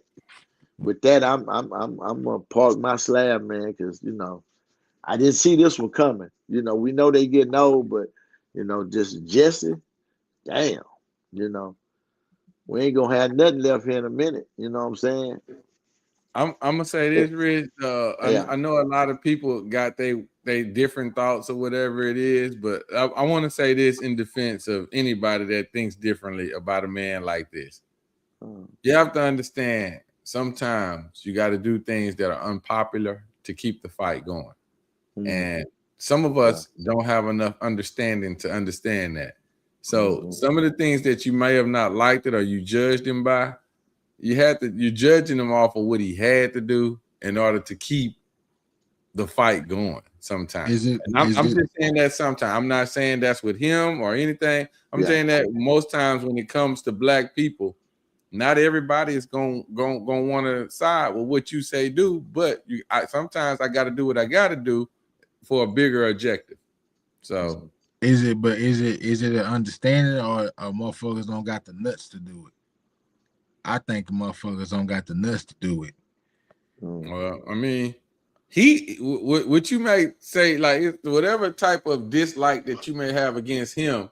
with that, I'm gonna park my slab, man, because I didn't see this one coming. We know they getting old, but just Jesse, damn, we ain't gonna have nothing left here in a minute. You know what I'm saying? I'm gonna say this, Rich. I know a lot of people got they different thoughts or whatever it is, but I want to say this in defense of anybody that thinks differently about a man like this. You have to understand, sometimes you got to do things that are unpopular to keep the fight going. And some of us don't have enough understanding to understand that. So some of the things that you may have not liked it or you judged him by, you're judging him off of what he had to do in order to keep the fight going sometimes. I'm just saying that sometimes. I'm not saying that's with him or anything. I'm saying that most times when it comes to Black people, not everybody is gonna want to side with what you say do, but sometimes I got to do what I got to do for a bigger objective. So is it an understanding or motherfuckers don't got the nuts to do it? I think motherfuckers don't got the nuts to do it. Well, I mean, what you may say, like whatever type of dislike that you may have against him,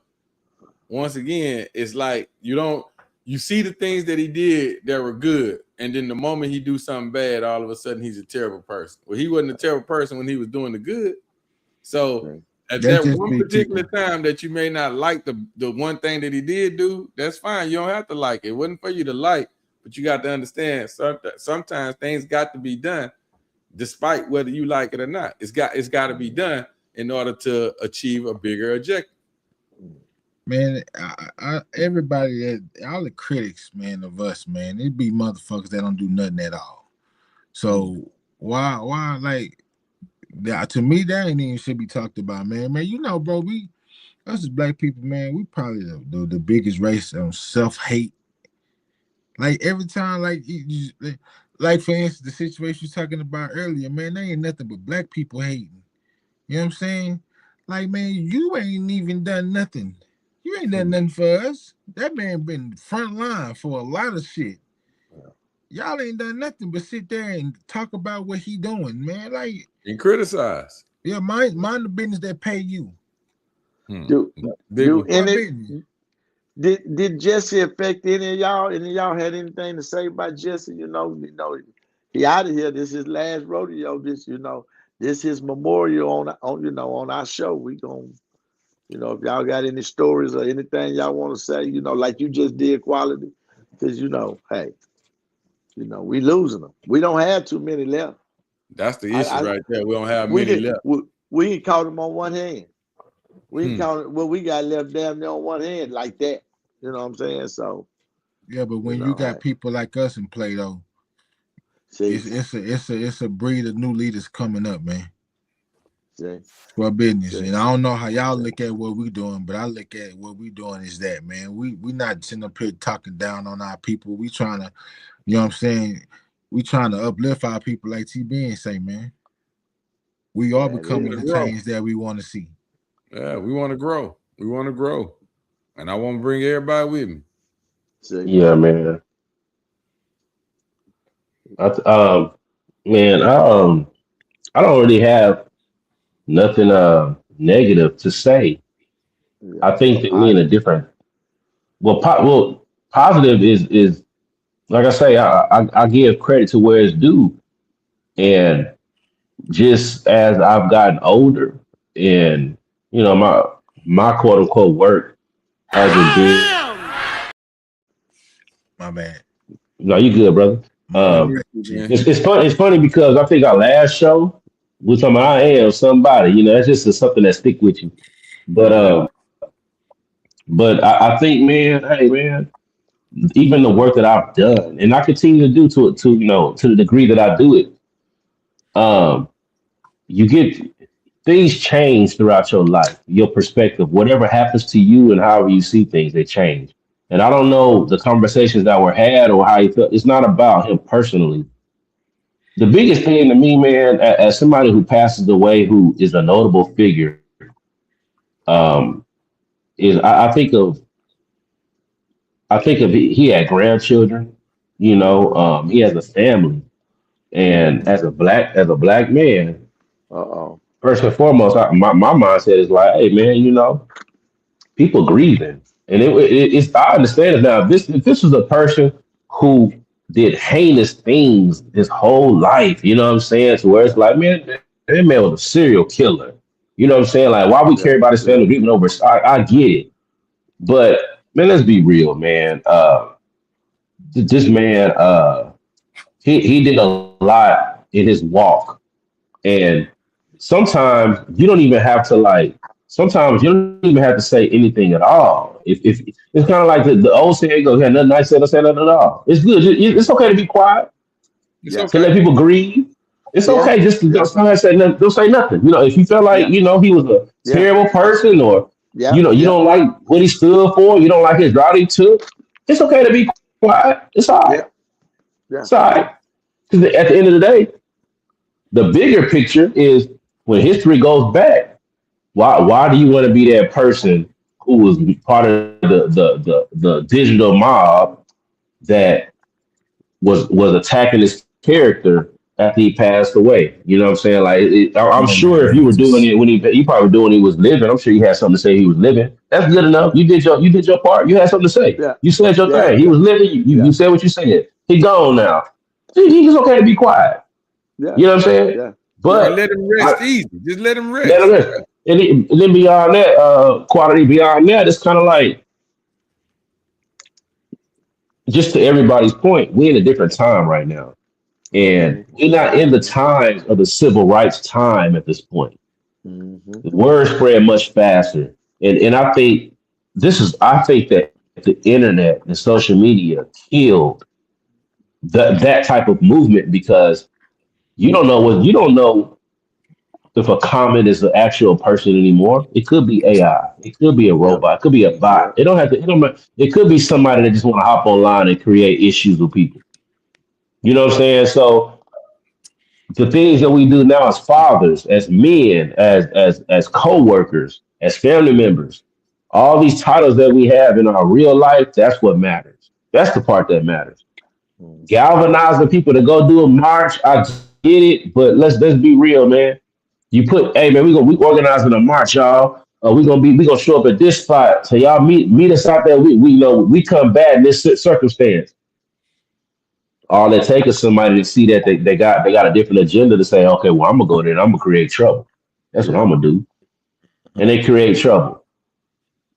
once again, it's like you see the things that he did that were good, and then the moment he do something bad, all of a sudden he's a terrible person. Well, he wasn't a terrible person when he was doing the good. So at that one particular time that you may not like the one thing that he did do, that's fine. You don't have to like it. It wasn't for you to like, but you got to understand sometimes things got to be done despite whether you like it or not. It's got to be done in order to achieve a bigger objective. Man, everybody all the critics, man, of us, man, it be motherfuckers that don't do nothing at all. So why like to me that ain't even should be talked about, man. Man, bro, us as Black people, man, we probably the biggest race on self-hate. Like every time, like like for instance, the situation you're talking about earlier, man, they ain't nothing but black people hating. You know what I'm saying? Like, man, you ain't even done nothing. You ain't done nothing for us. That man been front line for a lot of shit. Y'all ain't done nothing but sit there and talk about what he doing, man. Like, And criticize. yeah, mind the business that pay you. Do Big do one. My any business. did Jesse affect any of y'all? Any of y'all had anything to say about Jesse? He out of here. This is his last rodeo. This his memorial on our show. We going if y'all got any stories or anything y'all want to say, like you just did, Quality, because hey, we losing them. We don't have too many left. That's the I, issue I right there. We don't have we many did left. we can count them on one hand. We can Hmm. count what we got left damn near on one hand like that. You know what I'm saying? So, Yeah, but when you got hey, people like us in play though, see, it's a breed of new leaders coming up, man. see, For our business. see, And I don't know how y'all see. look at what we doing, but I look at what we doing is that, man. We not sitting up here talking down on our people. We trying to, you know what I'm saying? We trying to uplift our people like TB and say, man. We are That We becoming want is. the to grow. change that we want to see. Yeah, we want to grow. We want to grow. And I want to bring everybody with me. See, Yeah, man. I, man, I don't really have nothing negative to say. yeah, I think that we in a positive. different positive is like I say, I give credit to where it's due. And just as I've gotten older and my quote unquote work hasn't been My bad. no, you good, brother. My I Um miss you, shit. man. it's funny because I think our last show was talking about I am somebody, that's just something that stick with you. But Yeah. but I think, man, hey man, even the work that I've done and I continue to do to the degree that I do it, um, you get things change throughout your life, your perspective, whatever happens to you and however you see things, they change. And I don't know the conversations that were had or how he felt. It's not about him personally. The biggest thing to me, man, as somebody who passes away, who is a notable figure, um, is I think of he had grandchildren, Mm-hmm. he has a family, and Mm-hmm. as a black man, Uh-oh. first and foremost, my mindset is like, hey man, people grieving, and it's I understand it now. If this was a person who did heinous things his whole life, you know what I'm saying? To where it's Yeah, like, man, that man was a serial killer. You know what I'm saying? Like, why we care yeah, about his family yeah, grieving over? I get it, but man, let's be real, man. This man, he did a lot in his walk, and sometimes you don't even have to like. Sometimes you don't even have to say anything at all. If it's kind of like the old saying goes, "Yeah, nothing nice said, don't say nothing at all." It's good. It's okay to be quiet, It's yeah, to okay. let people grieve. It's yeah, okay just to yeah, sometimes say nothing. Don't say nothing. If you feel like yeah, he was a yeah, terrible person, or yeah, you yeah, don't like what he stood for, you don't like his route he took. It's okay to be quiet. It's all right. yeah, It's all yeah, right. Because at the end of the day, the bigger picture is when history goes back. Why do you want to be that person who was part of the digital mob that was attacking his character after he passed away? You know what I'm saying? Like, I'm Yeah, sure if you man. were doing it when you probably doing it, he was living. I'm sure you had something to say. He was living. That's good enough. You did your part. You had something to say. yeah, You said your yeah, thing. He yeah, was living. You yeah, said what you said. He gone now. He's okay to be quiet. yeah, You know what I'm saying? yeah, yeah, And let But him rest I, easy. Just let him let him rest. rest. And then beyond that, quality beyond that, it's kind of like, just to everybody's point, we're in a different time right now. And mm-hmm, we're not in the mm-hmm, times of the civil rights time at this point. mm-hmm, The word spread much faster. And I think that the internet and social media killed that type of movement, because you don't know if a comment is an actual person anymore. It could be AI. It could be a yep, robot. It could be a bot. yep, It don't have to. It could be somebody that just want to hop online and create issues with people. You know what I'm saying? So the things that we do now as fathers, as men, as co-workers, as family members, all these titles that we have in our real life, that's what matters. That's the part that matters. Mm. Galvanizing people to go do a march, I get it, but let's be real, man. You put, hey man, we organizing a march, y'all. We gonna show up at this spot. So y'all meet us out there. We know we come bad in this circumstance. All it takes is somebody to see that they got a different agenda to say, okay, well, I'm gonna go there and I'm gonna create trouble. That's what Yeah. I'm gonna do. And they create trouble.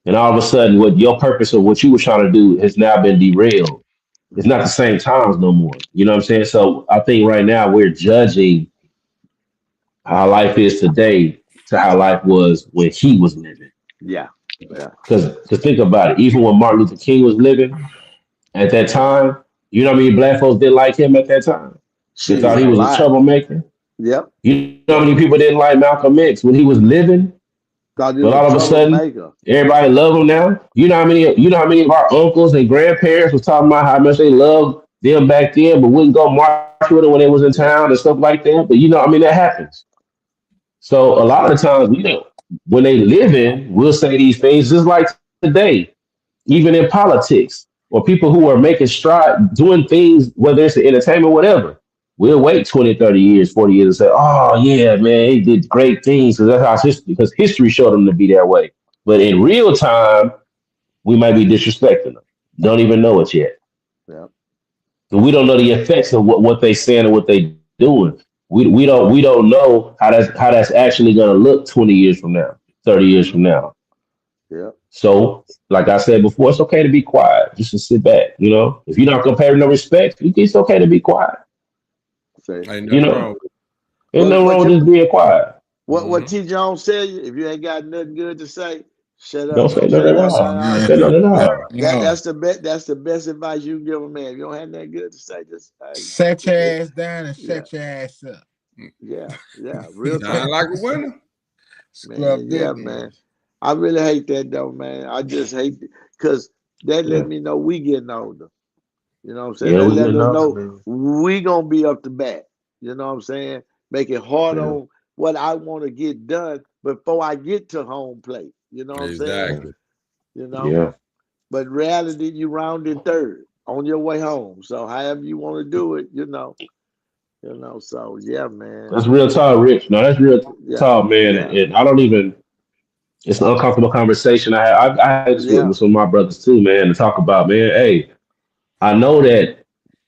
And all of a sudden, what your purpose or what you were trying to do has now been derailed. It's not the same times no more. You know what I'm saying? So I think right now we're judging how life is today to how life was when he was living. Yeah. Yeah. Because think about it, even when Martin Luther King was living at that time, you know how many black folks didn't like him at that time? They Shit, thought he a was a lot. troublemaker. Yep. You know how many Yep. people didn't like Malcolm X when he was living? Thought he But was a all of a sudden, troublemaker. everybody love him now. You know how many of our uncles and grandparents was talking about how much they loved them back then, but wouldn't go march with them when they was in Yeah. town and stuff like that. But that happens. So a lot of the times, when they live in, we'll say these things just like today, even in politics or people who are making stride, doing things, whether it's the entertainment, whatever. We'll wait 20, 30 years, 40 years and say, oh, yeah, man, he did great things because that's how history, because history showed them to be that way. But in real time, we might be disrespecting them. Don't even know it yet. Yep. And we don't know the effects of what they saying and what they doing. We don't know how that's actually gonna look 20 years from now, 30 years from Mm-hmm. now. Yep. So, like I said before, it's okay to be quiet, just to sit back. If you're not gonna pay no respect, it's okay to be quiet. See. Ain't You nothing know, wrong with ain't What nothing what wrong with you just being quiet. what it. T Jones tell you? If you ain't got nothing good to say, shut Don't up. say Don't nothing say at nothing all. at Don't all. Yeah. say nothing at That all. No. that's the best advice you can give a man. If you don't have nothing good to say, just hey, Set your ass down and yeah, shut your ass up. yeah, yeah. Real Sound talk. like a winner. Man, Scrub yeah, business. man. I really hate that though, man. I just hate it because that let Yeah, me know we getting older. You know what I'm saying? yeah, That we let getting us older, know man. we gonna be up to bat. You know what I'm saying? Make it hard Yeah, on what I want to get done before I get to home plate. You know what I'm saying? yeah, Exactly. You know? yeah. But reality, you rounded third on your way home. So however you want to do it, So yeah, man. That's real talk, Rich. No, that's real talk, Yeah, man. And yeah, I don't even. It's an uncomfortable conversation. I had this with yeah, some of my brothers too, man, to talk about, man. Hey, I know that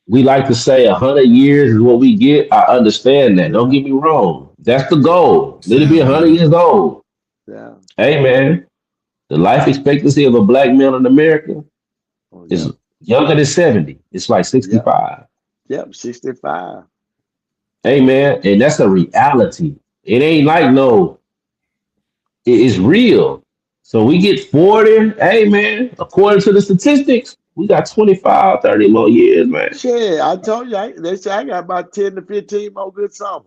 we like to say 100 years is what we get. I understand that. Don't yeah, get me wrong. That's the yeah, goal. Let it be Sound 100 good. years old. yeah. Hey, man, the life expectancy of a black male in America Oh, is yep, younger than 70. It's like yep, 65. yep. 65. Hey, man, and that's a reality. It ain't like no, it's real. So we get 40. Hey, man, according to the statistics, we got 25, 30 more years, man. Shit, I told you, they say I got about 10 to 15 more good summers.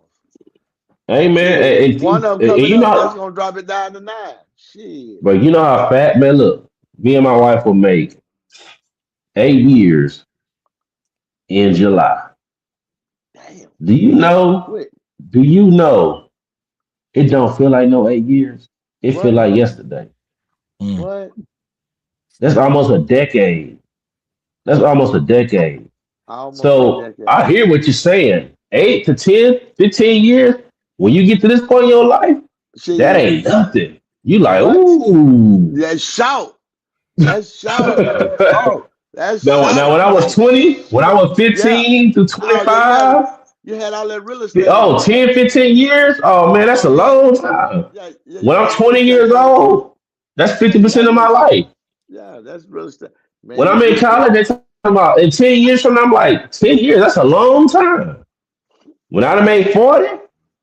Hey, man, Shit, one of them and coming you up, that's know, gonna drop it down to 9. Shit, but you know how fat, man, look, me and my wife will make 8 years in July. damn, Do you know? quick. Do you know? It don't feel like no 8 years. It feel What? like yesterday. Mm. What? That's almost a decade. That's almost a decade. Almost a So decade. I hear what you're saying. 8 to 10, 15 years. When you get to this point in your life, that Shit, ain't nothing. You like, what? ooh. That's shout. That's shout. Oh, That's Now, shout, when I was man. 20, when I was Yeah. 15 to Oh yeah, 25, you had all that real estate oh, money. 10, 15 years, oh man, that's Oh a yeah, long time. yeah, yeah. When You I'm had real 20 estate years money too. old, that's Yeah, you 50% had of real my estate. life. Yeah, that's real estate. Man, When you I'm in get to college, they talking about in 10 years from now, I'm like, 10 years, that's a long time. When I done made 40,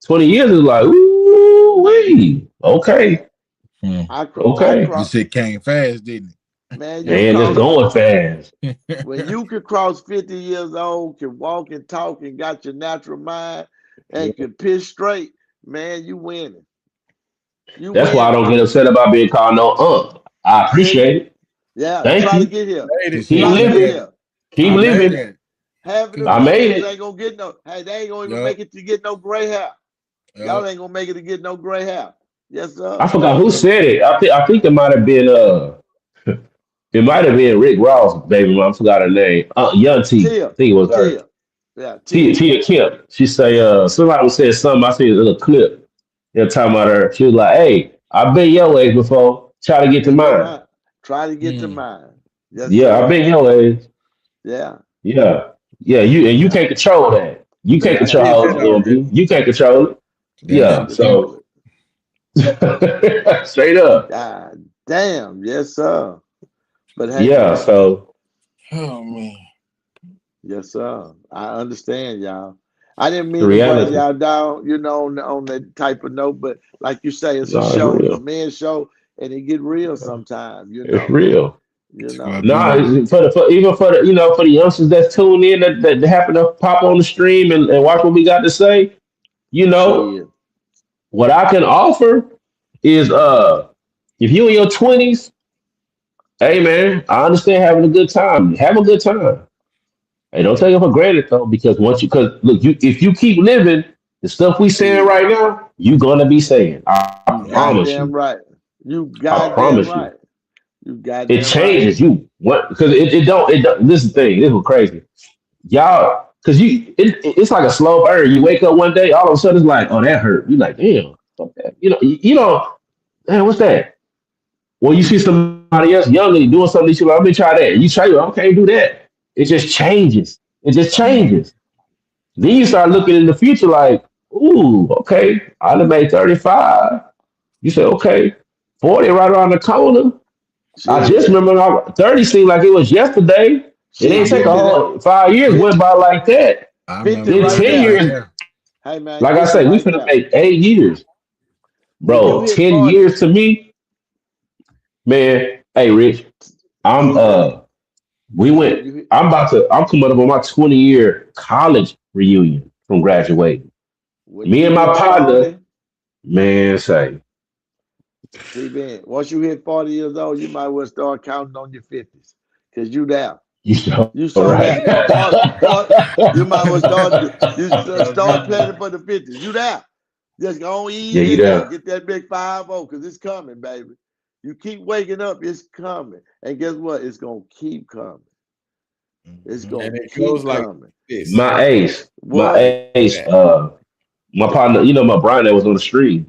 20 years is like, ooh, wee. Okay, Mm. I okay. You cross. said came fast, didn't Man, you And it's cross going fast. it? when you could cross 50 years old, can walk and talk and got your natural mind Yeah. and can pitch straight, man, you winning. You That's why I winning. don't get upset about being called no I See? appreciate it. Yeah, Thank try to you. get here. made He it. Keep said, Try to "You get living. made it. here. Keep I I made made living. it. it." Half of them I young made niggas it. ain't gonna get no. Hey, they ain't gonna even Yup. make it to get no gray hair. Y'all Yup. ain't gonna make it to get no gray hair. Yes, I sir. forgot who said it. I think it might have been it might have been Rick Ross, baby. I forgot her name. Young T. I Tia, think it was her. Tia, yeah, Tia Tia. Tia Kemp. She say somebody said something. I seen a little clip. They're talking about her. She was like, "Hey, I've been your age before. Try to get to To get mine. mine, try to get to Mm. mine. Yes, Yeah, I've sir. been your age. Yeah, Yeah, yeah. You yeah. can't control that. You You can't That's can't control been how old that you're control gonna it. be. already. You can't control it. That Can't Yeah. been done. So control it. straight up. God damn. Yes, sir. But hey, Yeah. man. So Oh man. Yes, sir. I understand, y'all. I didn't the mean to bring reality. y'all down, on that type of note, but like you say, it's a No, it's show, it's a real. men's show, and it get real sometimes, It's real. That's why I You be No, know. even for the for the youngsters that's tuned in that happen to pop on the stream and watch what we got to say. You know Shit. what I can offer is if you in your 20s, hey man, I understand having a good time. Have a good time. Hey, don't take it for granted though, because because look, if you keep living the stuff we saying Shit. right now, you gonna be saying. I You promise you. goddamn right. You I goddamn promise you. right. You It goddamn right. changes you. What? Because it don't. This is the thing. This was crazy. Y'all, because it's like a slow burn. You wake up one day, all of a sudden it's like, oh, that hurt. You like, damn, fuck that. Man, what's that? Well, you see somebody else younger doing something, you like, let me try that. You try, I can't do that. It just changes. It just Mm. changes. Then you start looking in the future like, ooh, okay, I done made 35. You say, okay, 40 right around the corner. I just Shit. remember 30 seemed like it was yesterday. It I ain't Shit, take a 50 remember. that whole 5 years 50, went by like that. 50 50 Then right was 10 there. right years, there. Hey man, like I 50 say, we right finna there. make 8 years. When you Bro, hit 10 40, years to me, man. Hey, Rich, I'm when we when went, you hit I'm coming up on my 20-year college reunion from graduating. when Me you and my hit partner, 40, man, say, see man, once you hit 40 years old, you might well start counting on your 50s. Cause you there. you know, You so right? there. Part, you might well start planning for the 50s. You there. Just go on Yeah, ease you in there. there. Get that big 5-0 because it's coming, baby. You keep waking up, it's coming. And guess what? It's gonna keep coming. It's Mhm. gonna And it goes keep like coming. this. My ace, my What? ace, That. my partner, my Brian that was on the street.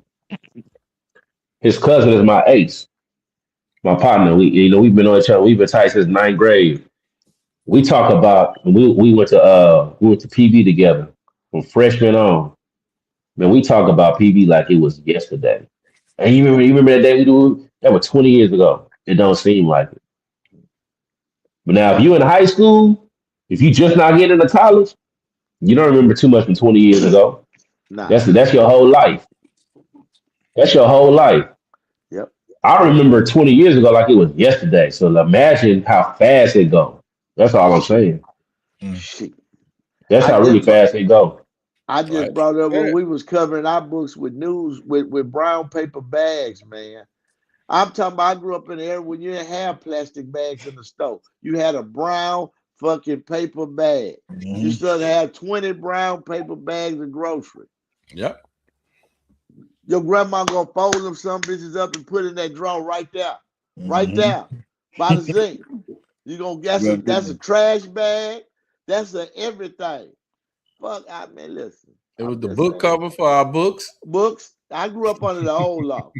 His cousin is my ace, my partner. We've been on each other. We've been tight since ninth grade. We talk about we went to PB together from freshman on. Man, we talk about PB like it was yesterday. And you remember that day we do that was 20 years ago. It don't seem like it. But now if you in high school, if you just not getting into college, you don't remember too much from 20 years ago. Nah. That's your whole life. That's your whole life. Yep. I remember 20 years ago like it was yesterday. So imagine how fast it go. That's all I'm Shit. saying. Mm. Shit. That's I how really just brought fast it go. I Like just brought up when that. we was covering our books with news with brown paper bags, man. I'm talking about I grew up in the era when you didn't have plastic bags in the store. You had a brown fucking paper bag. You Mhm. still had 20 brown paper bags of groceries. Yep. Your grandma gonna fold them some bitches up and put in that drawer right there. Right Mhm. there. By the zinc. You gonna Well, that's a trash bag. That's a everything. Fuck I mean listen. It was I'm the just book saying. cover for our books. Books. I grew up under the old law.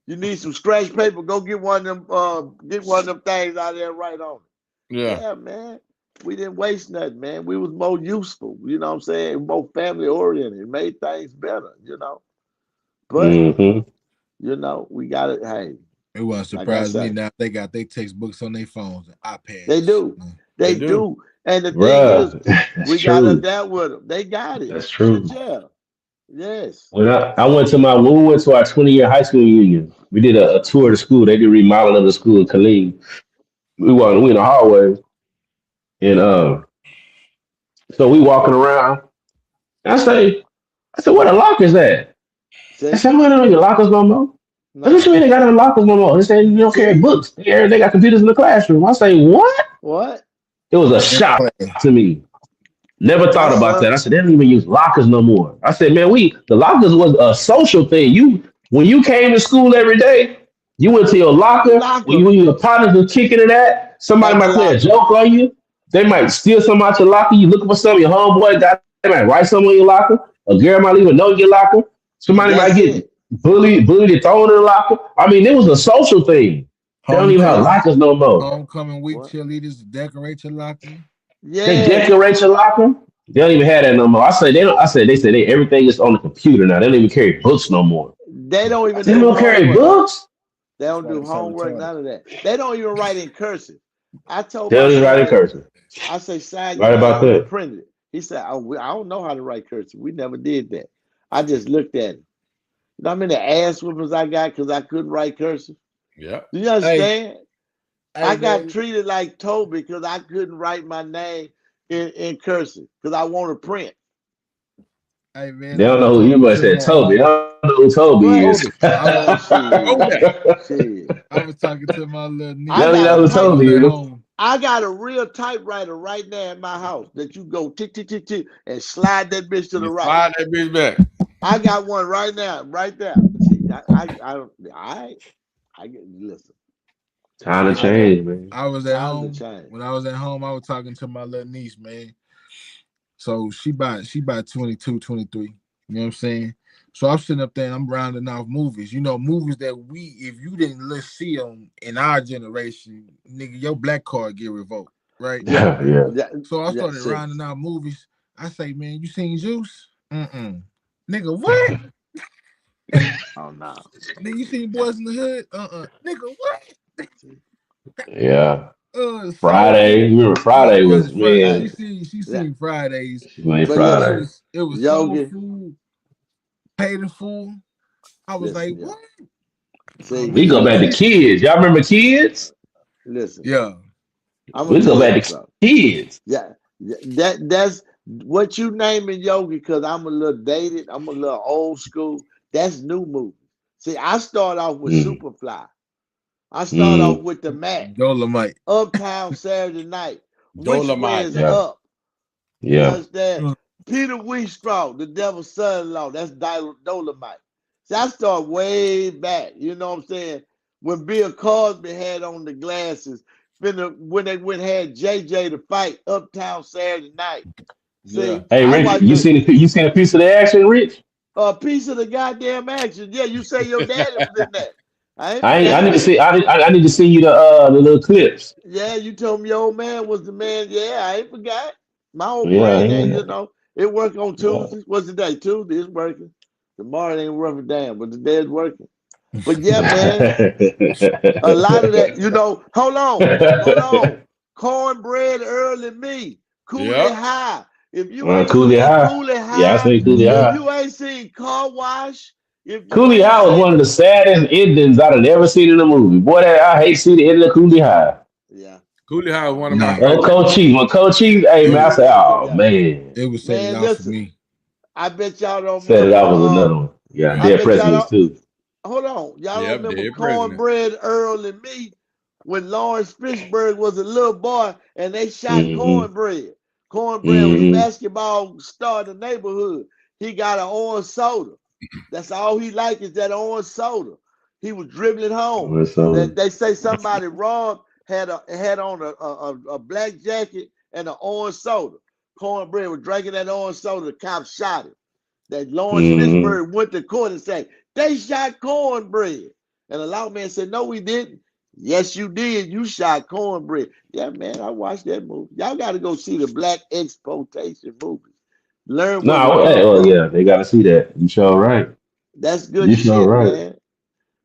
You need some scratch paper, go get one of them things out there right on it. Yeah. Yeah, man. We didn't waste nothing, man. We was more useful, you know what I'm saying? More family oriented. It made things better. But, Hmm. we got it. Hey, it won't like I surprise me say, now. They got their textbooks on their phones and they iPads. do. Mm. They They do. do. And the thing is, Bruh, that's we got to true. adapt with them. They got it. That's Shit, true. yeah. Yes. When we went to our 20-year high school reunion, we did a tour of the school. They did remodeling of the school in Killeen. We in the hallway, and so we walking around. And I said, where the lockers at? I See? said, we don't need lockers no more. I said, what you Nah. mean they got no lockers no more? They said, you don't carry See? books. They got computers in the classroom. I say, what? What? It was a In shock class. to me. Never thought Yes, about sir. that. I said they don't even use lockers no more. I said, man, the lockers was a social thing. When you came to school every day, you went to your locker. Locker When your partners were kicking it at, somebody at the might play a locker. joke on you. They might steal something out your locker. You looking for something, your homeboy got. They might write something in your locker. A girl might leave a note in your locker. Somebody might That's get it. bullied and thrown in the locker. I mean, it was a social thing. They don't even have Yes. Homecoming, lockers no more. homecoming week What? cheerleaders decorate your locker. They Yes. decorate your locker. They don't even have that no more. I say they don't. I said they say they everything is on the computer now. They don't even carry books no more. They don't I even said they do don't carry homework. books. They That's don't why do they so homework, retarded. none of that. They don't even write in cursive. I told They my don't even write son in that. cursive. I say, "Son, you Right might about want to that. print it." He said, I don't know how to write cursive. We never did that. I just looked at it. You know how many ass whoopings I got because I couldn't write cursive? Yep. Do you Hey, understand? hey I got man, treated like Toby because I couldn't write my name in cursive because I want to print. hey man, They I don't was know who you talking must to say my Toby. They don't know who Toby What? is. Toby. They I was Shit. Toby. Shit. I was talking to my little I niece, don't even got know a who man. I type. was Toby at is. home. I got a real typewriter right now in my house that you go tick tick tick tick and slide that bitch to the You right. slide that bitch back. I got one right now, right there. See, I get listen. Time to I, I change, man. I was at times have home. changed. When I was at home, I was talking to my little niece, man. So she about 22, 23. You know what I'm saying? So I'm sitting up there and I'm rounding off movies. You know, movies that if you didn't see them in our generation, nigga, your black card get revoked, right? Yeah, Yeah. yeah, So I yeah. started See, rounding out movies. I say, man, you seen Juice? Mm-mm. Nigga, what? oh no, Nigga, you seen Boys in the Hood? Nigga, what? see, Yeah. Soul Friday. Food. You remember Yeah, Friday yeah. was hey, man. She yeah, seen Fridays. She made but It Friday. listen, was it was Soul Yogi, Food, Paid in Full. I was like, listen, yo, what? Oh see, We man, go back to what? kids. Y'all remember kids? listen. Yeah. I'm gonna We go tell y'all back to something. kids. Yeah, that's what you naming Yogi because I'm a little dated. I'm a little old school. That's new movies. See, I start off with Mm, Superfly. I start off mm, with the Mac, Dolomite. Uptown Saturday Night, Which Way Dolomite. Is yeah. Up. You Yeah. understand? Uh, Peter Wheatstraw, the devil's son-in-law. That's Dolomite. See, I start way back. You know what I'm saying? When Bill Cosby had on the glasses, when they went and had JJ to fight Uptown Saturday Night. Yeah. See, Hey, I Rich, watched the you seen a piece of the action, Rich? a piece of the goddamn action. Yeah, you say your daddy was in that. I ain't I forgot need to that. see. I need to see you the little clips. Yeah, you told me your old man was the man. Yeah, I ain't forgot. My old Yeah, brain ain't, yeah, it work on yeah. Tuesdays. What's the day? Tuesday is working. Tomorrow it ain't worth a damn, but the day is working. But yeah, man, a lot of that, hold on. Cornbread early me, Coolie Yep. High. If you ain't Coolie seen High. Coolie Yeah, I High, say Coolie if High. you ain't seen Car Wash, if you Coolie ain't High was seen, one of the saddest endings I'd have ever seen in a movie. Boy, I hate to see the end of Coolie High. yeah, Coolie High is one of my nah, Oh, favorite Coach movies. Cheese. When Coach Cheese, hey it man, I was said, oh yeah. man, it was set it Man, off for listen, me. I bet y'all don't set it remember, off was another one. Yeah, Yeah. I dead bet y'all presidents don't, too. hold on. Y'all don't Yep, remember dead president. Cornbread Earl and me when Lawrence Fishburne was a little boy and they shot Mm-hmm. Cornbread. Cornbread was Mm-hmm. basketball star in the neighborhood. He got an orange soda. That's all he liked is that orange soda. He was dribbling home. So, That they say somebody robbed had on a black jacket and an orange soda. Cornbread was drinking that orange soda. The cop shot him. That Lawrence mm-hmm. Fishburne went to court and said, they shot Cornbread. And the law man said, no, we didn't. Yes, you did. You shot Cornbread. Yeah, man, I watched that movie. Y'all got to go see the black exploitation movies. Learn where we No, hey, come oh from. yeah, they got to see that. You sure right. That's good You sure shit, right. man.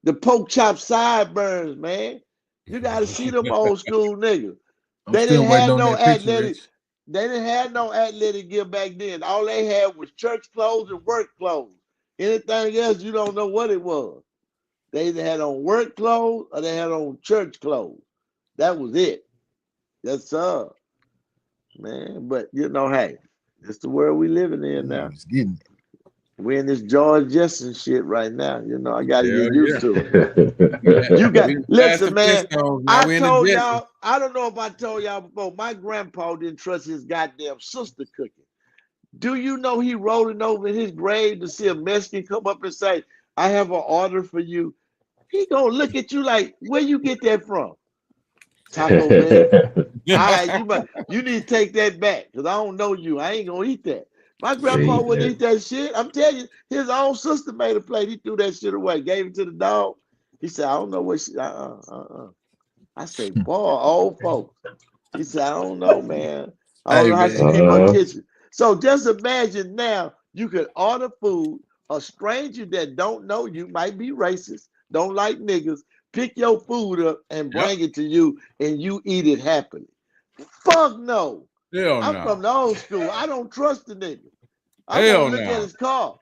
The pork chop sideburns, man. You got to see them old school niggas. I'm They still didn't waiting have on no that picture, athletic. Rich. They didn't have no athletic gear back then. All they had was church clothes and work clothes. Anything else, you don't know what it was. They either had on work clothes or they had on church clothes. That was it. Yes, sir, man. But hey, it's the world we living in He now. was getting it. We in this George Jetson shit right now. You know, I got to Hell get yeah. used to it. You got We passed listen, the man. Flintstones, now I we in the told Jetsons. y'all. I don't know if I told y'all before. My grandpa didn't trust his goddamn sister cooking. Do you know he rolling over in his grave to see a Mexican come up and say, "I have an order for you"? He gonna look at you like, "Where you get that from?" Taco Bell. All right, you need to take that back because I don't know you. I ain't gonna eat that. My grandpa wouldn't eat that shit. I'm telling you, his own sister made a plate. He threw that shit away, gave it to the dog. He said, "I don't know what she." I say, "Boy, old folks." He said, "I don't know, man. I don't Hey know how she man, keep her kitchen." So just imagine now you could order food. A stranger that don't know you might be racist, don't like niggas, pick your food up and Yep. bring it to you, and you eat it happily. Fuck no. Hell I'm from no. the old school. I don't trust the nigga. I won't Hell look at no. his car.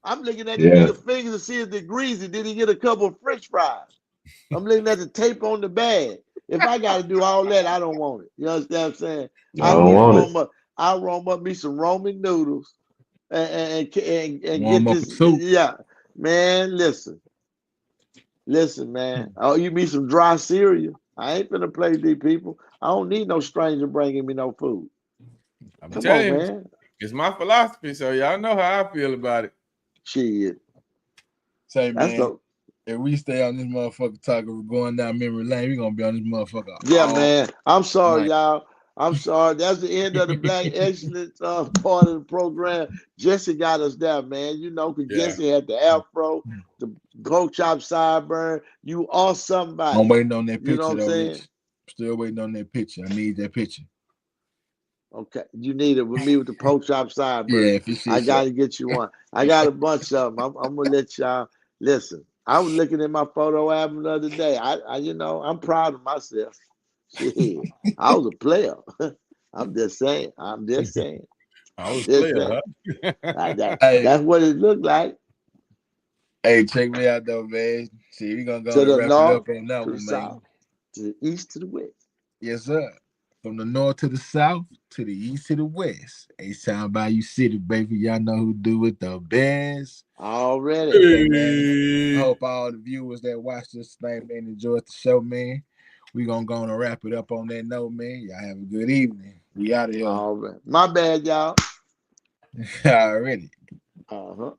I'm looking at the Yeah. nigga fingers to see if they're greasy. Did he get a couple of French fries? I'm looking at the tape on the bag. If I got to do all that, I don't want it. You understand what I'm saying? I I don't need to want it. roam up me some Roman noodles and get warm up a this. soup. Yeah, man. Listen, man. Oh, you me some dry cereal. I ain't finna play with these people. I don't need no stranger bringing me no food. I'm Come on, telling you, man. it's my philosophy, so y'all know how I feel about it. Shit. Say That's man, the if we stay on this motherfucker talking, we're going down memory lane, we gonna be on this motherfucker yeah, all man. I'm sorry, night. y'all. I'm sorry. That's the end of the Black Excellence part of the program. Jesse got us there, man. You know, because Yeah. Jesse had the afro, the pork chop sideburn. You are I'm somebody. waiting on that You know what picture I'm though, saying? Rich. Still waiting on that picture. I need that picture. Okay. You need it with me with the pork chop sideburn. Yeah, for I shit got show. to get you one. I got a bunch of them. I'm going to let y'all listen. I was looking at my photo album the other day. You know, I'm proud of myself. Shit. I was a player. I'm just saying. I'm just saying. I I'm was just player, saying. huh? Hey, That's what it looked like. hey, check me out though, man. See, we gonna go To and the wrap it north, up on that to the one, man. south, to the east, to the west. Yes, sir. From the north to the south, to the east to the west. H-Town Bayou City, baby. Y'all know who do it the best. Already. Hey, man. I Hey. hope all the viewers that watch this tonight, man, enjoyed the show, man. We gonna go and wrap it up on that note, man. Y'all have a good evening. We out of here All right. My bad, y'all. already. Uh-huh.